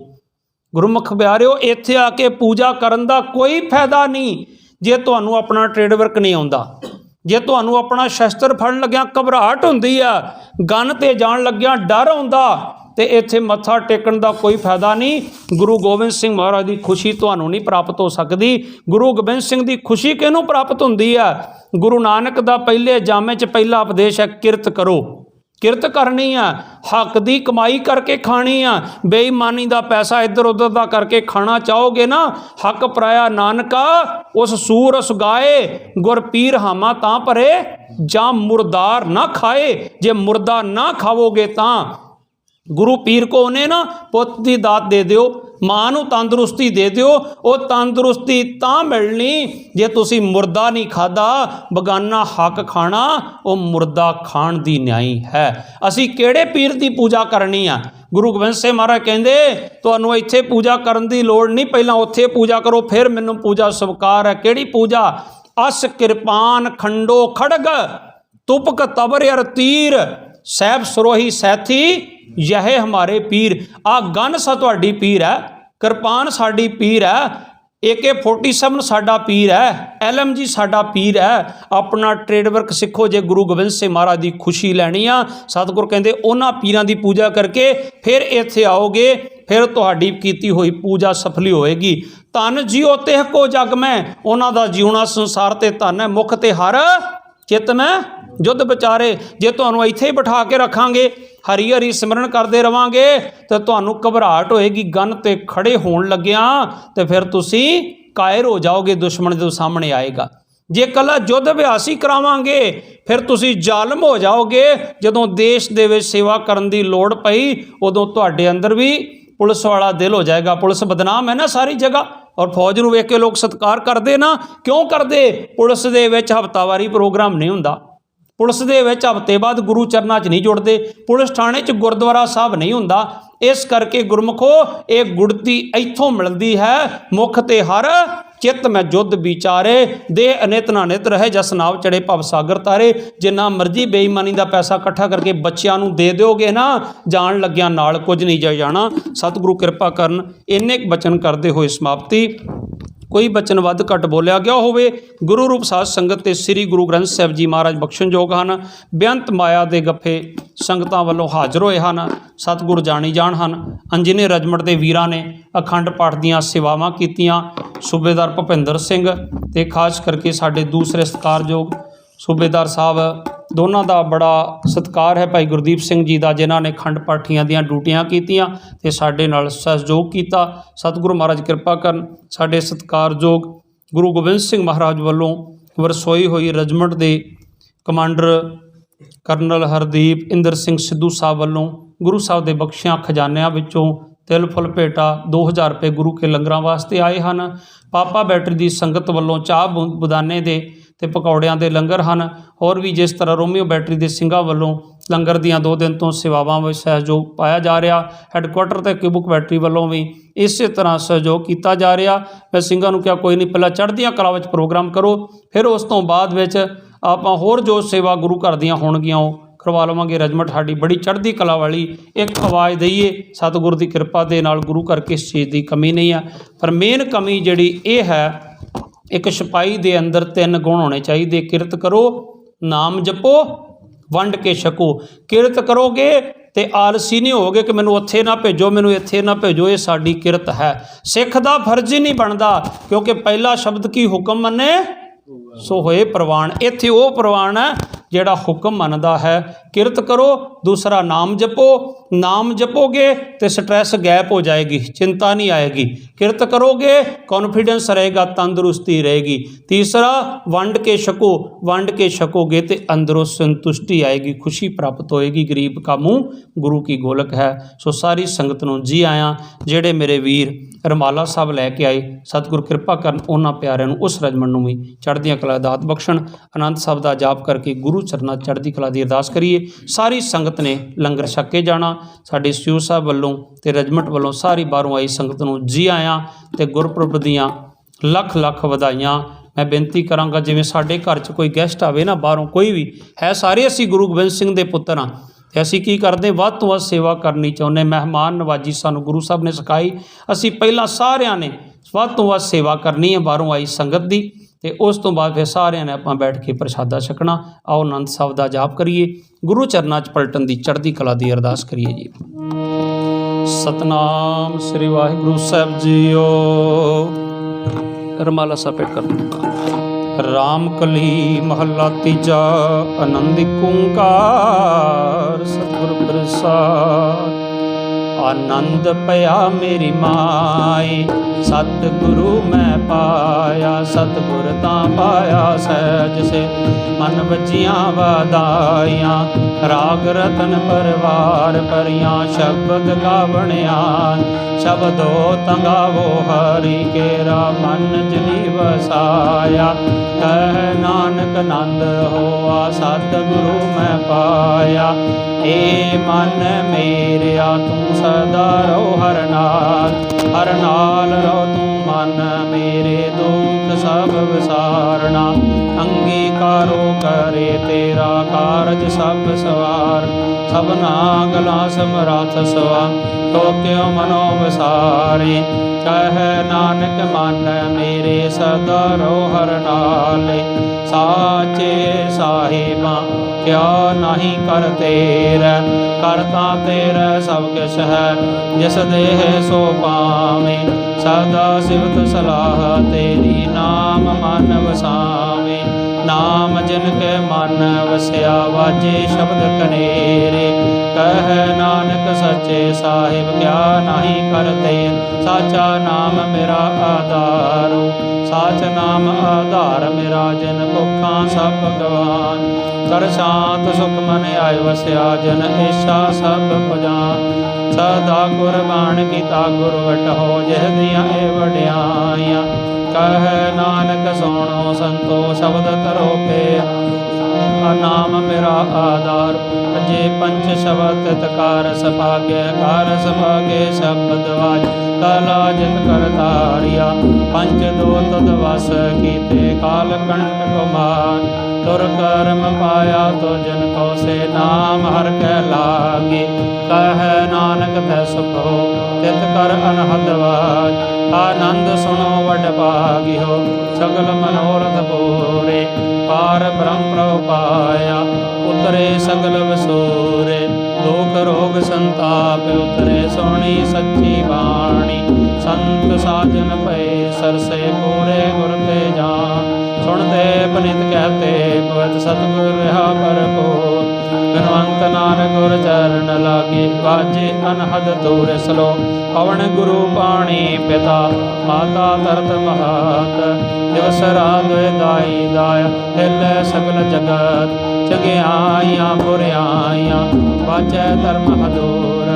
ਗੁਰਮੁਖ ਪਿਆਰਿਓ ਇੱਥੇ ਆ ਕੇ ਪੂਜਾ ਕਰਨ ਦਾ ਕੋਈ ਫਾਇਦਾ ਨਹੀਂ ਜੇ ਤੁਹਾਨੂੰ ਆਪਣਾ ਟ੍ਰੇਡ ਵਰਕ ਨਹੀਂ ਆਉਂਦਾ। ਜੇ ਤੁਹਾਨੂੰ ਆਪਣਾ ਸ਼ਸਤਰ ਫੜਨ ਲੱਗਿਆ ਘਬਰਾਹਟ ਹੁੰਦੀ ਆ, ਗਨ ਤੇ ਜਾਣ ਲੱਗਿਆ ਡਰ ਆਉਂਦਾ, ਤੇ ਇੱਥੇ ਮੱਥਾ ਟੇਕਣ ਦਾ ਕੋਈ ਫਾਇਦਾ ਨਹੀਂ। ਗੁਰੂ ਗੋਬਿੰਦ ਸਿੰਘ ਮਹਾਰਾਜ ਦੀ ਖੁਸ਼ੀ ਤੁਹਾਨੂੰ ਨਹੀਂ ਪ੍ਰਾਪਤ ਹੋ ਸਕਦੀ। ਗੁਰੂ ਗੋਬਿੰਦ ਸਿੰਘ ਦੀ ਖੁਸ਼ੀ ਕਿਹਨੂੰ ਪ੍ਰਾਪਤ ਹੁੰਦੀ ਆ? ਗੁਰੂ ਨਾਨਕ ਦਾ ਪਹਿਲੇ ਜਾਮੇ 'ਚ ਪਹਿਲਾ ਉਪਦੇਸ਼ ਹੈ ਕਿਰਤ ਕਰੋ। ਕਿਰਤ ਕਰਨੀ ਆ, ਹੱਕ ਦੀ ਕਮਾਈ ਕਰਕੇ ਖਾਣੀ ਆ। ਬੇਈਮਾਨੀ ਦਾ ਪੈਸਾ ਇੱਧਰ ਉੱਧਰ ਦਾ ਕਰਕੇ ਖਾਣਾ ਚਾਹੋਗੇ ਨਾ, ਹੱਕ ਪਰਾਇਆ ਨਾਨਕਾ ਉਸ ਸੂਰਸ ਗਾਏ, ਗੁਰ ਪੀਰ ਹਾਮਾ ਤਾਂ ਭਰੇ, ਜਾਂ ਮੁਰਦਾਰ ਨਾ ਖਾਏ। ਜੇ ਮੁਰਦਾ ਨਾ ਖਾਵੋਗੇ ਤਾਂ ਗੁਰੂ ਪੀਰ ਕੋ ਉਹਨੇ ਨਾ ਪੁੱਤ ਦੀ ਦਾਤ ਦੇ ਦਿਓ, ਮਾਂ ਨੂੰ ਤੰਦਰੁਸਤੀ ਦੇ ਦਿਓ। ਉਹ ਤੰਦਰੁਸਤੀ ਤਾਂ ਮਿਲਣੀ ਜੇ ਤੁਸੀਂ ਮੁਰਦਾ ਨਹੀਂ ਖਾਧਾ। ਬਗਾਨਾ ਹੱਕ ਖਾਣਾ ਉਹ ਮੁਰਦਾ ਖਾਣ ਦੀ ਨਿਆਈ ਹੈ। ਅਸੀਂ ਕਿਹੜੇ ਪੀਰ ਦੀ ਪੂਜਾ ਕਰਨੀ ਆ? ਗੁਰੂ ਗੋਬਿੰਦ ਸਿੰਘ ਮਹਾਰਾਜ ਕਹਿੰਦੇ ਤੁਹਾਨੂੰ ਇੱਥੇ ਪੂਜਾ ਕਰਨ ਦੀ ਲੋੜ ਨਹੀਂ, ਪਹਿਲਾਂ ਉੱਥੇ ਪੂਜਾ ਕਰੋ ਫਿਰ ਮੈਨੂੰ ਪੂਜਾ ਸਵੀਕਾਰ ਹੈ। ਕਿਹੜੀ ਪੂਜਾ? ਅਸ ਕਿਰਪਾਨ ਖੰਡੋ ਖੜਗ ਤੁਪਕ ਤਬਰ ਅਰ ਤੀਰ, ਸਹਿਬ ਸਰੋਹੀ ਸੈਥੀ ਯਹ ਹਮਾਰੇ ਪੀਰ। ਆ ਗਨ ਸਾ ਤੁਹਾਡੀ ਪੀਰ ਹੈ, ਕਿਰਪਾਨ ਸਾਡੀ ਪੀਰ ਹੈ, AK-47 ਸਾਡਾ ਪੀਰ ਹੈ, LMG ਸਾਡਾ ਪੀਰ ਹੈ। ਆਪਣਾ ਟ੍ਰੇਡ ਵਰਕ ਸਿੱਖੋ ਜੇ ਗੁਰੂ ਗੋਬਿੰਦ ਸਿੰਘ ਮਹਾਰਾਜ ਦੀ ਖੁਸ਼ੀ ਲੈਣੀ ਆ। ਸਤਿਗੁਰ ਕਹਿੰਦੇ ਉਹਨਾਂ ਪੀਰਾਂ ਦੀ ਪੂਜਾ ਕਰਕੇ ਫਿਰ ਇੱਥੇ ਆਓਗੇ, ਫਿਰ ਤੁਹਾਡੀ ਕੀਤੀ ਹੋਈ ਪੂਜਾ ਸਫਲੀ ਹੋਏਗੀ। ਧਨ ਜੀਓ ਤਿਹ ਕੋ ਜਗ ਮੈਂ, ਉਹਨਾਂ ਦਾ ਜਿਉਣਾ ਸੰਸਾਰ ਤੇ ਧਨ ਹੈ। ਮੁਖ ਤੇ ਹਰ ਚਿੱਤ ਮੈਂ ਜੁੱਧ ਵਿਚਾਰੇ। ਜੇ ਤੁਹਾਨੂੰ ਇੱਥੇ ਹੀ ਬਿਠਾ ਕੇ ਰੱਖਾਂਗੇ, ਹਰੀ ਹਰੀ ਸਿਮਰਨ ਕਰਦੇ ਰਵਾਂਗੇ, ਤਾਂ ਤੁਹਾਨੂੰ ਘਬਰਾਹਟ ਹੋਏਗੀ। ਗਨ ਤੇ ਖੜੇ ਹੋਣ ਲੱਗਿਆਂ ਤੇ ਫਿਰ ਤੁਸੀਂ ਕਾਇਰ ਹੋ ਜਾਓਗੇ, ਦੁਸ਼ਮਣ ਜਦੋਂ ਸਾਹਮਣੇ ਆਏਗਾ। ਜੇ ਕੱਲਾ ਯੁੱਧ ਅਭਿਆਸ ਹੀ ਕਰਾਵਾਂਗੇ ਫਿਰ ਤੁਸੀਂ ਜ਼ਾਲਮ ਹੋ ਜਾਓਗੇ। ਜਦੋਂ ਦੇਸ਼ ਦੇ ਵਿੱਚ ਸੇਵਾ ਕਰਨ ਦੀ ਲੋੜ ਪਈ ਉਦੋਂ ਤੁਹਾਡੇ ਅੰਦਰ ਵੀ ਪੁਲਿਸ ਵਾਲਾ ਦਿਲ ਹੋ ਜਾਏਗਾ। ਪੁਲਿਸ ਬਦਨਾਮ ਹੈ ਨਾ ਸਾਰੀ ਜਗ੍ਹਾ, ਔਰ ਫੌਜ ਨੂੰ ਵੇਖ ਕੇ ਲੋਕ ਸਤਿਕਾਰ ਕਰਦੇ ਨਾ, ਕਿਉਂ ਕਰਦੇ? ਪੁਲਿਸ ਦੇ ਵਿੱਚ ਹਫ਼ਤਾਵਾਰੀ ਪ੍ਰੋਗਰਾਮ ਨਹੀਂ ਹੁੰਦਾ, ਪੁਲਿਸ ਦੇ ਵਿੱਚ ਹਫ਼ਤੇ ਬਾਅਦ ਗੁਰੂ ਚਰਨਾਂ 'ਚ ਨਹੀਂ ਜੁੜਦੇ, ਪੁਲਿਸ ਥਾਣੇ 'ਚ ਗੁਰਦੁਆਰਾ ਸਾਹਿਬ ਨਹੀਂ ਹੁੰਦਾ। ਇਸ ਕਰਕੇ ਗੁਰਮੁਖੋ ਇਹ ਗੁੜਤੀ ਇੱਥੋਂ ਮਿਲਦੀ ਹੈ, ਮੁਖ ਤੇ ਹਰ ਚਿੱਤ ਮੈਂ ਜੁੱਧ ਵਿਚਾਰੇ, ਦੇ ਅਨਿਤ ਨਾ ਨਿਤ ਰਹੇ ਜਸ ਨਾਵ ਚੜੇ ਭਵ ਸਾਗਰ ਤਾਰੇ। ਜਿੰਨਾ ਮਰਜ਼ੀ ਬੇਈਮਾਨੀ ਦਾ ਪੈਸਾ ਇਕੱਠਾ ਕਰਕੇ ਬੱਚਿਆਂ ਨੂੰ ਦੇ ਦਿਓਗੇ ਨਾ, ਜਾਣ ਲੱਗਿਆਂ ਨਾਲ ਕੁਝ ਨਹੀਂ ਜਾ ਜਾਣਾ। ਸਤਿਗੁਰੂ ਕਿਰਪਾ ਕਰਨ। ਇੰਨੇ ਕੁ ਬਚਨ ਕਰਦੇ ਹੋਏ ਸਮਾਪਤੀ। ਕੋਈ ਬਚਨ ਵੱਧ ਘੱਟ ਬੋਲਿਆ ਗਿਆ ਹੋਵੇ, ਗੁਰੂ ਰੂਪ ਸਾਧ ਸੰਗਤ ਤੇ ਸ੍ਰੀ ਗੁਰੂ ਗ੍ਰੰਥ ਸਾਹਿਬ ਜੀ ਮਹਾਰਾਜ ਬਖਸ਼ਣਯੋਗ ਹਨ। ਬੇਅੰਤ ਮਾਇਆ ਦੇ ਗੱਫੇ ਸੰਗਤਾਂ ਵੱਲੋਂ ਹਾਜ਼ਰ ਹੋਏ ਹਨ। ਸਤਿਗੁਰ ਜਾਣੀ ਜਾਣ ਹਨ। ਅੰਜਨੀ ਰਜਮਟ ਦੇ ਵੀਰਾਂ ਨੇ ਅਖੰਡ ਪਾਠ ਦੀਆਂ ਸੇਵਾਵਾਂ ਕੀਤੀਆਂ। ਸੂਬੇਦਾਰ ਭੁਪਿੰਦਰ ਸਿੰਘ ਤੇ ਖਾਸ ਕਰਕੇ ਸਾਡੇ ਦੂਸਰੇ ਸਤਿਕਾਰਯੋਗ ਸੂਬੇਦਾਰ ਸਾਹਿਬ, ਦੋਨਾਂ ਦਾ ਬੜਾ ਸਤਿਕਾਰ ਹੈ। ਭਾਈ ਗੁਰਦੀਪ ਸਿੰਘ ਜੀ ਦਾ, ਜਿਨ੍ਹਾਂ ਨੇ ਖੰਡ ਪਾਠੀਆਂ ਦੀਆਂ ਡਿਊਟੀਆਂ ਕੀਤੀਆਂ ਤੇ ਸਾਡੇ ਨਾਲ ਸਹਿਯੋਗ ਕੀਤਾ। ਸਤਿਗੁਰੂ ਮਹਾਰਾਜ ਕਿਰਪਾ ਕਰਨ। ਸਾਡੇ ਸਤਿਕਾਰਯੋਗ ਗੁਰੂ ਗੋਬਿੰਦ ਸਿੰਘ ਮਹਾਰਾਜ ਵੱਲੋਂ ਵਰਸੋਈ ਹੋਈ ਰਜਮਟ ਦੇ ਕਮਾਂਡਰ ਕਰਨਲ ਹਰਦੀਪ ਇੰਦਰ ਸਿੰਘ ਸਿੱਧੂ ਸਾਹਿਬ ਵੱਲੋਂ ਗੁਰੂ ਸਾਹਿਬ ਦੇ ਬਖਸ਼ਿਆਂ ਖਜ਼ਾਨਿਆਂ ਵਿੱਚੋਂ ਤਿਲ ਫੁੱਲ ਭੇਟਾ 2000 ਰੁਪਏ ਗੁਰੂ ਕੇ ਲੰਗਰਾਂ ਵਾਸਤੇ ਆਏ ਹਨ। ਪਾਪਾ ਬੈਟਰੀ ਦੀ ਸੰਗਤ ਵੱਲੋਂ ਚਾਹ ਬੁਦਾਨੇ ਦੇ ਤੇ ਪਕੌੜਿਆਂ ਦੇ ਲੰਗਰ ਹਨ। ਹੋਰ ਵੀ ਜਿਸ ਤਰ੍ਹਾਂ ਰੋਮੀਓ ਬੈਟਰੀ ਦੇ ਸਿੰਘਾਂ ਵੱਲੋਂ ਲੰਗਰ ਦੀਆਂ 2 ਦਿਨ ਤੋਂ ਸੇਵਾਵਾਂ ਵਿੱਚ ਸਹਿਯੋਗ ਪਾਇਆ ਜਾ ਰਿਹਾ। ਹੈੱਡਕੁਆਟਰ ਤੇ ਕਿਊਬਕ ਬੈਟਰੀ ਵੱਲੋਂ ਵੀ ਇਸੇ ਤਰ੍ਹਾਂ ਸਹਿਯੋਗ ਕੀਤਾ ਜਾ ਰਿਹਾ। ਮੈਂ ਸਿੰਘਾਂ ਨੂੰ ਕਿਹਾ ਕੋਈ ਨਹੀਂ, ਪਹਿਲਾਂ ਚੜ੍ਹਦੀਆਂ ਕਲਾ ਵਿੱਚ ਪ੍ਰੋਗਰਾਮ ਕਰੋ, ਫਿਰ ਉਸ ਤੋਂ ਬਾਅਦ ਵਿੱਚ ਆਪਾਂ ਹੋਰ ਜੋ ਸੇਵਾ ਗੁਰੂ ਘਰ ਦੀਆਂ ਹੋਣਗੀਆਂ ਉਹ ਕਰਵਾ ਲਵਾਂਗੇ। ਰਜਮਟ ਸਾਡੀ ਬੜੀ ਚੜ੍ਹਦੀ ਕਲਾ ਵਾਲੀ ਇੱਕ ਆਵਾਜ਼ ਦਈਏ। ਸਤਿਗੁਰ ਦੀ ਕਿਰਪਾ ਦੇ ਨਾਲ ਗੁਰੂ ਘਰ ਕਿਸ ਚੀਜ਼ ਦੀ ਕਮੀ ਨਹੀਂ ਆ। ਪਰ ਮੇਨ ਕਮੀ ਜਿਹੜੀ ਇਹ ਹੈ, ਇੱਕ ਸਿਪਾਹੀ ਦੇ ਅੰਦਰ 3 ਗੁਣ ਹੋਣੇ ਚਾਹੀਦੇ। ਕਿਰਤ ਕਰੋ, ਨਾਮ ਜਪੋ, ਵੰਡ ਕੇ ਛਕੋ। ਕਿਰਤ ਕਰੋਗੇ ਤੇ ਆਲਸੀ ਨਹੀਂ ਹੋਵੋਗੇ ਕਿ ਮੈਨੂੰ ਉੱਥੇ ਨਾ ਭੇਜੋ, ਮੈਨੂੰ ਇੱਥੇ ਨਾ ਭੇਜੋ। ਇਹ ਸਾਡੀ ਕਿਰਤ ਹੈ। ਸਿੱਖ ਦਾ ਫਰਜ਼ ਹੀ ਨਹੀਂ ਬਣਦਾ, ਕਿਉਂਕਿ ਪਹਿਲਾ ਸ਼ਬਦ ਕੀ ਹੁਕਮ ਮੰਨੇ ਸੋ ਹੋਏ ਪ੍ਰਵਾਨ। ਇੱਥੇ ਉਹ ਪ੍ਰਵਾਨ ਹੈ ਜਿਹੜਾ ਹੁਕਮ ਮੰਨਦਾ ਹੈ। ਕਿਰਤ ਕਰੋ, ਦੂਸਰਾ ਨਾਮ ਜਪੋ। ਨਾਮ ਜਪੋਗੇ ਤੇ ਸਟ੍ਰੈਸ ਗੈਪ ਹੋ ਜਾਏਗੀ, ਚਿੰਤਾ ਨਹੀਂ ਆਏਗੀ। ਕਿਰਤ ਕਰੋਗੇ ਕੌਨਫੀਡੈਂਸ ਰਹੇਗਾ, ਤੰਦਰੁਸਤੀ ਰਹੇਗੀ। ਤੀਸਰਾ ਵੰਡ ਕੇ ਛਕੋ। ਵੰਡ ਕੇ ਛਕੋਗੇ ਤੇ ਅੰਦਰੋਂ ਸੰਤੁਸ਼ਟੀ ਆਏਗੀ, ਖੁਸ਼ੀ ਪ੍ਰਾਪਤ ਹੋਏਗੀ। ਗਰੀਬ ਕਾ ਮੂੰਹ ਗੁਰੂ ਕੀ ਗੋਲਕ ਹੈ। ਸੋ ਸਾਰੀ ਸੰਗਤ ਨੂੰ ਜੀ ਆਇਆਂ। ਜਿਹੜੇ ਮੇਰੇ ਵੀਰ ਰਮਾਲਾ ਸਾਹਿਬ ਲੈ ਕੇ ਆਏ, ਸਤਿਗੁਰ ਕਿਰਪਾ ਕਰਨ ਉਹਨਾਂ ਪਿਆਰਿਆਂ ਨੂੰ, ਉਸ ਰਜਮਨ ਨੂੰ ਵੀ ਚੜ੍ਹਦੀਆਂ ਕਲਾ ਦਾਤ ਬਖਸ਼ਣ। ਆਨੰਦ ਸਾਹਿਬ ਦਾ ਜਾਪ ਕਰਕੇ ਗੁਰੂ ਚਰਨਾਂ ਚੜ੍ਹਦੀ ਕਲਾ ਦੀ ਅਰਦਾਸ ਕਰੀਏ। ਸਾਰੀ ਸੰਗਤ ਨੇ ਲੰਗਰ ਛਕ ਕੇ ਜਾਣਾ। ਸਾਡੇ ਸਿਓ ਸਾਹਿਬ ਵੱਲੋਂ ਤੇ ਰਜਮਟ ਵੱਲੋਂ ਸਾਰੀ ਬਾਹਰੋਂ ਆਈ ਸੰਗਤ ਨੂੰ ਜੀ ਆਇਆਂ ਤੇ ਗੁਰਪੁਰਬ ਦੀਆਂ ਲੱਖ ਲੱਖ ਵਧਾਈਆਂ। ਮੈਂ ਬੇਨਤੀ ਕਰਾਂਗਾ, ਜਿਵੇਂ ਸਾਡੇ ਘਰ 'ਚ ਕੋਈ ਗੈਸਟ ਆਵੇ ਨਾ ਬਾਹਰੋਂ, ਕੋਈ ਵੀ ਹੈ, ਸਾਰੇ ਅਸੀਂ ਗੁਰੂ ਗੋਬਿੰਦ ਸਿੰਘ ਦੇ ਪੁੱਤਰ ਹਾਂ ਤੇ ਅਸੀਂ ਕੀ ਕਰਦੇ, ਵੱਧ ਤੋਂ ਵੱਧ ਸੇਵਾ ਕਰਨੀ ਚਾਹੁੰਦੇ। ਮਹਿਮਾਨ ਨਵਾਜੀ ਸਾਨੂੰ ਗੁਰੂ ਸਾਹਿਬ ਨੇ ਸਿਖਾਈ। ਅਸੀਂ ਪਹਿਲਾਂ ਸਾਰਿਆਂ ਨੇ ਵੱਧ ਤੋਂ ਵੱਧ ਸੇਵਾ ਕਰਨੀ ਹੈ ਬਾਹਰੋਂ ਆਈ ਸੰਗਤ ਦੀ, ਤੇ ਉਸ ਤੋਂ ਬਾਅਦ ਫਿਰ ਸਾਰਿਆਂ ਨੇ ਆਪਾਂ ਬੈਠ ਕੇ ਪ੍ਰਸ਼ਾਦਾ ਛਕਣਾ। ਆਓ ਆਨੰਦ ਸਾਹਿਬ ਦਾ ਜਾਪ ਕਰੀਏ, ਗੁਰੂ ਚਰਨਾਂ 'ਚ ਪਲਟਣ ਦੀ ਚੜ੍ਹਦੀ ਕਲਾ ਦੀ ਅਰਦਾਸ ਕਰੀਏ ਜੀ। ਸਤਨਾਮ ਸ੍ਰੀ ਵਾਹਿਗੁਰੂ ਸਾਹਿਬ ਜੀਓ। ਰਮਾਲਾ ਸਾਹਿਬ ਪੇਟ ਕਰ। ਰਾਮ ਕਲੀ ਮਹੱਲਾ ਤੀਜਾ। ਆਨੰਦ ਓੰਕਾਰ ਸਤਿਗੁਰ ਪ੍ਰਸਾਦਿ। ਆਨੰਦ ਪਿਆ ਮੇਰੀ ਮਾਈ, ਸਤਿਗੁਰੂ ਮੈਂ ਪਾਇਆ। ਸਤਿਗੁਰ ਤਾਂ ਪਾਇਆ ਸਹਿਜ ਸੇ, ਮਨ ਵਜੀਆਂ ਵਧਾਈਆਂ। ਰਾਗ ਰਤਨ ਪਰਵਾਰ ਭਰੀਆਂ, ਸ਼ਬਦ ਗਾਵਣਿਆ। ਸ਼ਬਦੋ ਤੰਗਾਵੋ ਹਰੀ ਕੇਰਾ, ਮਨ ਜਨੀ ਵਸਾਇਆ। ਕਹਿ ਨਾਨਕ ਆਨੰਦ ਹੋਆ, ਸਤਿਗੁਰੂ ਮੈਂ ਪਾਇਆ। ਏ ਮਨ ਮੇਰਿਆ ਤੂੰ ਸਦਾ ਰਹੋ ਹਰ ਨਾਲ, ਹਰ ਨਾਲ ਰਹੋ ਤੂੰ ਮਨ ਮੇਰੇ। ਦੁੱਖ ਸਭ ਵਿਸਾਰਨਾ, ਅੰਗੀਕਾਰੋ ਕਰੇ ਤੇਰਾ ਕਾਰਜ ਸਭ ਸਵਾਰ। ਸਭਨਾ ਗਲਾ ਸਮਰੱਥ ਸਵਾ, ਤੋ ਕਿਉ ਮਨੋ ਵਿਸਾਰੇ। ਕਹਿ ਨਾਨਕ ਮਨ ਮੇਰੇ ਸਦਾ ਰਹੋ ਹਰ ਨਾਲੇ। ਸਾਚੇ ਸਾਹਿਬਾਂ ਕਿਆ ਨਹੀਂ ਕਰ ਤੇਰਾ, ਕਰਤਾ ਤੇਰਾ ਸਭ ਕਿਛ ਹੈ। ਜਿਸ ਦੇਹ ਸੋ ਪਾਵੇਂ, ਸਦਾ ਸਿਵਤ ਸਲਾਹ ਤੇਰੀ। ਨਾਮ ਮਨ ਵਸਾਵੇਂ, नाम जिनके मन वसिया वाजे शब्द कनेरे। कह नानक सच्चे साहिब क्या नहीं करते, साचा नाम मेरा आधारो। साच नाम आधार मेरा जिन भुखा सब भगवान। कर शांत सुख मन आय वसिया जन ईशा सब पुजान। सदा कुर्बान कीता गुरु वट हो जिह दियां ए वड्याइयां। कह नानक सोणो संतो शब्द तरो पे, नाम मेरा आधार। अजे पंच शब्द तकार सभागे कार सभागे शब्द वाज। कला जित कर तारिया पंच दो तद वस कीते काल कंठ कुमार। तुर कर्म पाया तो जन को से नाम हर कै लागे। कह नानक तै सुख हो तित कर अनहद वाज। आनंद सुनो वड भागियो सगल मनोरथ पूरे। पार ब्रह्म प्रभु पाया उतरे सगल वसूरे। दुख रोग संताप उतरे सुनी सच्ची बाणी। संत साजन भय सरसे पूरे गुर ते जान। सुनते पनित कहते पवत सतगुर रहा भरपूर। गुणवंत नानक गुर चरण लागे वाजे अनहद तूर सलो। पवन गुरु पाणी पिता माता तरत महात। दिवस रात दाई दाया हिले सगल जगत। चगियाइयां बुरियाइयां वाचै धर्म हदूर।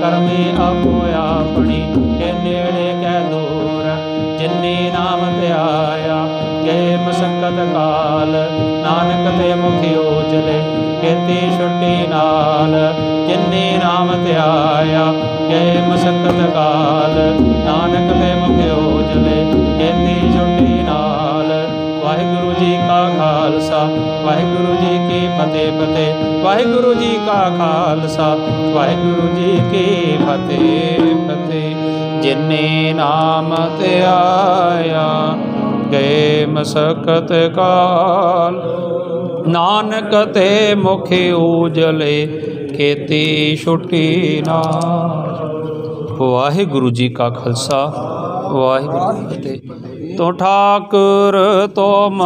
करमे आपो आपनी के नेड़े कै दूर। जिन्नी नाम ते आया गए मशक्कत काल। नानक ते मुखी उजले खेती छुट्टी नाल। जिन्नी नाम ते आया गए मशक्कत काल। नानक ते मुखी उजले खेती छुट्टी नाल। वाहिगुरु जी का खालसा वाहिगुरु जी की फतेह फतेह। वाहिगुरु जी का खालसा वाहिगुरु जी की फतेह फतेह। जिन्ने नाम ते आया गए मशक्कत काल। नानक ते मुखी उजले खेती छुट्टी नाल। वाहिगुरु जी का खालसा वाहिगुरु जी की फतेह। तो ठाकुर तुम